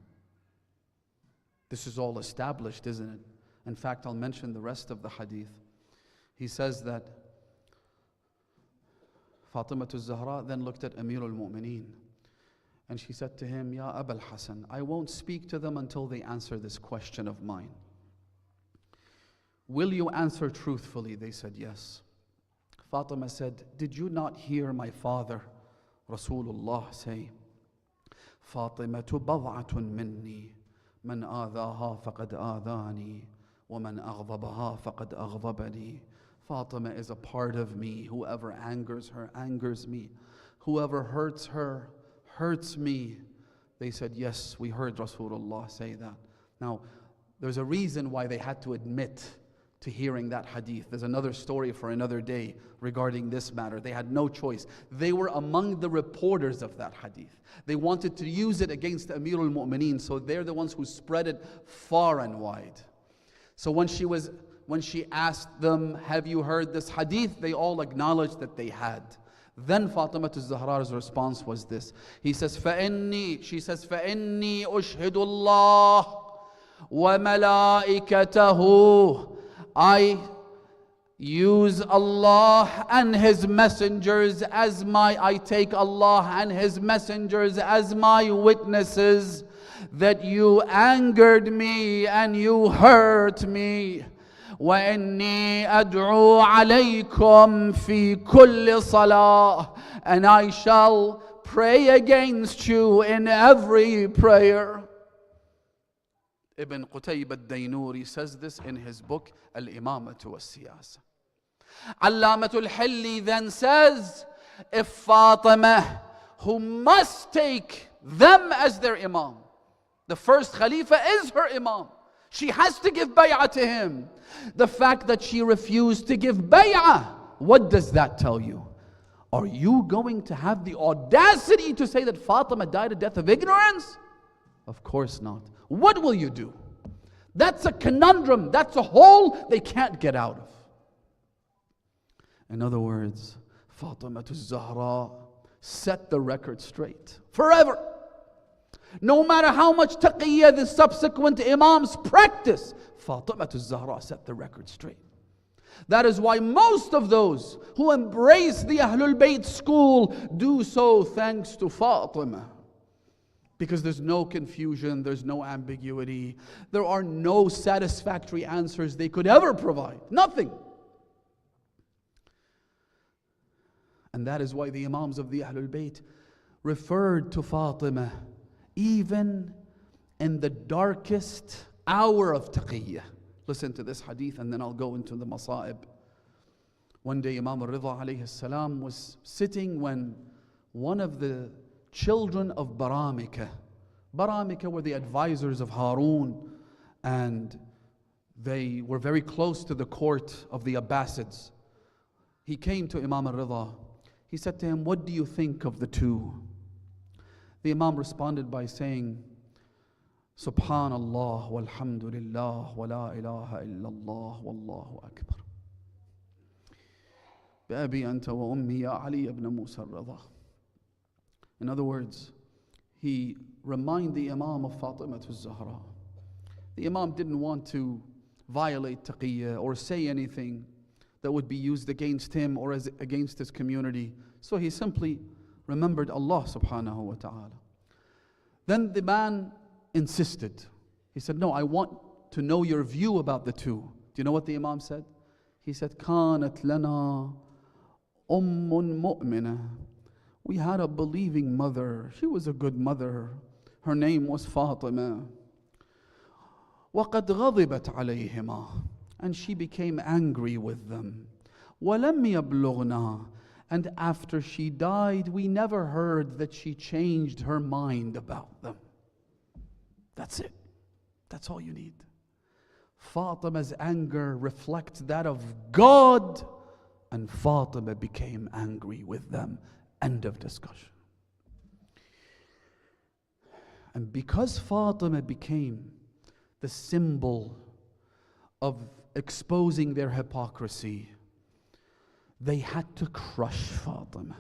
This is all established, isn't it? In fact, I'll mention the rest of the hadith. He says that Fatimah Zahra then looked at Amir al-Mu'mineen and she said to him, Ya Abul Hasan, I won't speak to them until they answer this question of mine. Will you answer truthfully? They said yes. Fatima said, did you not hear my father, Rasulullah, say, Fatimatu bad'atun minni, man adaha faqad adani, wa man aghdabaha faqad aghdabani. Fatima is a part of me. Whoever angers her, angers me. Whoever hurts her, hurts me. They said, yes, we heard Rasulullah say that. Now, there's a reason why they had to admit to hearing that hadith. There's another story for another day regarding this matter. They had no choice. They were among the reporters of that hadith. They wanted to use it against Amir al-Mu'mineen, so they're the ones who spread it far and wide. So when she asked them, have you heard this hadith? They all acknowledged that they had. Then Fatima al-Zahra's response was this. She says, فَإِنِّي أُشْهِدُ اللَّهِ وَمَلَائِكَتَهُ. I use Allah and His messengers I take Allah and His messengers as my witnesses that you angered me and you hurt me. وَإِنِّي أَدْعُو عَلَيْكُمْ فِي كُلِّ صَلَاةٍ. And I shall pray against you in every prayer. Ibn Qutayb al-Daynuri says this in his book Al-Imamatu wa-Siyasa. Allamatul Hilli then says, if Fatima, who must take them as their imam, the first Khalifa is her imam, she has to give bay'ah to him. The fact that she refused to give bay'ah, what does that tell you? Are you going to have the audacity to say that Fatima died a death of ignorance? Of course not. What will you do? That's a conundrum. That's a hole they can't get out of. In other words, Fatima al-Zahra set the record straight forever. No matter how much taqiyya the subsequent imams practice, Fatima al-Zahra set the record straight. That is why most of those who embrace the Ahlul Bayt school do so thanks to Fatima. Because there's no confusion, there's no ambiguity, there are no satisfactory answers they could ever provide. Nothing. And that is why the Imams of the Ahlul Bayt referred to Fatima even in the darkest hour of taqiyya. Listen to this hadith and then I'll go into the masa'ib. One day Imam al-Ridha alayhi salam was sitting when one of the children of Baramika were the advisors of Harun, and they were very close to the court of the Abbasids. He came to Imam al-Ridha. He said to him, what do you think of the two? The Imam responded by saying, Subhanallah walhamdulillah wa la ilaha illallah wallahu akbar. Bi-abi anta wa ummi ya Ali ibn Musa al-Ridha. In other words, he reminded the Imam of Fatima al-Zahra. The Imam didn't want to violate taqiyya or say anything that would be used against him or against his community. So he simply remembered Allah subhanahu wa ta'ala. Then the man insisted. He said, no, I want to know your view about the two. Do you know what the Imam said? He said, كانت لنا أم مؤمنة. We had a believing mother. She was a good mother. Her name was Fatima. وقد غضبت عليهما. And she became angry with them. وَلَمْ يَبْلُغْنَا. And after she died, we never heard that she changed her mind about them. That's it. That's all you need. Fatima's anger reflects that of God, and Fatima became angry with them. End of discussion. And because Fatima became the symbol of exposing their hypocrisy, they had to crush Fatima.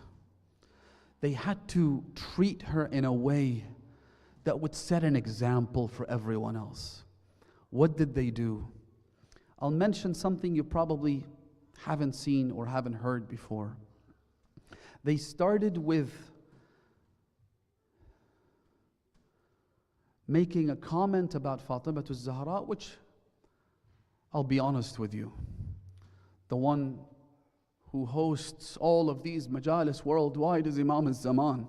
They had to treat her in a way that would set an example for everyone else. What did they do? I'll mention something you probably haven't seen or haven't heard before. They started with making a comment about Fatima al-Zahra, which, I'll be honest with you, the one who hosts all of these majalis worldwide is Imam al-Zaman.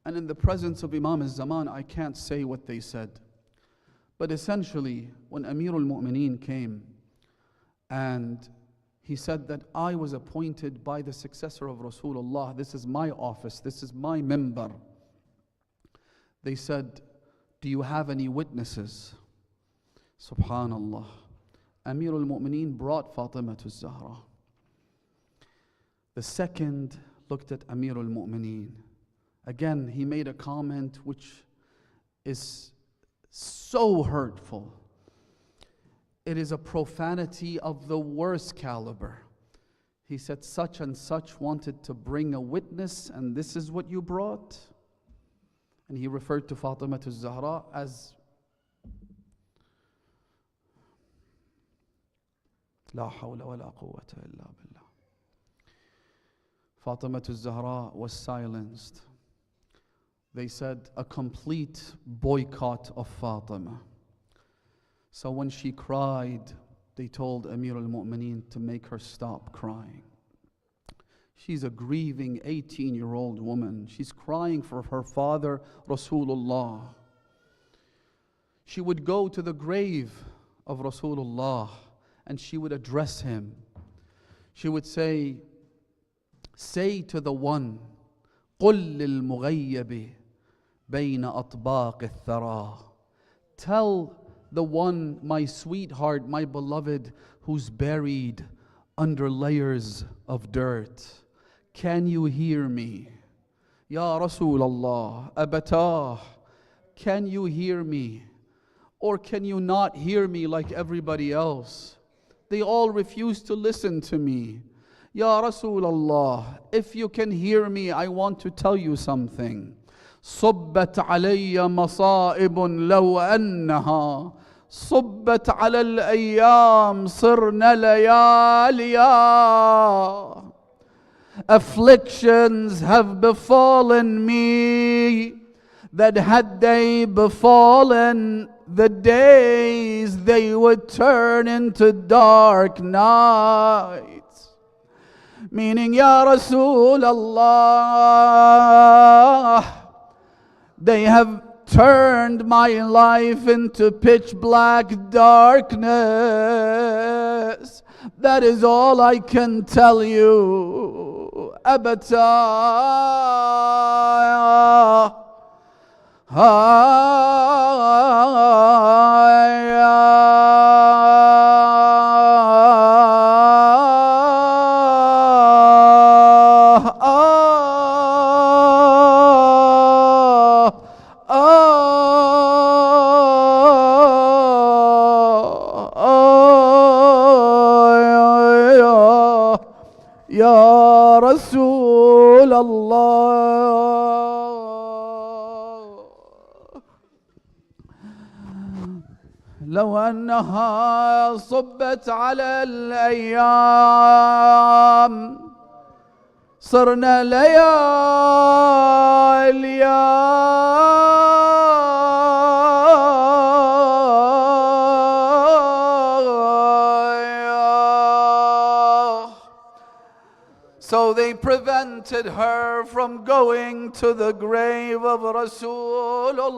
And in the presence of Imam al-Zaman, I can't say what they said. But essentially, when Amir al-Mu'mineen came and he said that I was appointed by the successor of Rasulullah, this is my office, this is my minbar. They said, do you have any witnesses? Subhanallah. Amir al-Mu'mineen brought Fatima to Zahra. The second looked at Amir al-Mu'mineen. Again, he made a comment which is so hurtful. It is a profanity of the worst caliber. He said, such and such wanted to bring a witness, and this is what you brought? And he referred to Fatima to Zahra as La hawla wa la quwwata illa billah. Fatima to Zahra was silenced. They said a complete boycott of Fatima. So when she cried, they told Amir al-Mu'mineen to make her stop crying. She's a grieving 18-year-old woman. She's crying for her father, Rasulullah. She would go to the grave of Rasulullah and she would address him. She would say to the one, قُلْ لِلْمُغَيَّبِ بَيْنَ أَطْبَاقِ الثَّرَى. Tell the one, my sweetheart, my beloved, who's buried under layers of dirt. Can you hear me? Ya Rasulullah, Abatah, can you hear me? Or can you not hear me like everybody else? They all refuse to listen to me. Ya Rasulullah, if you can hear me, I want to tell you something. صبت علي مصائب لو أنها صبت على الأيام صرنا لياليا. Afflictions have befallen me, that had they befallen the days, they would turn into dark nights. Meaning, Ya Rasulullah, they have turned my life into pitch black darkness. That is all I can tell you. Abata. Ya Rasul Allah, لو أنها صبت على الأيام صرنا لياليا. So they prevented her from going to the grave of Rasulullah.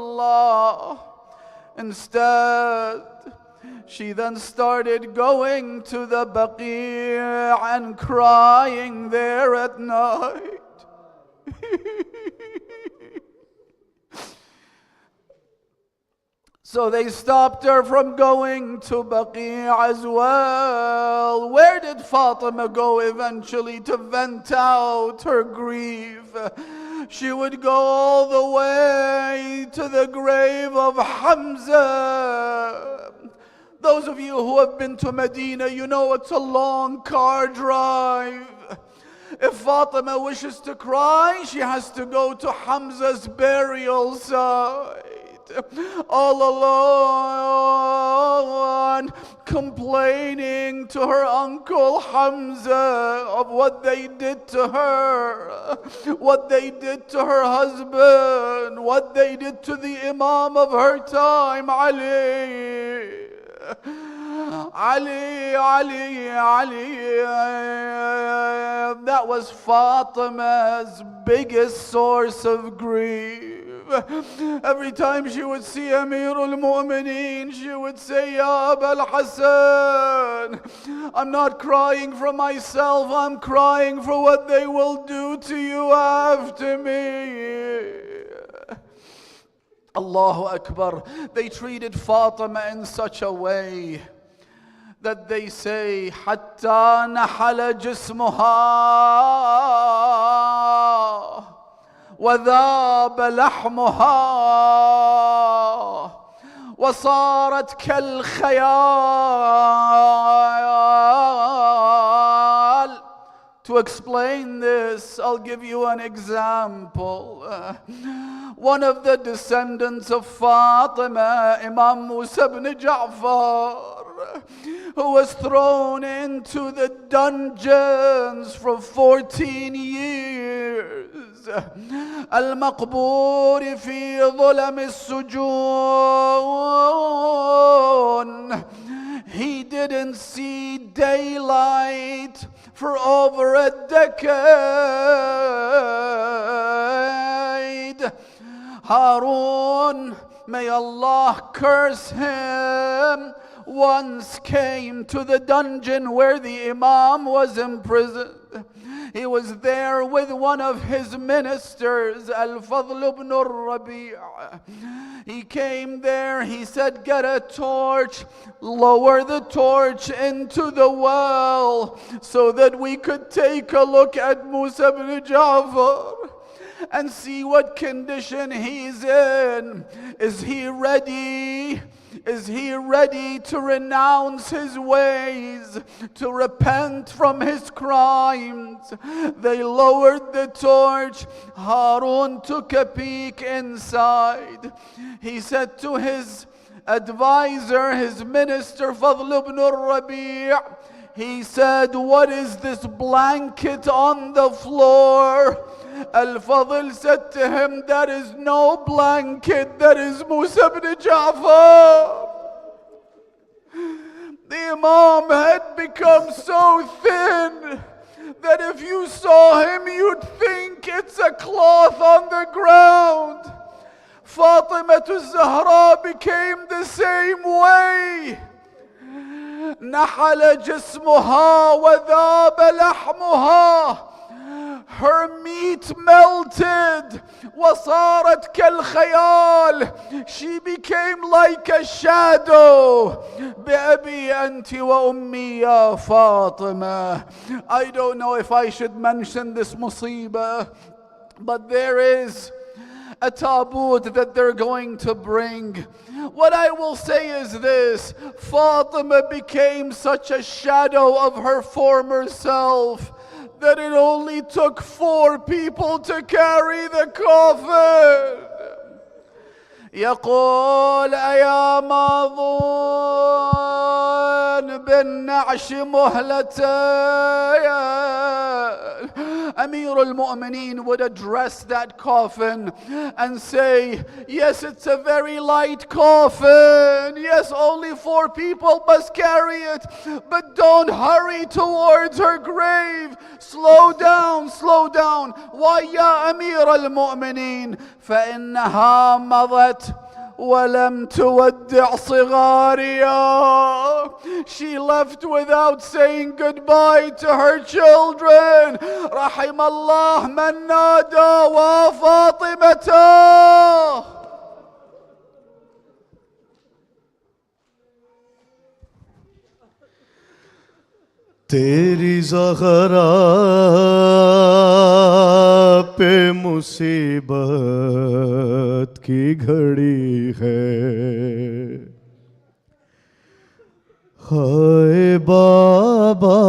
Instead, she then started going to the Baqi' and crying there at night. So they stopped her from going to Baqi' as well. Where did Fatima go eventually to vent out her grief? She would go all the way to the grave of Hamza. Those of you who have been to Medina, you know it's a long car drive. If Fatima wishes to cry, she has to go to Hamza's burial site. All alone, complaining to her uncle Hamza of what they did to her, what they did to her husband, what they did to the Imam of her time, Ali. That was Fatima's biggest source of grief. Every time she would see Amir al-Mu'mineen, she would say, Ya Abul Hassan, I'm not crying for myself, I'm crying for what they will do to you after me. Allahu Akbar. They treated Fatima in such a way that they say, حتى نحل جسمها وذاب لحمها وصارت كالخيال. To explain this, I'll give you an example. One of the descendants of Fatima, Imam Musa ibn Ja'far, who was thrown into the dungeons for 14 years. Al-Maqbur fi dhulam as-sujun. He didn't see daylight for over a decade. Harun, may Allah curse him, once came to the dungeon where the Imam was imprisoned. He was there with one of his ministers, Al-Fadl ibn al-Rabi'. He came there, he said, get a torch, lower the torch into the well so that we could take a look at Musa ibn Ja'far and see what condition he's in. Is he ready? Is he ready to renounce his ways, to repent from his crimes? They lowered the torch. Harun took a peek inside. He said to his advisor, his minister, Fadl ibn al-Rabi', he said, what is this blanket on the floor? Al-Fadl said to him, that is no blanket, that is Musa ibn Ja'far. The Imam had become so thin that if you saw him, you'd think it's a cloth on the ground. Fatima to Zahra became the same way. نحل جسمها وذاب لحمها. Her meat melted. وصارت كالخيال. She became like a shadow. بأبي أنت وأمي يا فاطمة. I don't know if I should mention this musibah, but there is a tabut that they're going to bring. What I will say is this: Fatima became such a shadow of her former self that it only took 4 people to carry the coffin. يقول أيا ماضون بالنعش مهلتين. Amir al-Mu'mineen would address that coffin and say, yes, it's a very light coffin. Yes, only 4 people must carry it. But don't hurry towards her grave. Slow down, slow down. Why, ya Amir al-Mu'mineen? فإنها مضت ولم تودع صغارها. She left without saying goodbye to her children. رحم الله من نادى وفاطمة. तेरी ज़हरा पे मुसीबत की घड़ी है. हाय बाबा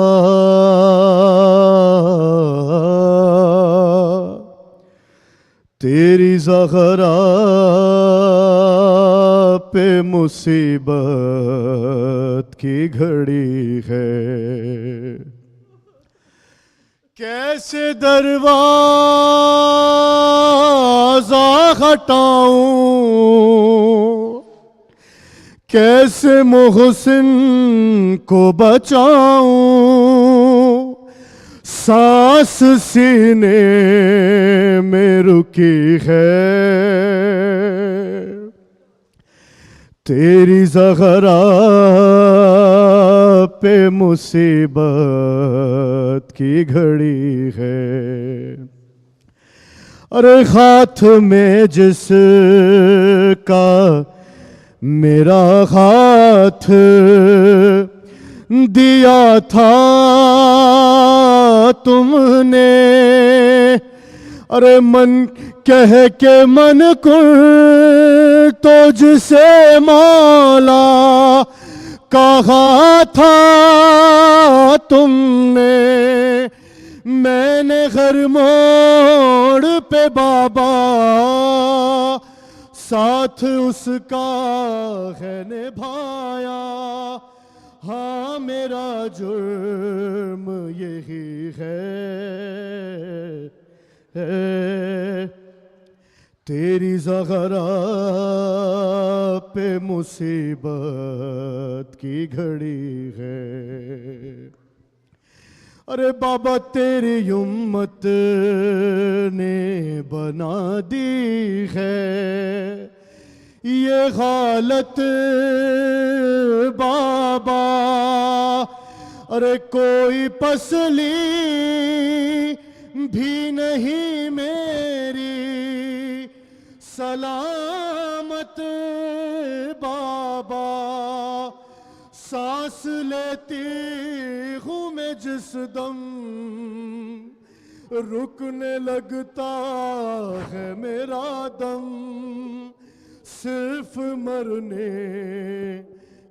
तेरी ज़हरा पे मुसीबत की घड़ी है. कैसे दरवाज़ा हटाऊं, कैसे मुहसिन को बचाऊं. सांस सीने में रुकी है. तेरी ज़हरा पे मुसीबत की घड़ी है. ارے ہاتھ میں جس کا میرا ہاتھ دیا تھا تم نے، ارے من کہہ کے من کر تو جسے مولا کہا تھا تم نے، میں نے گھر موڑ پہ بابا ساتھ اس کا ہے نبھایا، ہاں میرا جرم یہی ہے، تیری زہرا پہ مصیبت کی گھڑی ہے، ارے بابا تیری امت نے بنا دی ہے یہ حالت بابا، ارے کوئی پسلی بھی نہیں میری سلامت بابا، سانس لیتی ہوں میں جس دم رکنے لگتا ہے میرا دم، صرف مرنے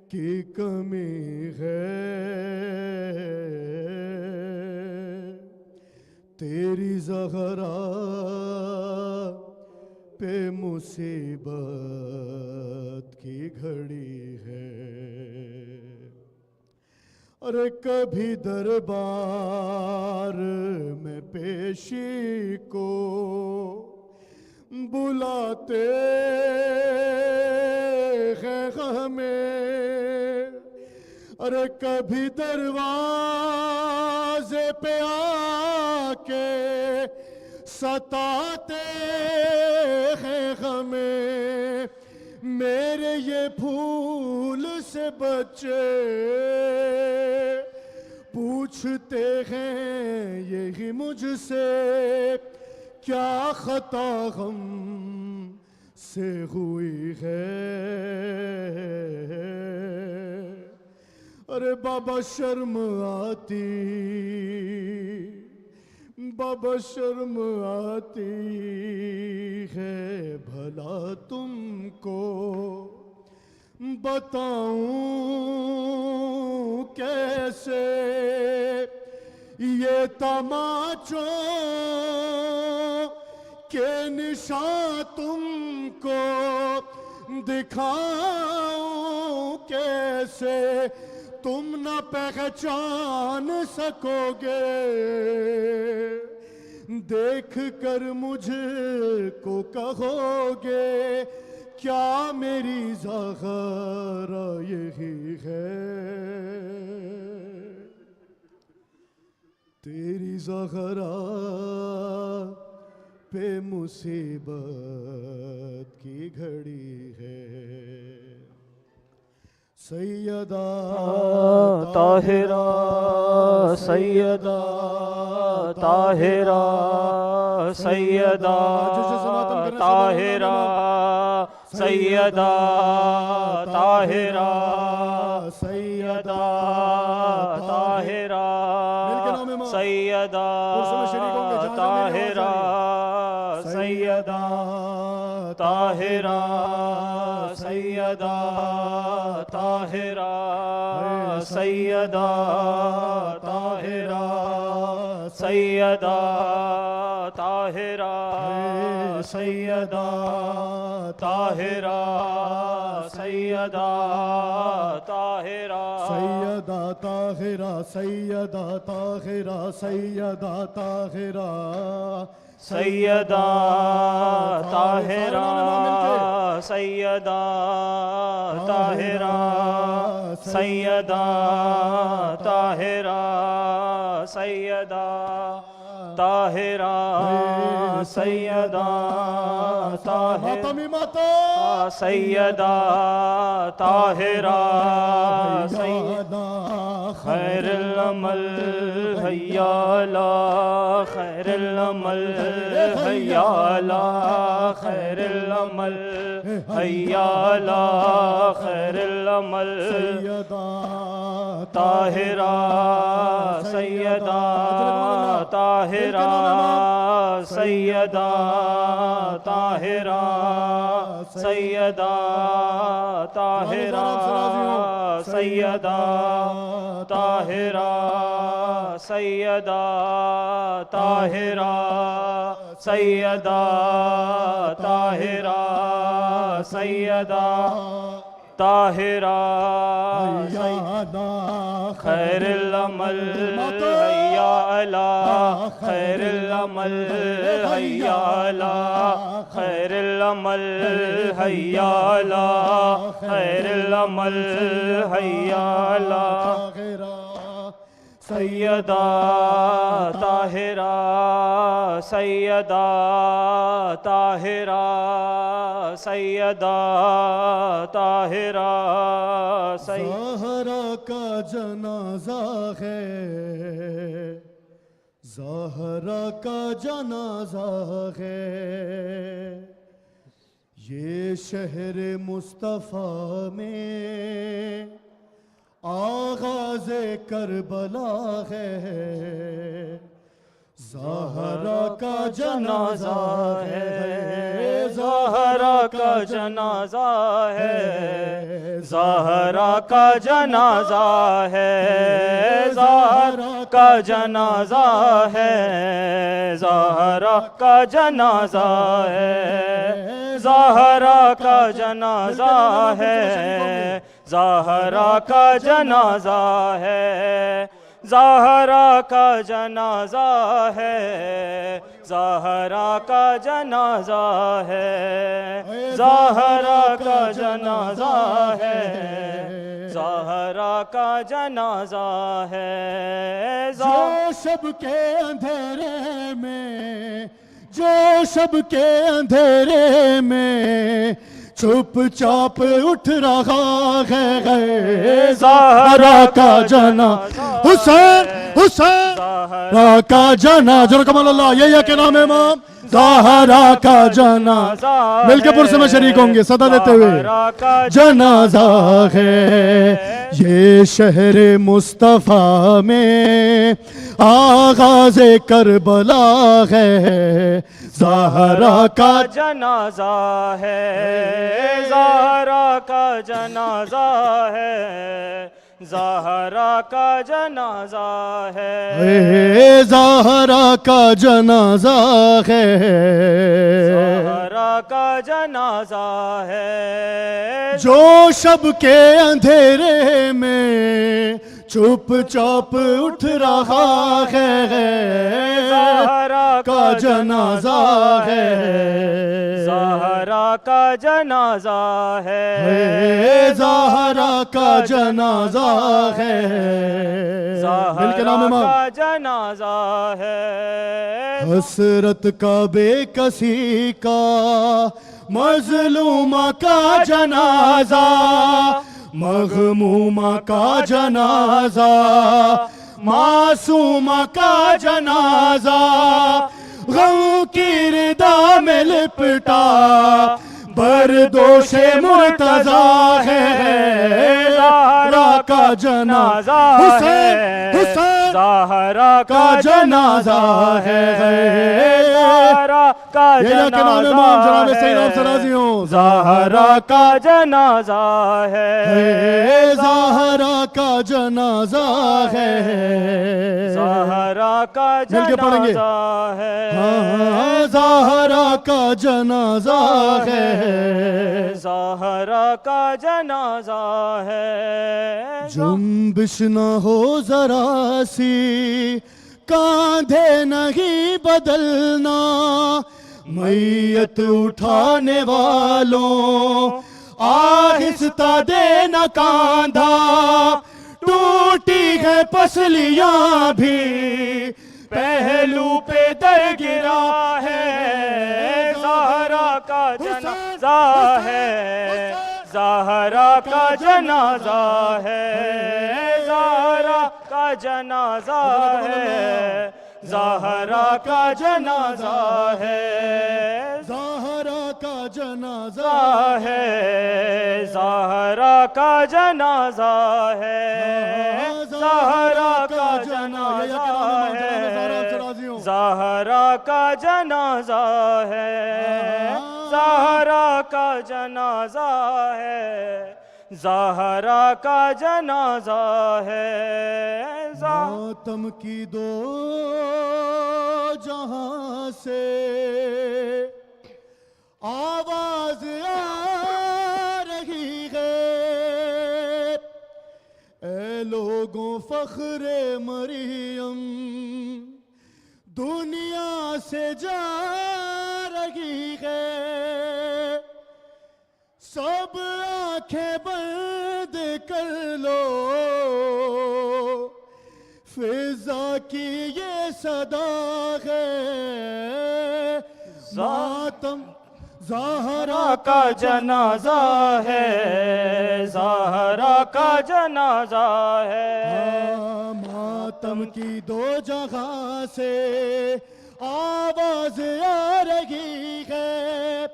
کی کمی ہے، تیری زہرا پہ مصیبت کی گھڑی ہے، ارے کبھی دربار میں پیشی کو بلاتے ہیں ہمیں، ارے کبھی دروازے پہ آ کے ستاتے ہیں ہمیں، میرے یہ پھول سے بچے پوچھتے ہیں یہی مجھ سے کیا خطا ہم سے ہوئی ہے، ارے بابا شرم آتی، بابا شرم آتی ہے بھلا تم کو بتاؤں کیسے یہ تماچوں کے نشان تم کو دکھاؤں کیسے، تم نہ پہچان سکو گے، دیکھ کر مجھ کو کہو گے کیا میری زہرا یہی ہے، تیری زہرا پہ مصیبت کی گھڑی ہے، سیدہ طاہرہ سیدہ طاہرہ سیدہ طاہرہ سیدہ طاہرہ سیدہ طاہرہ سیدہ طاہرہ سیدہ طاہرہ سیدہ طاہرہ سیدہ طاہرہ سیدہ طاہرہ سیدہ طاہرہ سیدہ طاہرہ سیدہ طاہرہ سیدہ طاہرہ سیدہ طاہرہ سیدہ طاہرہ سیدہ طاہرہ سیدہ طاہرہ سیدہ طاہرہ سیدہ طاہرہ سیدہ طاہرہ سیدہ خیر العمل حیا علی خیر العمل حیا علی خیر العمل حیا علی خیر العمل طاہرہ سیدہ طاہرہ سیدہ طاہرہ سیدہ طاہرہ سیدہ طاہرہ سیدہ طاہرہ سیدہ طاہرہ سیدہ طاہرہ خیر العمل حیا علی خیر العمل حیا علی خیر العمل حیا علی خیر العمل حیا علی سیدہ طاہرہ سیدہ طاہرہ سیدہ طاہرہ زہرا کا جنازہ ہے زہرا کا جنازہ ہے یہ شہر مصطفیٰ میں آغاز کربلا ہے زہرا کا جنازہ ہے زہرا کا جنازہ ہے زہرا کا جنازہ ہے زہرا کا جنازہ ہے زہرا کا جنازہ ہے زہرا کا جنازہ ہے زہرا کا جنازہ ہے زہرا کا جنازہ ہے زہرا کا جنازہ ہے زہرا کا جنازہ ہے زہرا کا جنازہ ہے جو شب کے اندھیرے میں جو شب کے اندھیرے میں چپ چاپ اٹھ رہا ہے زہرا کا جنازہ حسین حسین زہرا کا جنازہ کمال اللہ یہ کہ نام امام زہرا کا جنازہ مل کے پرسے میں شریک ہوں گے صدا دیتے ہوئے جنازہ ہے یہ شہر مصطفیٰ میں آغاز کربلا ہے زہرا کا جنازہ ہے زہرا کا جنازہ ہے زہرا کا جنازہ ہے زہرا کا جنازہ ہے زہرا کا جنازہ ہے جو شب کے اندھیرے میں چپ چاپ اٹھ رہا ہے زہرا کا جنازہ ہے زہرا کا جنازہ ہے زہرا کا جنازہ ہے زہرا کا جنازہ ہے حسرت کا بے کسی کا مظلومہ کا جنازہ مغمومہ کا جنازہ معصومہ کا جنازہ غم کی ردا میں لپٹا بردوش مرتضی ہے زہرا کا جنازہ حسین حسین زہرا کا جنازہ ہے زہرا کا جنازہ زہرا کا جنازہ ہے زہرا کا جنازہ ہے زہرا کا جنازہ ہے زہرا کا جنازہ ہے زہرا کا جنازہ ہے جنبش نہ ہو ذرا سی کاندھے نہیں بدلنا میت اٹھانے والوں آہستہ دینا کاندھا ٹوٹی ہے پسلیاں بھی پہلو پہ در گرا ہے زہرا کا جنازہ ہے زہرا کا جنازہ ہے زہرا کا جنازہ ہے زہرا کا جنازہ ہے زہرا کا جنازہ ہے زہرا کا جنازہ ہے زہرا کا جنازہ ہے زہرا کا جنازہ ہے زہرا کا جنازہ ہے زہرا کا جنازہ ہے ماتم کی دو جہاں سے آواز آ رہی ہے اے لوگوں فخر مریم دنیا سے جا رہی ہے سب آنکھیں بند کر لو فضا کی یہ صدا ہے ماتم زہرا کا جنازہ ہے زہرا کا جنازہ ہے ماتم کی دو جگہ سے آواز آ رہی ہے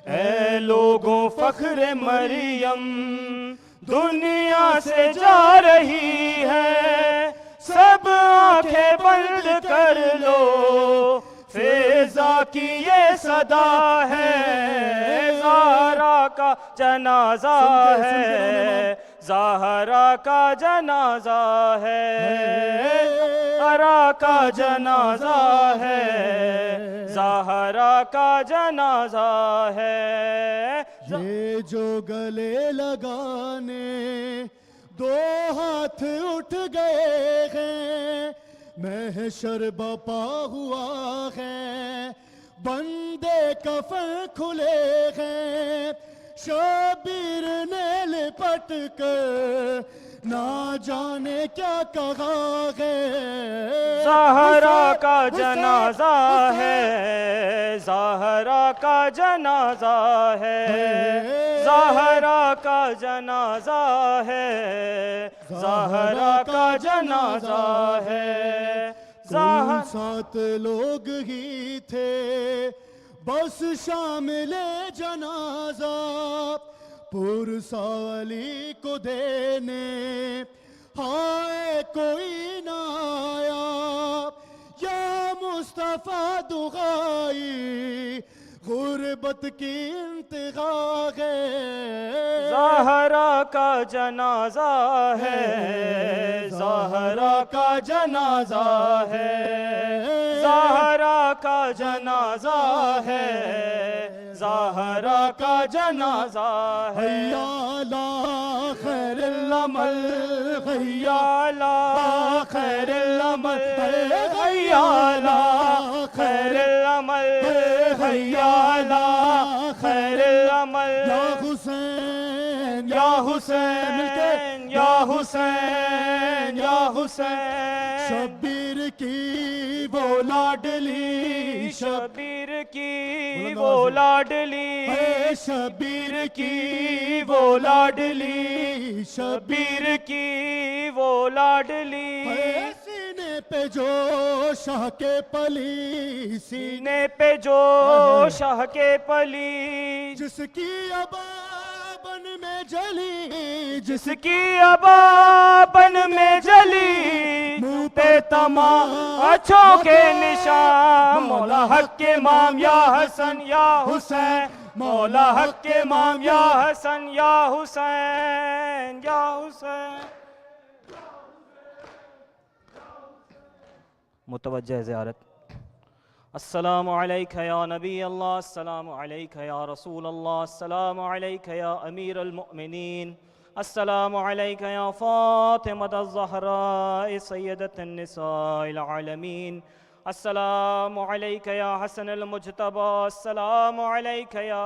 اے لوگوں فخر مریم دنیا سے جا رہی ہے سب آنکھیں بند کر لو فضا کی یہ صدا ہے زہرا کا جنازہ ہے زہرا کا جنازہ ہے زہرا کا جنازہ ہے زہرا کا جنازہ ہے یہ جو گلے لگانے دو ہاتھ اٹھ گئے ہیں محشر بپا ہوا ہے بندے کفن کھلے ہیں شبیر نے لپٹ کر نہ جانے کیا کہا ہے زہرا کا جنازہ ہے زہرا کا جنازہ ہے زہرا کا جنازہ ہے زہرا کا جنازہ ہے سات لوگ ہی تھے بس شامل جنازہ پرسالی کو دینے ہائے کوئی نہ آیا یا مصطفیٰ دعائی غربت کی انتہا ہے زہرا کا جنازہ ہے زہرا کا جنازہ ہے زہرا کا جنازہ ہے زہرا کا جنازہ ہے حیا لا خیر العمل حیا لا خیر العمل حیا لا خیر العمل حیا لا خیر العمل یا حسین یا حسین یا حسین یا حسین شبیر کی وہ لاڈلی شبیر کی وہ لاڈلی شبیر کی وہ لاڈلی شبیر کی وہ لاڈلی سینے پہ جو شاہ کے پلی سینے پہ جو شاہ کے پلی جس کی ابا بن میں جلی جس کی ابا بن میں جلی منہ پہ تمام اچھوں کے نشان مولا حق کے امام یا حسن یا حسین مولا حق کے امام یا حسن یا حسین یا حسین متوجہ زیارت السلام علیکہ یا نبی اللہ السلام علیکہ یا رسول اللہ السلام علیکہ یا امیر المؤمنین السلام علیکہ یا فاطمہ الزہراء سیدۃ النساء العالمین السلام علیکہ یا حسن المجتبی السلام علیکہ یا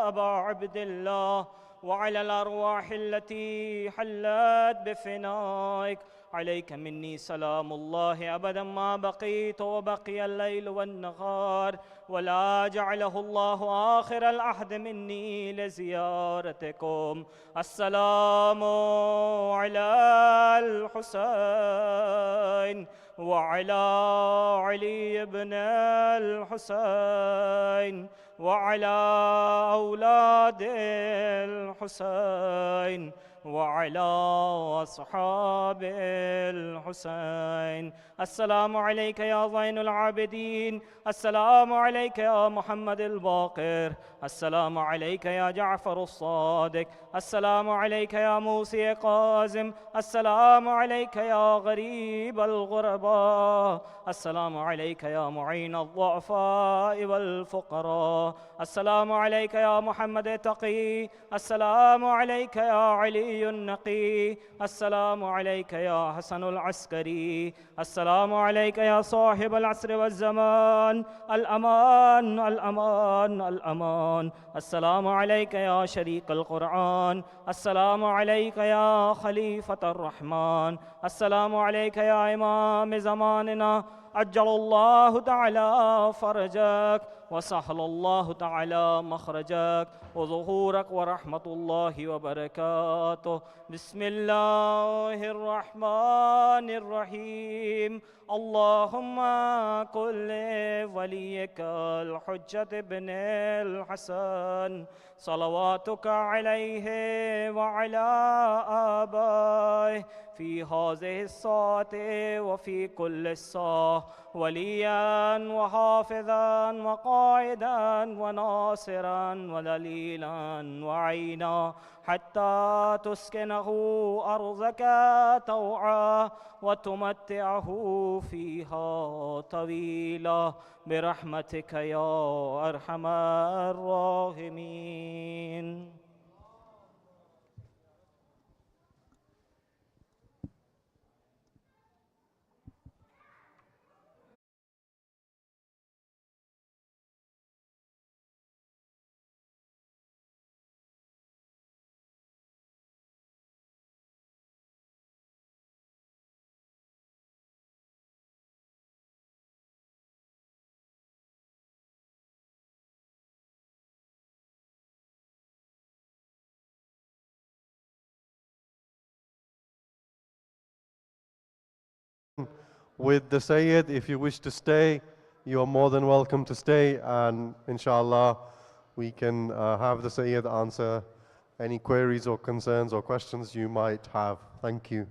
ابا عبد اللہ وعلى الأرواح التي حلت بفنائك عليك مني سلام الله أبدا ما بقيت وبقي الليل والنهار، ولا جعله الله آخر العهد مني لزيارتكم. السلام على الحسين وعلى علي بن الحسين وعلى أولاد الحسين وعلى أصحاب الحسين. السلام عليك يا زين العابدين، السلام عليك يا محمد الباقر، السلام عليك يا جعفر الصادق، السلام عليك يا موسى قاسم، السلام عليك يا غريب الغرباء، السلام عليك يا معين الضعفاء والفقراء، السلام عليك يا محمد التقي، السلام عليك يا علي النقي، السلام عليك يا حسن العسكري، السلام عليك يا صاحب العصر والزمان، الأمان الأمان الأمان، السلام عليك يا شريك القرآن، السلام عليك يا خليفة الرحمن، السلام عليك يا إمام زماننا، عجل الله تعالى فرجك وسهل الله تعالى مخرجك وظهورك ورحمة الله وبركاته. بسم الله الرحمن الرحيم. اللهم كن لوليك الحجة بن الحسن صلواتك عليه وعلى آبائه في هذه الساعة وفي كل الساعة وليا وحافظا وقائدا وناصرا ودليلا وعينا حتى تسكنه أرضك طوعا وتمتعه فيها طويلا برحمتك يا أرحم الراحمين. With the Sayyid, if you wish to stay, you are more than welcome to stay, and inshallah we can have the Sayyid answer any queries or concerns or questions you might have. Thank you.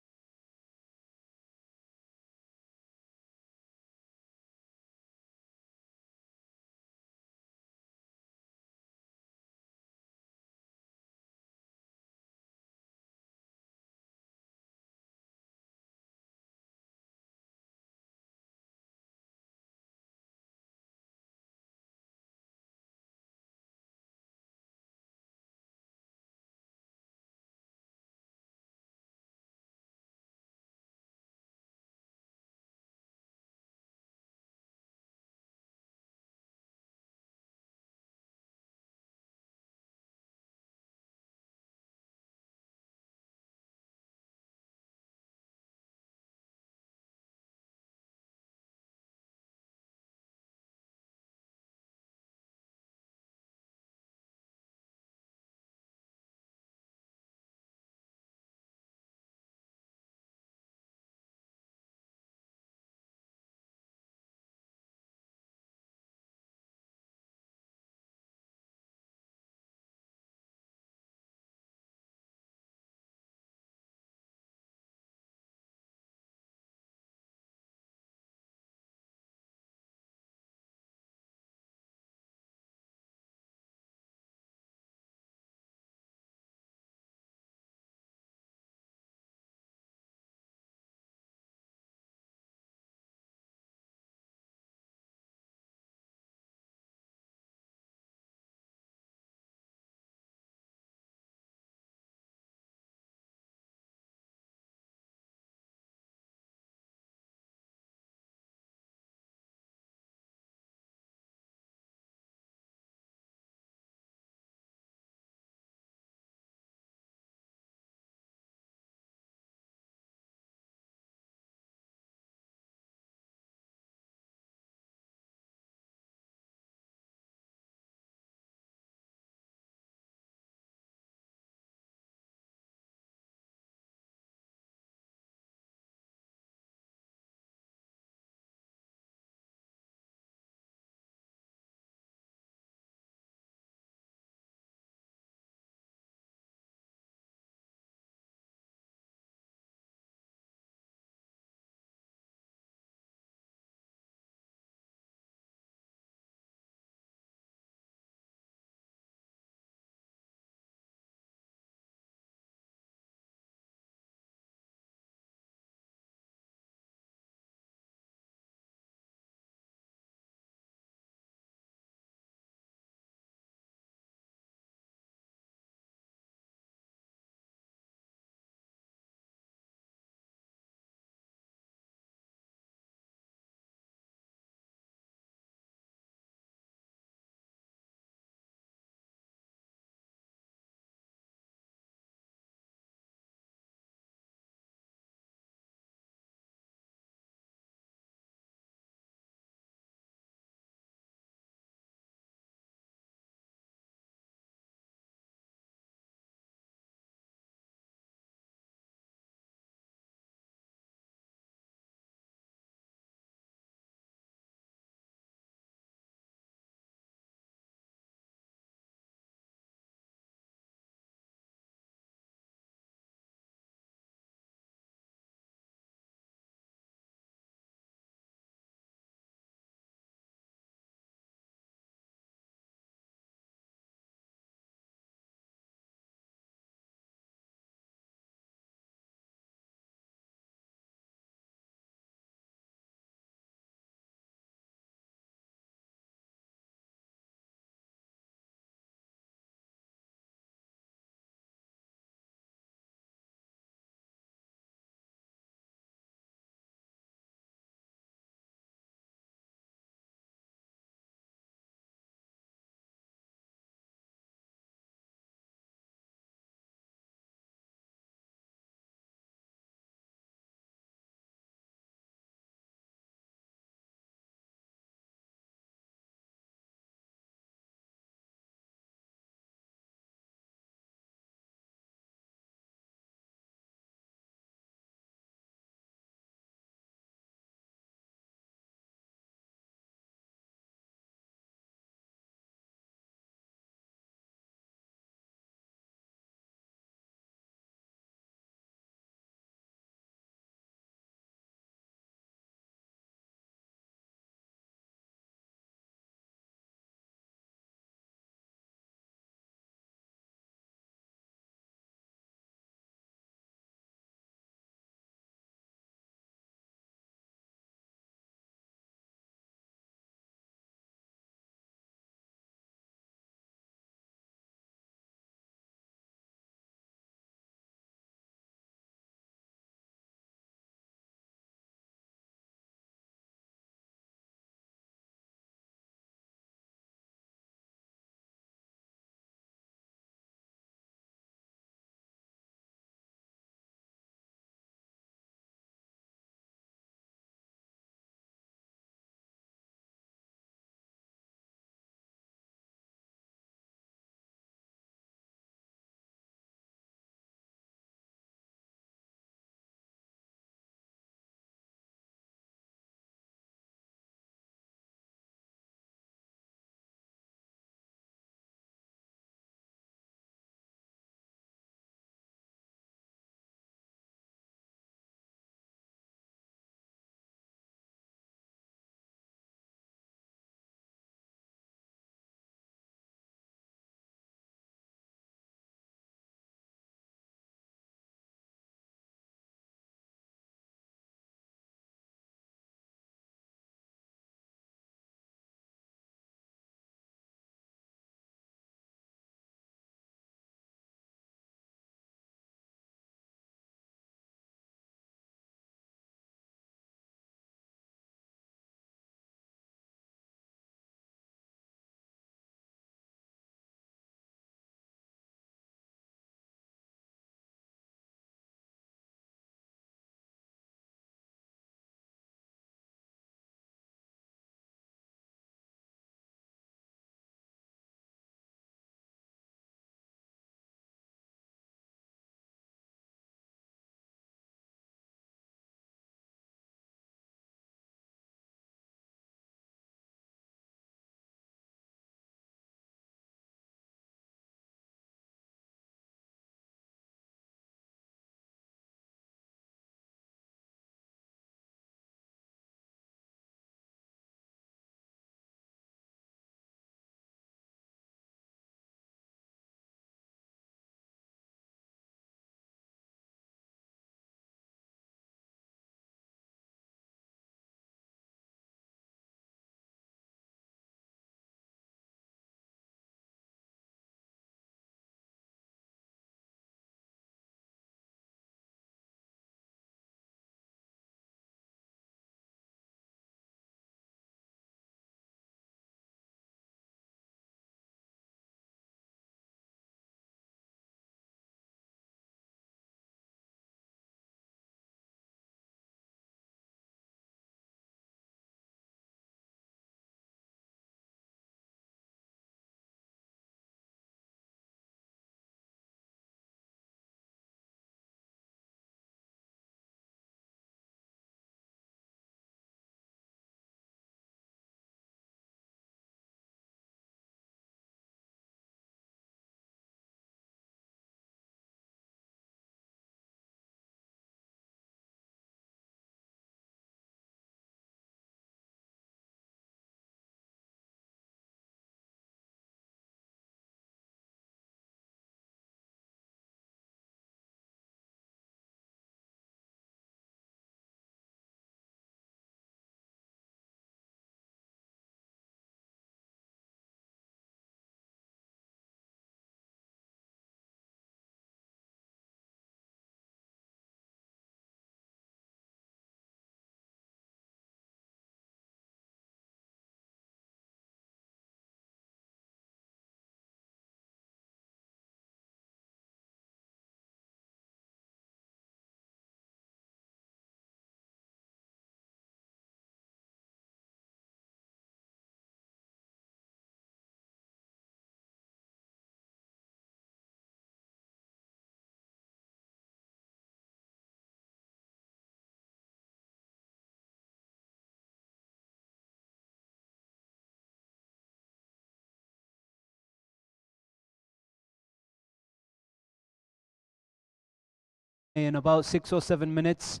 In about 6 or 7 minutes.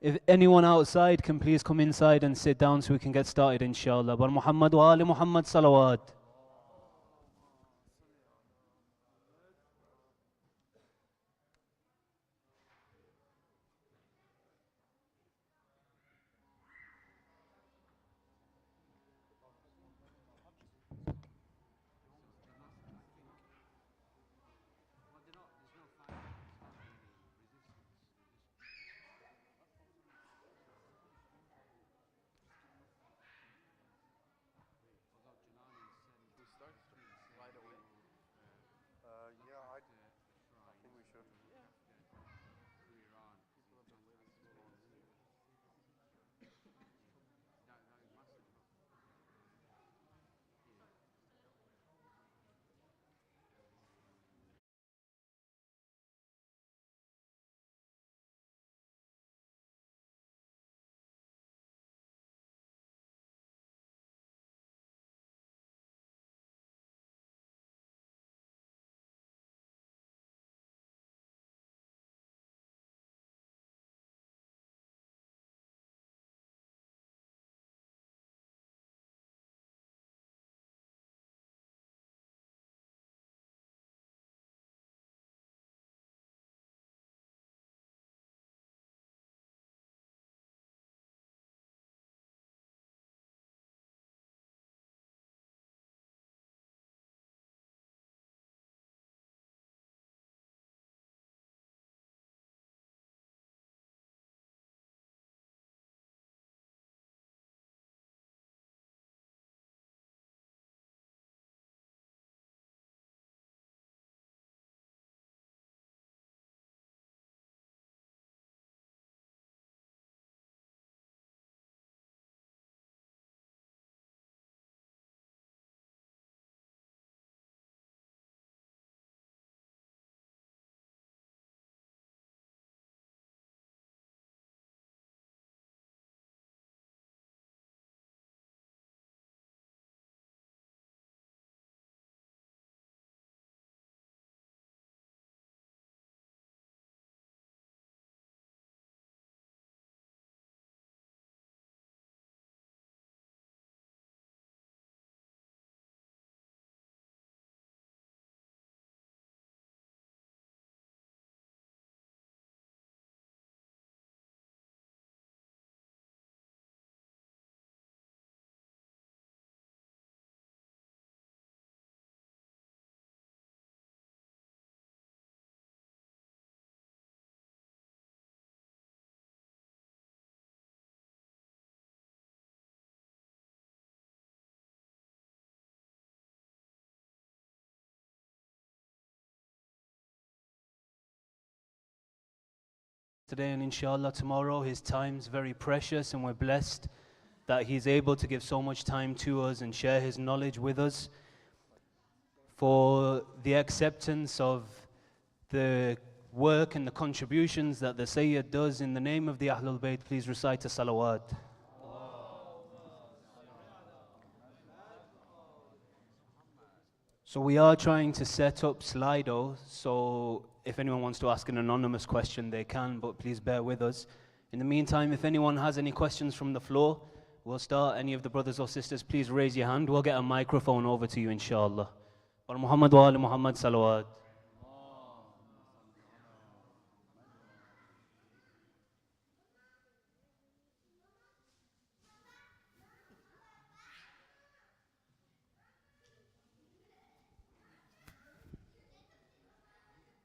If anyone outside can please come inside and sit down so we can get started, inshallah. Bar Muhammad wa ali Muhammad salawat. Today and inshallah tomorrow, his time's very precious and we're blessed that he's able to give so much time to us and share his knowledge with us. For the acceptance of the work and the contributions that the Sayyid does in the name of the Ahlul Bayt, please recite a salawat. So we are trying to set up Slido, so if anyone wants to ask an anonymous question, they can, but please bear with us. In the meantime, if anyone has any questions from the floor, we'll start. Any of the brothers or sisters, please raise your hand. We'll get a microphone over to you, inshallah. Wa Muhammad wa ali Muhammad salawat.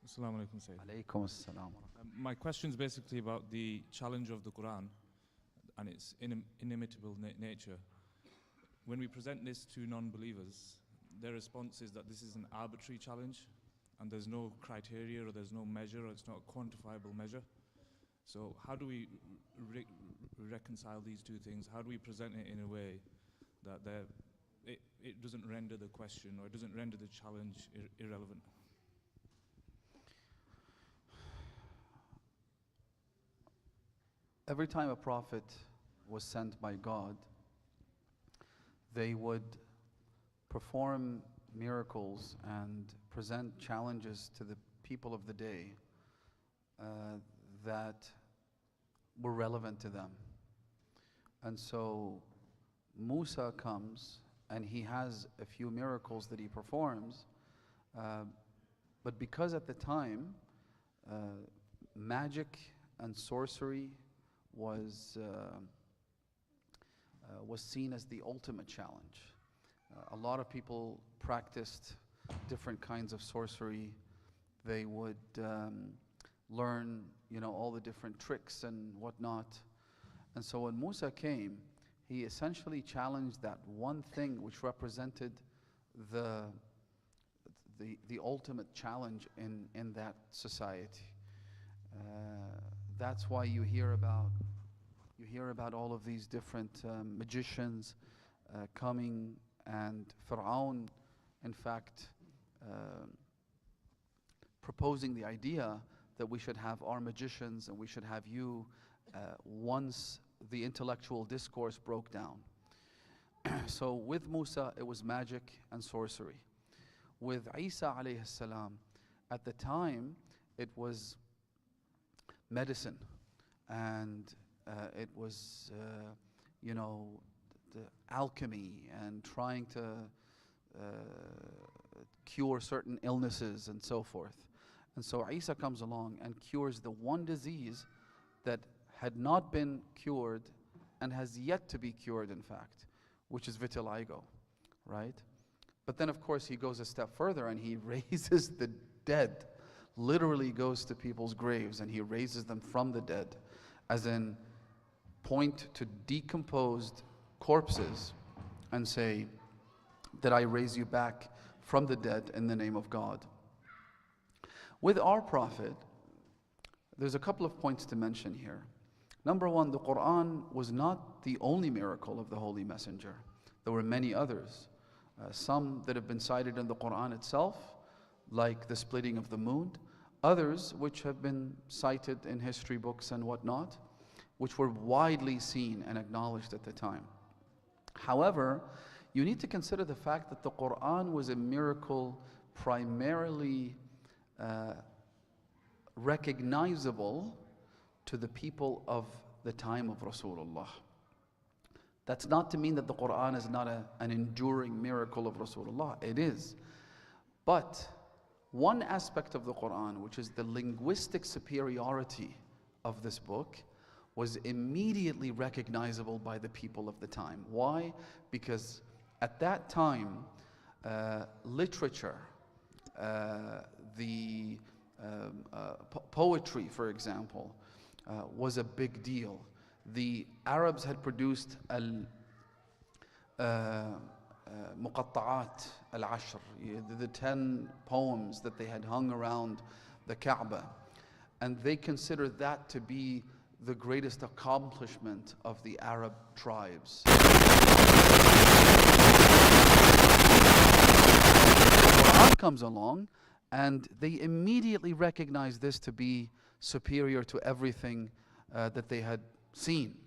Assalamu alaikum, Sayyid. Alaykum assalam. My question is basically about the challenge of the Quran and its inimitable nature. When we present this to non-believers, their response is that this is an arbitrary challenge and there's no criteria or there's no measure or it's not a quantifiable measure. So how do we reconcile these two things? How do we present it in a way that it doesn't render the question or it doesn't render the challenge irrelevant? Every time a prophet was sent by God, they would perform miracles and present challenges to the people of the day that were relevant to them. And so Musa comes and he has a few miracles that he performs, but because at the time magic and sorcery was seen as the ultimate challenge. A lot of people practiced different kinds of sorcery. They would learn, all the different tricks and whatnot. And so when Musa came, he essentially challenged that one thing which represented the ultimate challenge in that society. That's why you hear about all of these different magicians coming, and Fir'aun, in fact, proposing the idea that we should have our magicians and we should have you once the intellectual discourse broke down. So with Musa, it was magic and sorcery. With Isa alayhi salam, at the time, it was medicine, and it was, the alchemy and trying to cure certain illnesses and so forth. And so Isa comes along and cures the one disease that had not been cured and has yet to be cured, in fact, which is vitiligo, right? But then, of course, he goes a step further and he raises the dead, literally goes to people's graves and he raises them from the dead, as in point to decomposed corpses and say that I raise you back from the dead in the name of God. With our Prophet, there's a couple of points to mention here. Number one, the Quran was not the only miracle of the Holy Messenger. There were many others. Some that have been cited in the Quran itself, like the splitting of the moon. Others which have been cited in history books and whatnot, which were widely seen and acknowledged at the time. However, you need to consider the fact that the Quran was a miracle primarily recognizable to the people of the time of Rasulullah. That's not to mean that the Quran is not an enduring miracle of Rasulullah. It is. But one aspect of the Quran, which is the linguistic superiority of this book, was immediately recognizable by the people of the time. Why? Because at that time, literature, poetry, for example, was a big deal. The Arabs had produced muqatta'at al-ashr, the 10 poems that they had hung around the Kaaba, and they considered that to be the greatest accomplishment of the Arab tribes. Quran comes along and they immediately recognize this to be superior to everything that they had seen.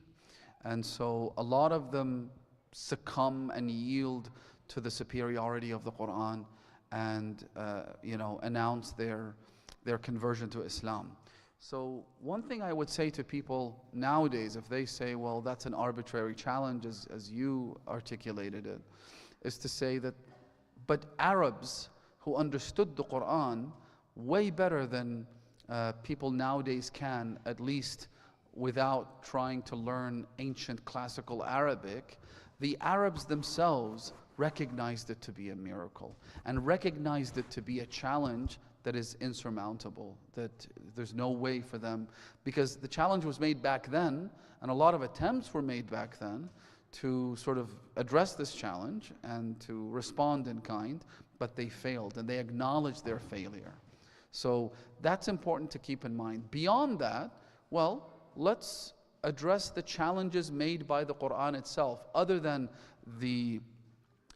And so a lot of them succumb and yield to the superiority of the Quran and announce their conversion to Islam. So one thing I would say to people nowadays, if they say, well, that's an arbitrary challenge as you articulated it, is to say that, but Arabs who understood the Quran way better than people nowadays can, at least without trying to learn ancient classical Arabic, the Arabs themselves recognized it to be a miracle and recognized it to be a challenge that is insurmountable, that there's no way for them, because the challenge was made back then, and a lot of attempts were made back then to sort of address this challenge and to respond in kind, but they failed, and they acknowledged their failure. So that's important to keep in mind. Beyond that, well, let's address the challenges made by the Quran itself, other than the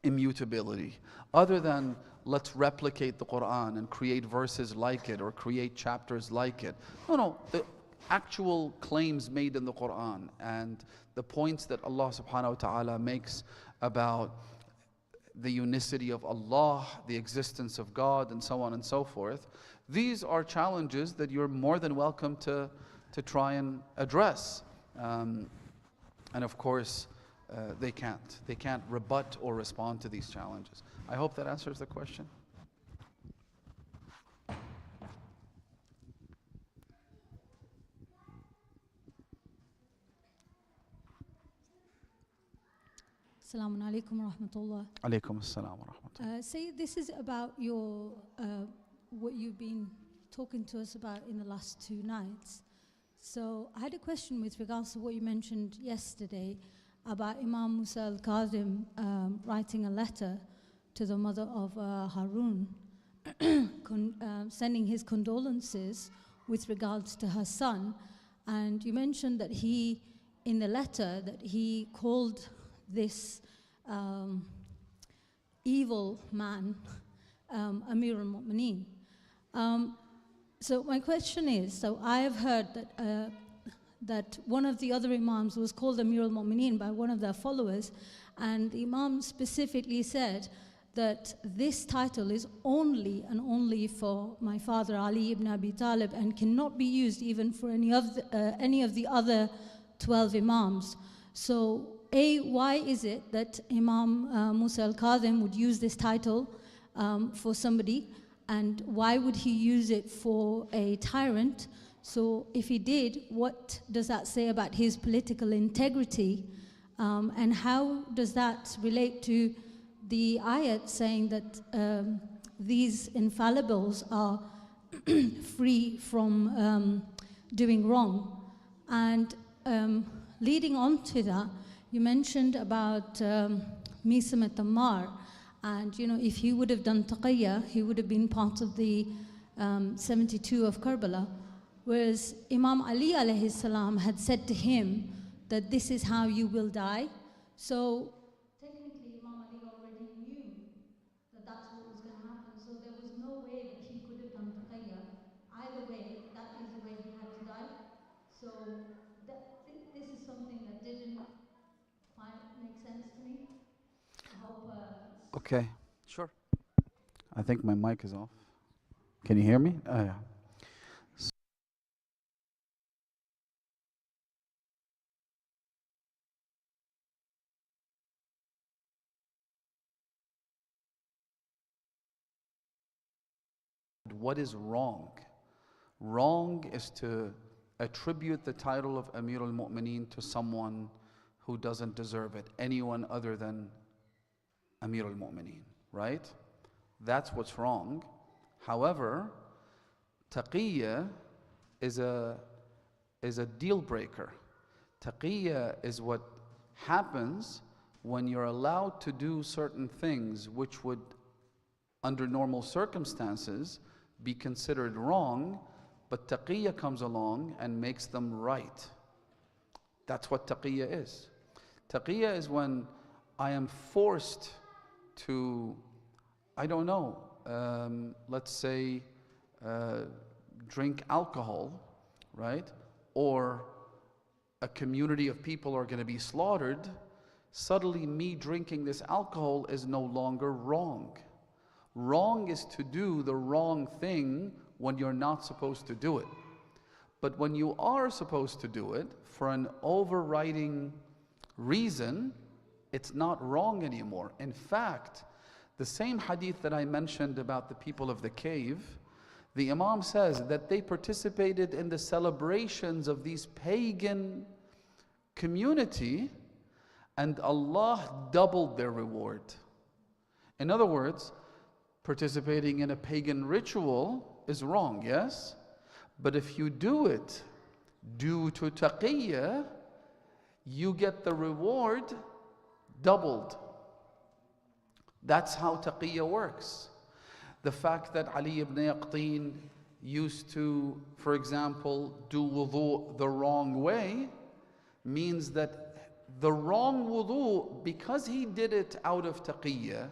immutability, other than let's replicate the Quran and create verses like it or create chapters like it. No, the actual claims made in the Quran and the points that Allah subhanahu wa ta'ala makes about the unicity of Allah, the existence of God, and so on and so forth. These are challenges that you're more than welcome to to try and address. And of course, they can't. They can't rebut or respond to these challenges. I hope that answers the question. Assalamu alaikum wa rahmatullah. Alaikum assalam wa rahmatullah. Say this is about your what you've been talking to us about in the last 2 nights. So I had a question with regards to what you mentioned yesterday about Imam Musa al-Kadhim writing a letter to the mother of Harun, sending his condolences with regards to her son. And you mentioned that he, in the letter, that he called this evil man Amir al-Mu'mineen. So my question is, so I have heard that that one of the other imams was called Amir al-Mu'mineen by one of their followers, and the imam specifically said that this title is only and only for my father Ali ibn Abi Talib and cannot be used even for any of the other 12 imams. So why is it that Imam Musa al-Kadhim would use this title for somebody, and why would he use it for a tyrant? So if he did, what does that say about his political integrity? And how does that relate to the ayat saying that these infallibles are free from doing wrong? And leading on to that, you mentioned about Misam at-Tammar, and you know, if he would have done Taqiyya, he would have been part of the 72 of Karbala, whereas Imam Ali alayhi salam had said to him that this is how you will die. So technically Imam Ali already knew that that's what was going to happen, so there was no way that he could have done Taqiyya. Either way, that is the way he had to die. So this is something that didn't quite make sense to me. I hope Okay, sure. I think my mic is off. Can you hear me? Yeah. What is wrong? Wrong is to attribute the title of Amir al-Mu'mineen to someone who doesn't deserve it, anyone other than Amir al-Mu'mineen, right? That's what's wrong. However, Taqiyya is a deal breaker. Taqiyya is what happens when you're allowed to do certain things which would, under normal circumstances, be considered wrong, but Taqiyya comes along and makes them right. That's what Taqiyya is. Taqiyya is when I am forced to, I don't know, let's say drink alcohol, right? Or a community of people are going to be slaughtered. Suddenly me drinking this alcohol is no longer wrong. Wrong is to do the wrong thing when you're not supposed to do it. But when you are supposed to do it for an overriding reason, it's not wrong anymore. In fact, the same hadith that I mentioned about the people of the cave, the Imam says that they participated in the celebrations of these pagan community and Allah doubled their reward. In other words, participating in a pagan ritual is wrong, yes? But if you do it due to Taqiyya, you get the reward doubled. That's how Taqiyya works. The fact that Ali ibn Yaqteen used to, for example, do wudu the wrong way means that the wrong wudu, because he did it out of Taqiyya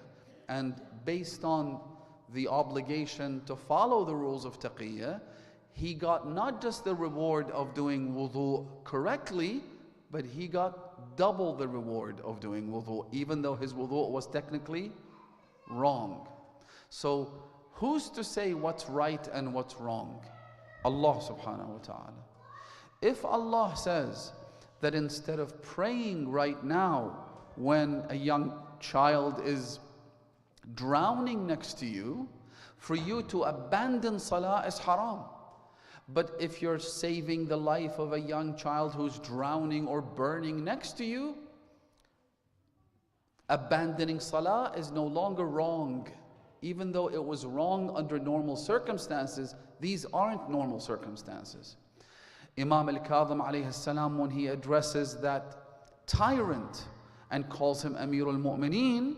and based on the obligation to follow the rules of Taqiyya, he got not just the reward of doing wudu correctly, but he got double the reward of doing wudu, even though his wudu was technically wrong. So who's to say what's right and what's wrong? Allah subhanahu wa ta'ala. If Allah says that instead of praying right now when a young child is drowning next to you, for you to abandon salah is haram. But if you're saving the life of a young child who's drowning or burning next to you, abandoning salah is no longer wrong. Even though it was wrong under normal circumstances, these aren't normal circumstances. Imam al-Kadhim alayhi salam, when he addresses that tyrant and calls him Amir al-Mu'mineen,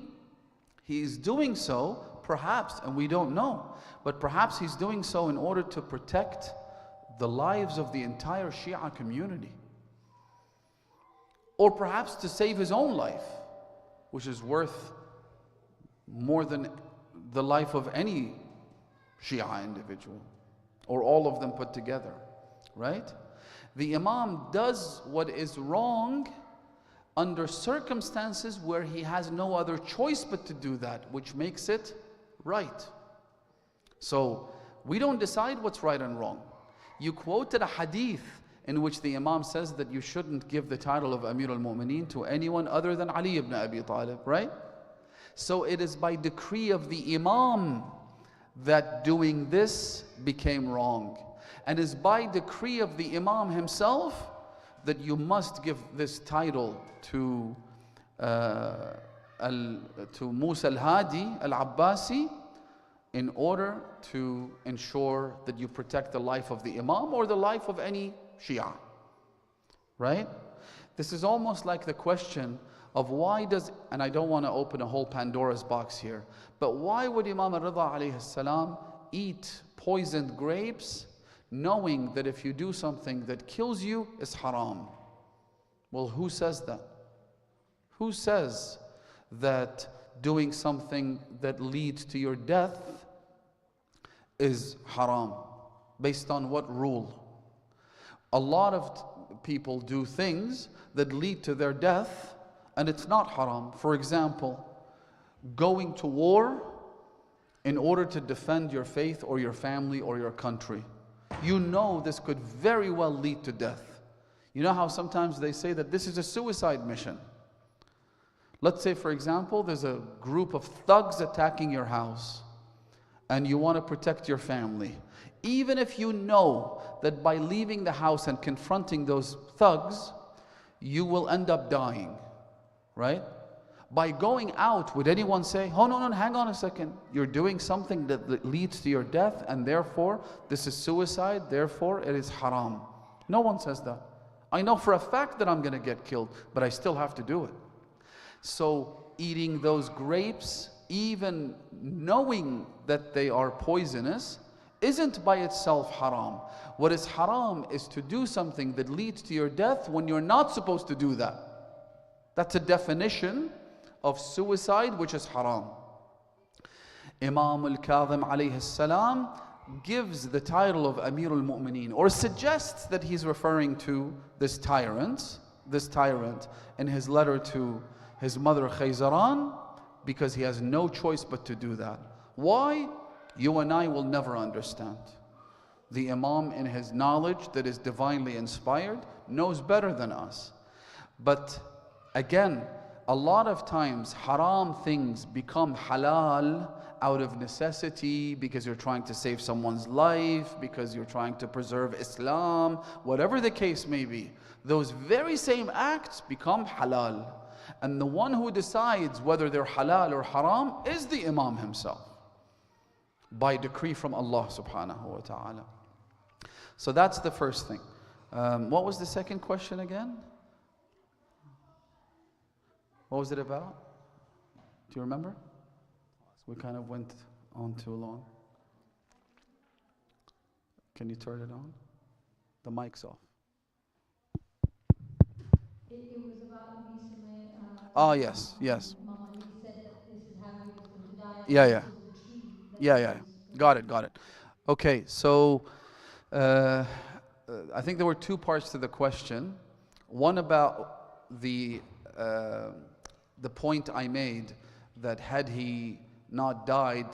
he is doing so perhaps, and we don't know, but perhaps he's doing so in order to protect the lives of the entire Shia community. Or perhaps to save his own life, which is worth more than the life of any Shia individual, or all of them put together, right? The Imam does what is wrong under circumstances where he has no other choice but to do that, which makes it right. So we don't decide what's right and wrong. You quoted a hadith in which the Imam says that you shouldn't give the title of Amir al-Mu'mineen to anyone other than Ali ibn Abi Talib, right? So it is by decree of the Imam that doing this became wrong. And it's by decree of the Imam himself that you must give this title to Musa al-Hadi al-Abbasi in order to ensure that you protect the life of the Imam or the life of any Shia, right? This is almost like the question of why does, and I don't want to open a whole Pandora's box here, but why would Imam al-Rida alayhi salam eat poisoned grapes knowing that if you do something that kills you, it's haram? Well, who says that? Who says that doing something that leads to your death is haram? Based on what rule? A lot of people do things that lead to their death and it's not haram. For example, going to war in order to defend your faith or your family or your country. You know this could very well lead to death. You know how sometimes they say that this is a suicide mission. Let's say, for example, there's a group of thugs attacking your house and you want to protect your family. Even if you know that by leaving the house and confronting those thugs, you will end up dying, right? By going out, would anyone say, oh no, hang on a second, you're doing something that leads to your death and therefore this is suicide, therefore it is haram? No one says that. I know for a fact that I'm going to get killed, but I still have to do it. So eating those grapes, even knowing that they are poisonous, isn't by itself haram. What is haram is to do something that leads to your death when you're not supposed to do that. That's a definition of suicide, which is haram. Imam al-Kadhim alayhi salam gives the title of Amir al-Mu'mineen, or suggests that he's referring to this tyrant in his letter to his mother Khayzaran, because he has no choice but to do that. Why? You and I will never understand. The Imam, in his knowledge that is divinely inspired, knows better than us. But again, a lot of times haram things become halal out of necessity, because you're trying to save someone's life, because you're trying to preserve Islam, whatever the case may be. Those very same acts become halal. And the one who decides whether they're halal or haram is the Imam himself, by decree from Allah subhanahu wa ta'ala. So that's the first thing. What was the second question again? What was it about? Do you remember? We kind of went on too long. Can you turn it on? The mic's off. It was about Oh, yes. Mama, you said that this is how he was going to die. Yeah. Got it. Okay, so I think there were two parts to the question. One about the point I made, that had he not died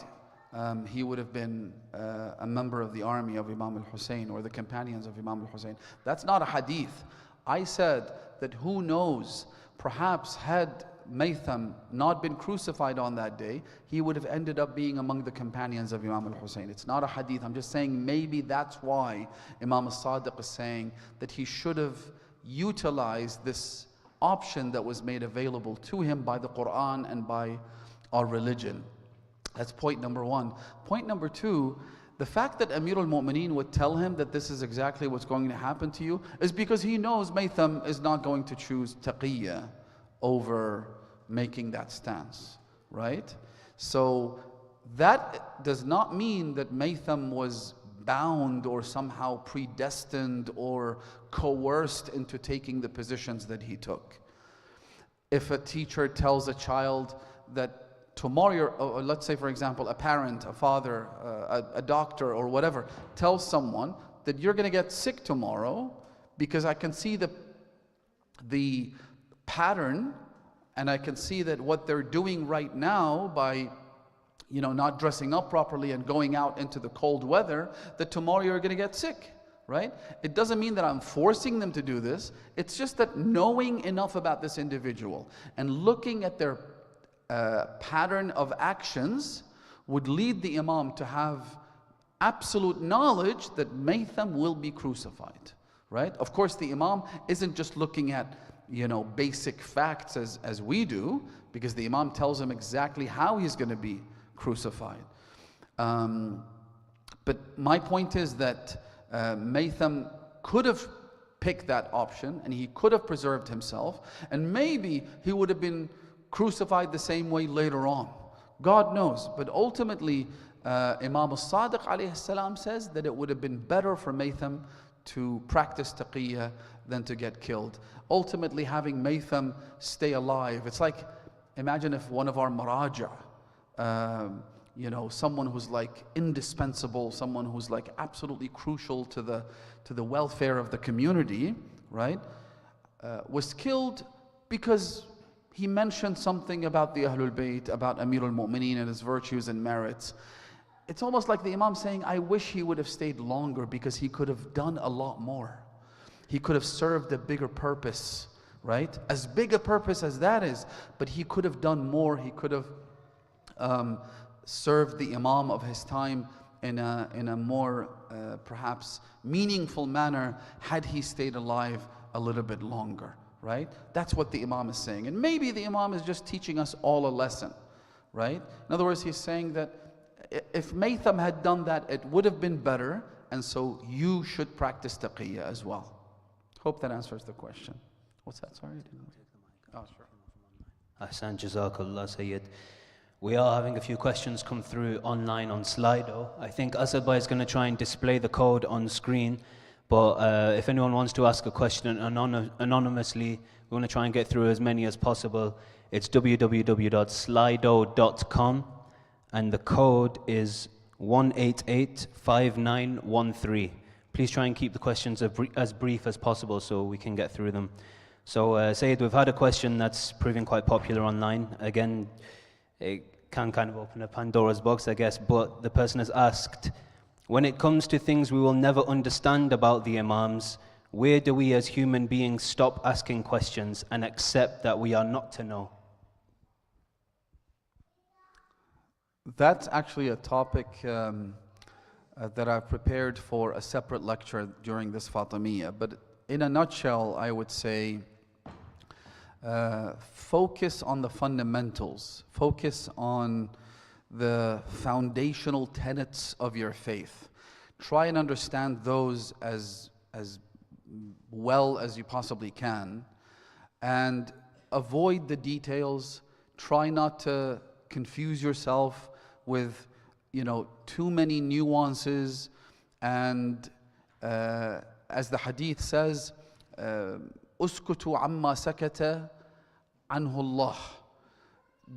he would have been a member of the army of Imam al-Hussein or the companions of Imam al-Hussein. That's not a hadith. I said that who knows, perhaps had Maytham not been crucified on that day, he would have ended up being among the companions of Imam al-Hussein. It's not a hadith. I'm just saying maybe that's why Imam al-Sadiq is saying that he should have utilized this option that was made available to him by the Quran and by our religion. That's point number one. Point number two, the fact that Amir al-Mu'mineen would tell him that this is exactly what's going to happen to you is because he knows Maytham is not going to choose Taqiyya over making that stance, right? So that does not mean that Maytham was bound or somehow predestined or coerced into taking the positions that he took. If a teacher tells a child that tomorrow, or let's say for example, a parent, a father, a doctor or whatever, tells someone that you're going to get sick tomorrow because I can see the pattern and I can see that what they're doing right now by not dressing up properly and going out into the cold weather, that tomorrow you're going to get sick, right? It doesn't mean that I'm forcing them to do this. It's just that knowing enough about this individual and looking at their pattern of actions would lead the Imam to have absolute knowledge that Maytham will be crucified, right? Of course, the Imam isn't just looking at basic facts as we do, because the Imam tells him exactly how he's going to be crucified. But my point is that Maytham could have picked that option and he could have preserved himself, and maybe he would have been crucified the same way later on. God knows. But ultimately, Imam al-Sadiq alayhi salam says that it would have been better for Maytham to practice taqiyya than to get killed. Ultimately, having Maytham stay alive, it's like, imagine if one of our maraja, someone who's like indispensable, someone who's like absolutely crucial to the welfare of the community, right, was killed because he mentioned something about the Ahlul Bayt, about Amir al-Mu'mineen and his virtues and merits. It's almost like the Imam saying, I wish he would have stayed longer because he could have done a lot more. He could have served a bigger purpose, right? As big a purpose as that is, but he could have done more. He could have served the Imam of his time in a more perhaps meaningful manner had he stayed alive a little bit longer. Right? That's what the Imam is saying. And maybe the Imam is just teaching us all a lesson, right? In other words, he's saying that if Maytham had done that, it would have been better, and so you should practice taqiyya as well. Hope that answers the question. What's that? Sorry? Oh, sure. Ahsan, Jazakallah, Sayyid. We are having a few questions come through online on Slido. I think Asad is going to try and display the code on screen. But if anyone wants to ask a question anonymously, we want to try and get through as many as possible. It's www.slido.com and the code is 1885913. Please try and keep the questions as brief as possible so we can get through them. So Sayyid, we've had a question that's proving quite popular online. Again, it can kind of open a Pandora's box, I guess, but the person has asked, when it comes to things we will never understand about the Imams, where do we as human beings stop asking questions and accept that we are not to know? That's actually a topic that I've prepared for a separate lecture during this Fatimiyya. But in a nutshell, I would say focus on the fundamentals. Focus on the foundational tenets of your faith. Try and understand those as well as you possibly can, and avoid the details. Try not to confuse yourself with too many nuances, and as the hadith says, uskutu amma sakata anhu Allah.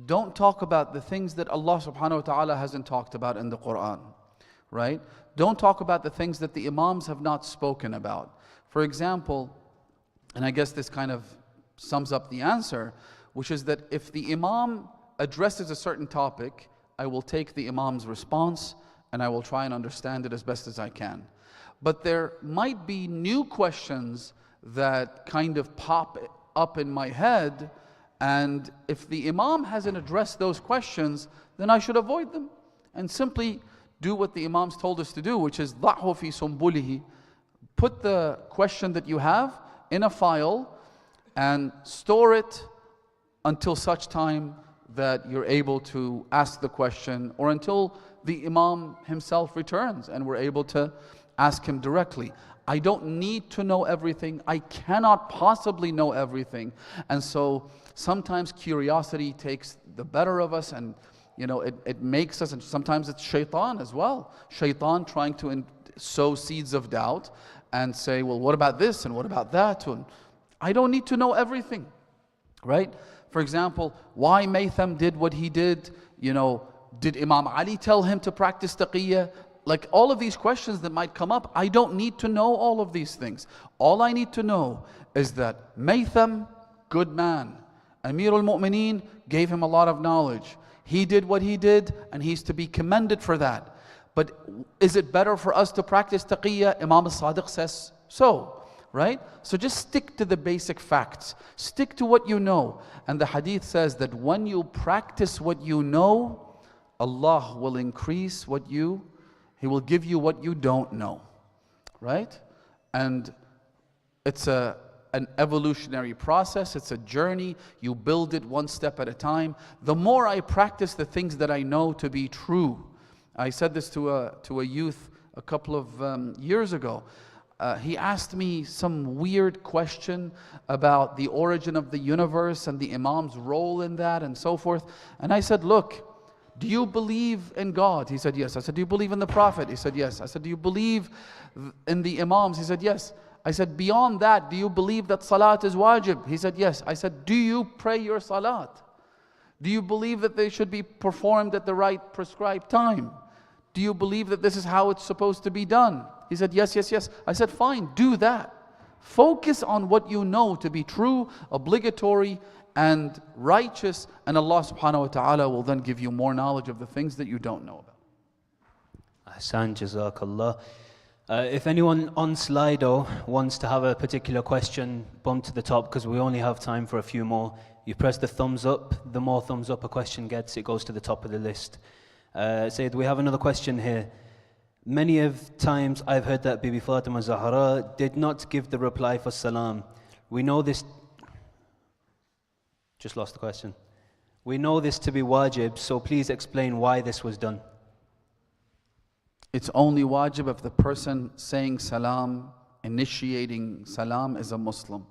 Don't talk about the things that Allah subhanahu wa ta'ala hasn't talked about in the Quran, right? Don't talk about the things that the Imams have not spoken about. For example, and I guess this kind of sums up the answer, which is that if the Imam addresses a certain topic I will take the Imam's response and I will try and understand it as best as I can. But there might be new questions that kind of pop up in my head, and if the Imam hasn't addressed those questions, then I should avoid them and simply do what the Imams told us to do, which is ضَعْهُ فِي سُنْبُلِهِ. Put the question that you have in a file and store it until such time that you're able to ask the question, or until the Imam himself returns and we're able to ask him directly. I don't need to know everything. I cannot possibly know everything. And so sometimes curiosity takes the better of us, and it makes us, and sometimes it's shaitan as well. Shaitan trying to sow seeds of doubt and say, well, what about this and what about that? And I don't need to know everything, right? For example, why Maytham did what he did, did Imam Ali tell him to practice taqiyya? Like all of these questions that might come up, I don't need to know all of these things. All I need to know is that Maytham, good man. Amir al-Mu'mineen gave him a lot of knowledge. He did what he did, and he's to be commended for that. But is it better for us to practice taqiyya? Imam al-Sadiq says so, right? So just stick to the basic facts. Stick to what you know. And the hadith says that when you practice what you know, Allah will increase He will give you what you don't know, right? And it's an evolutionary process. It's a journey. You build it one step at a time. The more I practice the things that I know to be true. I said this to a youth a couple of years ago. He asked me some weird question about the origin of the universe and the Imam's role in that and so forth. And I said, look, do you believe in God? He said, yes. I said, do you believe in the Prophet? He said, yes. I said, do you believe in the Imams? He said, yes. I said, beyond that, do you believe that salat is wajib? He said, yes. I said, do you pray your salat? Do you believe that they should be performed at the right prescribed time? Do you believe that this is how it's supposed to be done? He said, yes, yes, yes. I said, fine, do that. Focus on what you know to be true, obligatory, and righteous, and Allah subhanahu wa ta'ala will then give you more knowledge of the things that you don't know about. Ahsan, Jazakallah. If anyone on Slido wants to have a particular question, bump to the top, because we only have time for a few more. You press the thumbs up. The more thumbs up a question gets, it goes to the top of the list. Sayyid, we have another question here. Many of times I've heard that Bibi Fatima Zahra did not give the reply for salam. We know this. Just lost the question. We know this to be wajib, so please explain why this was done. It's only wajib if the person saying salam, initiating salam, is a Muslim.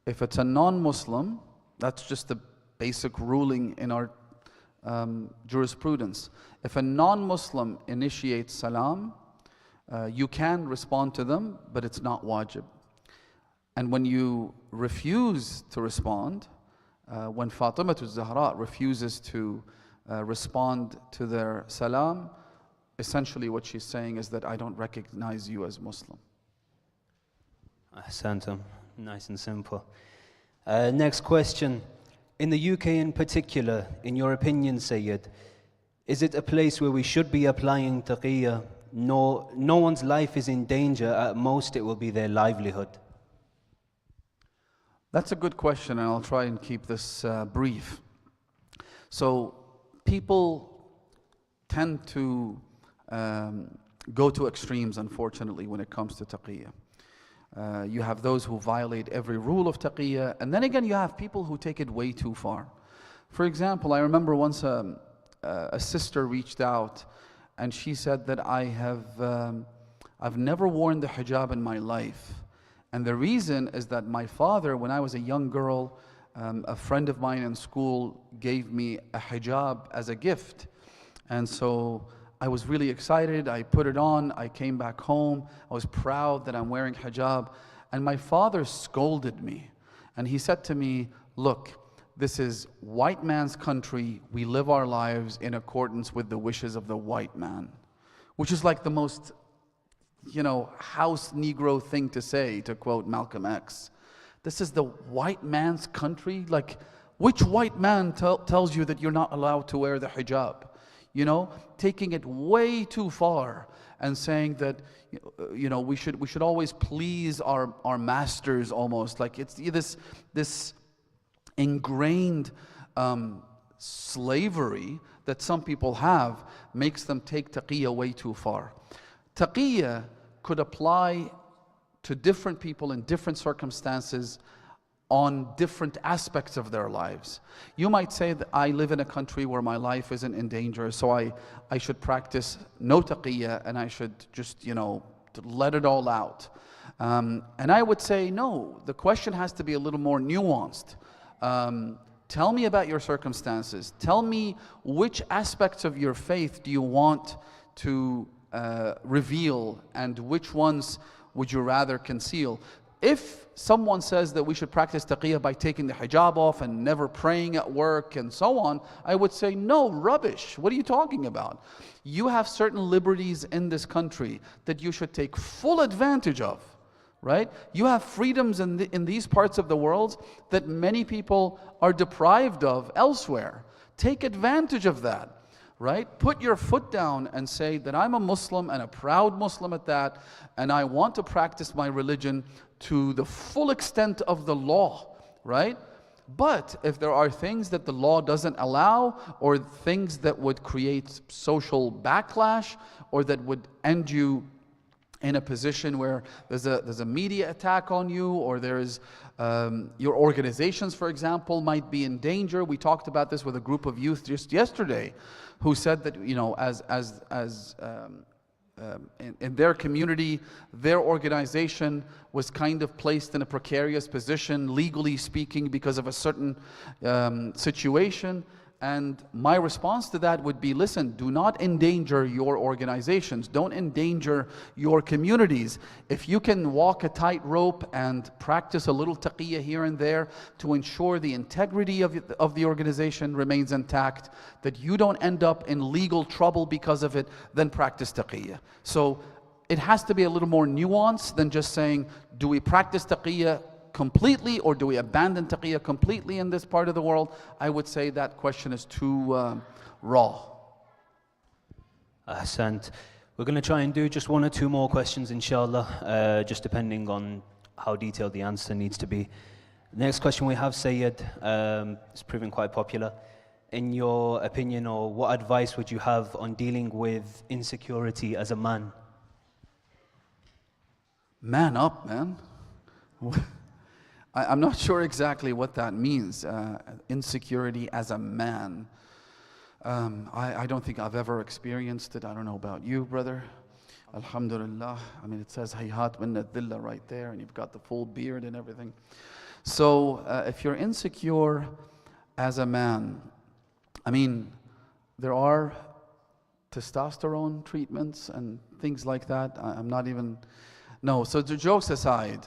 If it's a non-Muslim, that's just the basic ruling in our jurisprudence. If a non-Muslim initiates salam, you can respond to them, but it's not wajib. And when you refuse to respond, when Fatima Zahra refuses to respond to their salam, essentially what she's saying is that I don't recognize you as Muslim. Ahsantum. Nice and simple. Next question. In the UK in particular, in your opinion, Sayyid, is it a place where we should be applying taqiyya? No one's life is in danger. At most, it will be their livelihood. That's a good question, and I'll try and keep this brief. So people tend to go to extremes, unfortunately, when it comes to taqiyya. You have those who violate every rule of taqiyya, and then again you have people who take it way too far. For example, I remember once a sister reached out and she said that I've never worn the hijab in my life. And the reason is that my father, when I was a young girl, a friend of mine in school gave me a hijab as a gift. And so I was really excited. I put it on. I came back home. I was proud that I'm wearing hijab. And my father scolded me. And he said to me, look, this is white man's country. We live our lives in accordance with the wishes of the white man. Which is like the most, house Negro thing to say, to quote Malcolm X. This is the white man's country? Like, Which white man tells you that you're not allowed to wear the hijab? You know, taking it way too far and saying that, you know, we should always please our masters almost. Like it's this ingrained slavery that some people have makes them take taqiyya way too far. Taqiyya could apply to different people in different circumstances on different aspects of their lives. You might say that I live in a country where my life isn't in danger, so I should practice no taqiyya and I should just, you know, let it all out. And I would say no, the question has to be a little more nuanced. Tell me about your circumstances. Tell me which aspects of your faith do you want to reveal and which ones would you rather conceal. If someone says that we should practice taqiyya by taking the hijab off and never praying at work and so on, I would say no, rubbish. What are you talking about? You have certain liberties in this country that you should take full advantage of. Right? You have freedoms in these parts of the world that many people are deprived of elsewhere. Take advantage of that. Right? Put your foot down and say that I'm a Muslim and a proud Muslim at that, and I want to practice my religion to the full extent of the law. Right? But if there are things that the law doesn't allow, or things that would create social backlash, or that would end you in a position where there's a media attack on you, or there's your organizations, for example, might be in danger. We talked about this with a group of youth just yesterday, who said that, you know, in their community, their organization was kind of placed in a precarious position, legally speaking, because of a certain situation. And my response to that would be, listen, do not endanger your organizations. Don't endanger your communities. If you can walk a tightrope and practice a little taqiyya here and there to ensure the integrity of the organization remains intact, that you don't end up in legal trouble because of it, then practice taqiyya. So it has to be a little more nuanced than just saying, do we practice taqiyya completely, or do we abandon taqiyya completely in this part of the world? I would say that question is too raw. Ahsant. We're going to try and do just one or two more questions, inshallah, just depending on how detailed the answer needs to be. The next question we have, Sayyid, is proving quite popular. In your opinion, or what advice would you have on dealing with insecurity as a man? Man up, man. I'm not sure exactly what that means, insecurity as a man. I don't think I've ever experienced it. I don't know about you, brother. Alhamdulillah. I mean, it says hayhat min ad-dilla right there, and you've got the full beard and everything. So if you're insecure as a man, I mean, there are testosterone treatments and things like that. I'm not even, no, so the jokes aside,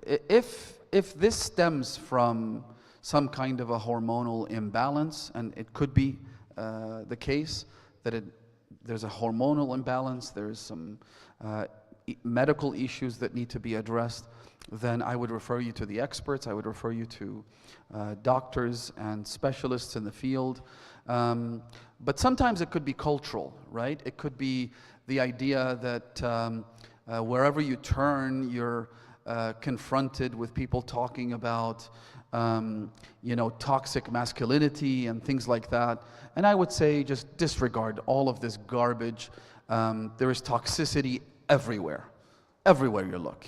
if this stems from some kind of a hormonal imbalance, and it could be the case that there's a hormonal imbalance, there's some medical issues that need to be addressed, then I would refer you to the experts. I would refer you to doctors and specialists in the field. But sometimes it could be cultural, right? It could be the idea that wherever you turn, you're confronted with people talking about, you know, toxic masculinity and things like that. And I would say just disregard all of this garbage. There is toxicity everywhere you look,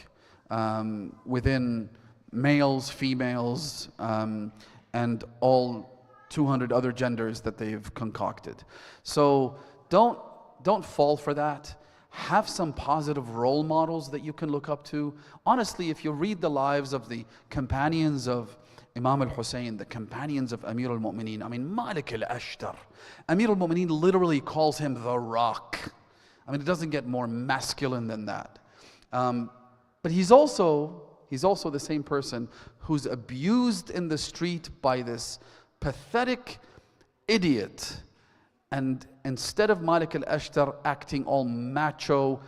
within males, females, and all 200 other genders that they've concocted. So don't fall for that. Have some positive role models that you can look up to. Honestly, if you read the lives of the companions of Imam al-Hussein, the companions of Amir al-Mu'mineen, I mean, Malik al-Ashtar, Amir al-Mu'mineen literally calls him the Rock. I mean, it doesn't get more masculine than that. But he's also the same person who's abused in the street by this pathetic idiot. And instead of Malik al-Ashtar acting all macho,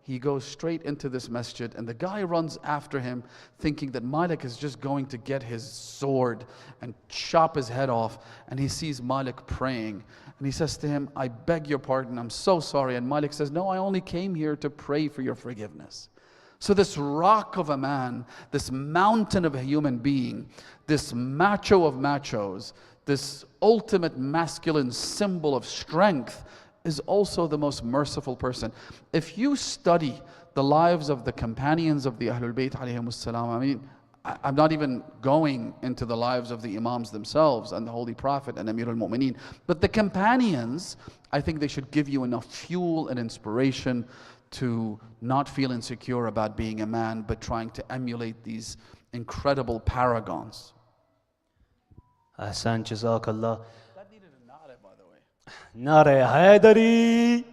he goes straight into this masjid, and the guy runs after him thinking that Malik is just going to get his sword and chop his head off. And he sees Malik praying, and he says to him, I beg your pardon, I'm so sorry. And Malik says, no, I only came here to pray for your forgiveness. So this rock of a man, this mountain of a human being, this macho of machos, this ultimate masculine symbol of strength, is also the most merciful person. If you study the lives of the companions of the Ahlul Bayt alayhimus salam, I mean, I'm not even going into the lives of the Imams themselves and the Holy Prophet and Amir al-Mu'mineen, but the companions, I think they should give you enough fuel and inspiration to not feel insecure about being a man, but trying to emulate these incredible paragons. Ahsan, Jazakallah. Nare Haidari.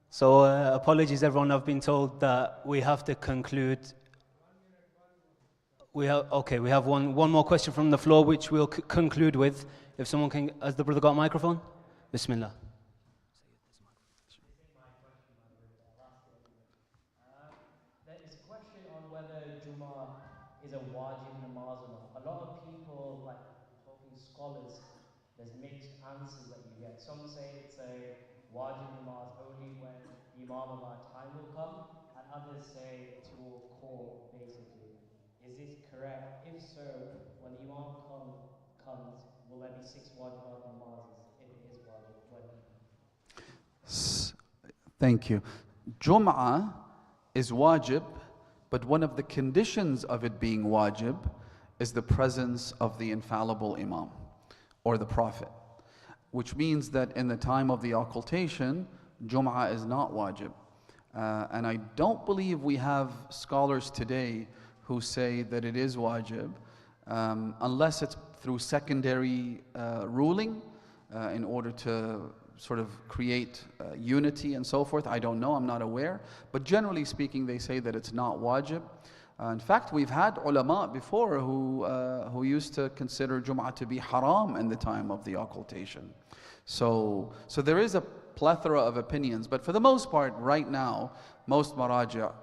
So apologies everyone, I've been told that we have to conclude. We have one more question from the floor which we'll conclude with. If someone can, has the brother got a microphone? Bismillah. There is a question on whether Jummah is a wajib namaz or not. A lot of people, like talking scholars, there's mixed answers that you get. Some say it's a wajib namaz only when the Imam of our time will come, and others say it's your call, basically. Is this correct? If so, when the Imam comes, will there be 6 wajibat namazes? If it is wajib, when? Thank you. Jum'ah is wajib, but one of the conditions of it being wajib is the presence of the infallible Imam or the Prophet, which means that in the time of the occultation, Jum'ah is not wajib. And I don't believe we have scholars today who say that it is wajib, unless it's through secondary ruling in order to sort of create unity and so forth. I don't know, I'm not aware. But generally speaking, they say that it's not wajib. In fact, we've had ulama before who used to consider Jum'ah to be haram in the time of the occultation. So there is a plethora of opinions, but for the most part, right now, most maraja'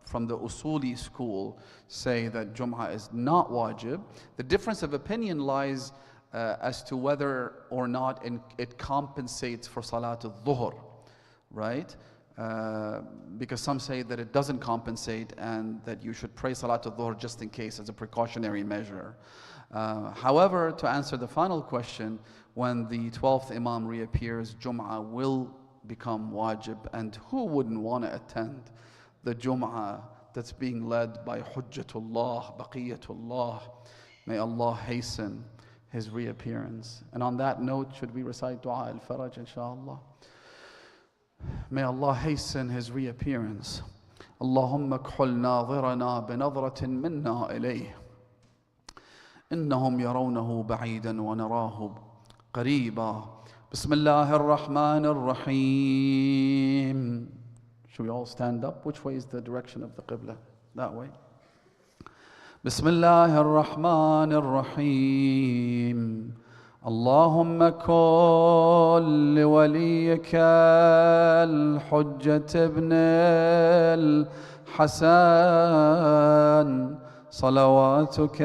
from the usuli school say that Jum'ah is not wajib. The difference of opinion lies as to whether or not it compensates for Salatul Dhuhr, right? Because some say that it doesn't compensate and that you should pray Salatul Dhuhr just in case as a precautionary measure. However, to answer the final question, when the 12th Imam reappears, Jum'ah will become wajib, and who wouldn't want to attend the Jum'ah that's being led by Hujjatullah, Baqiyatullah? May Allah hasten his reappearance. And on that note, should we recite Dua al-Faraj, inshallah? May Allah hasten his reappearance. Allahumma khul nadhirana binadratin minna ilayh. إنهم يرونه بعيدا ونراه قريبا. بسم الله الرحمن الرحيم. Should we all stand up? Which way is the direction of the Qibla? That way. بسم الله الرحمن الرحيم. اللهم كن لوليك الحجة ابن الحسن صلواتك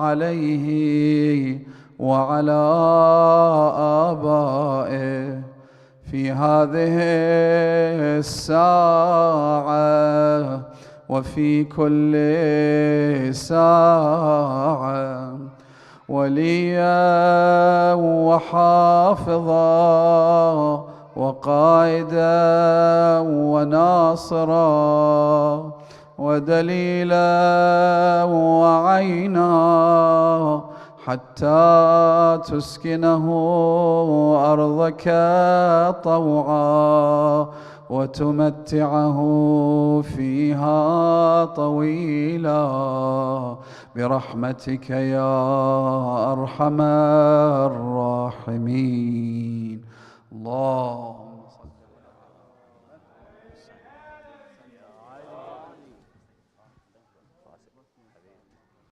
عليه وعلى آبائه في هذه الساعة وفي كل ساعة وليا وحافظا وقائدا وناصرا ودليلا وعينا حتى تسكنه أرضك طوعا وتمتعه فيها طويلا برحمتك يا أرحم الراحمين. الله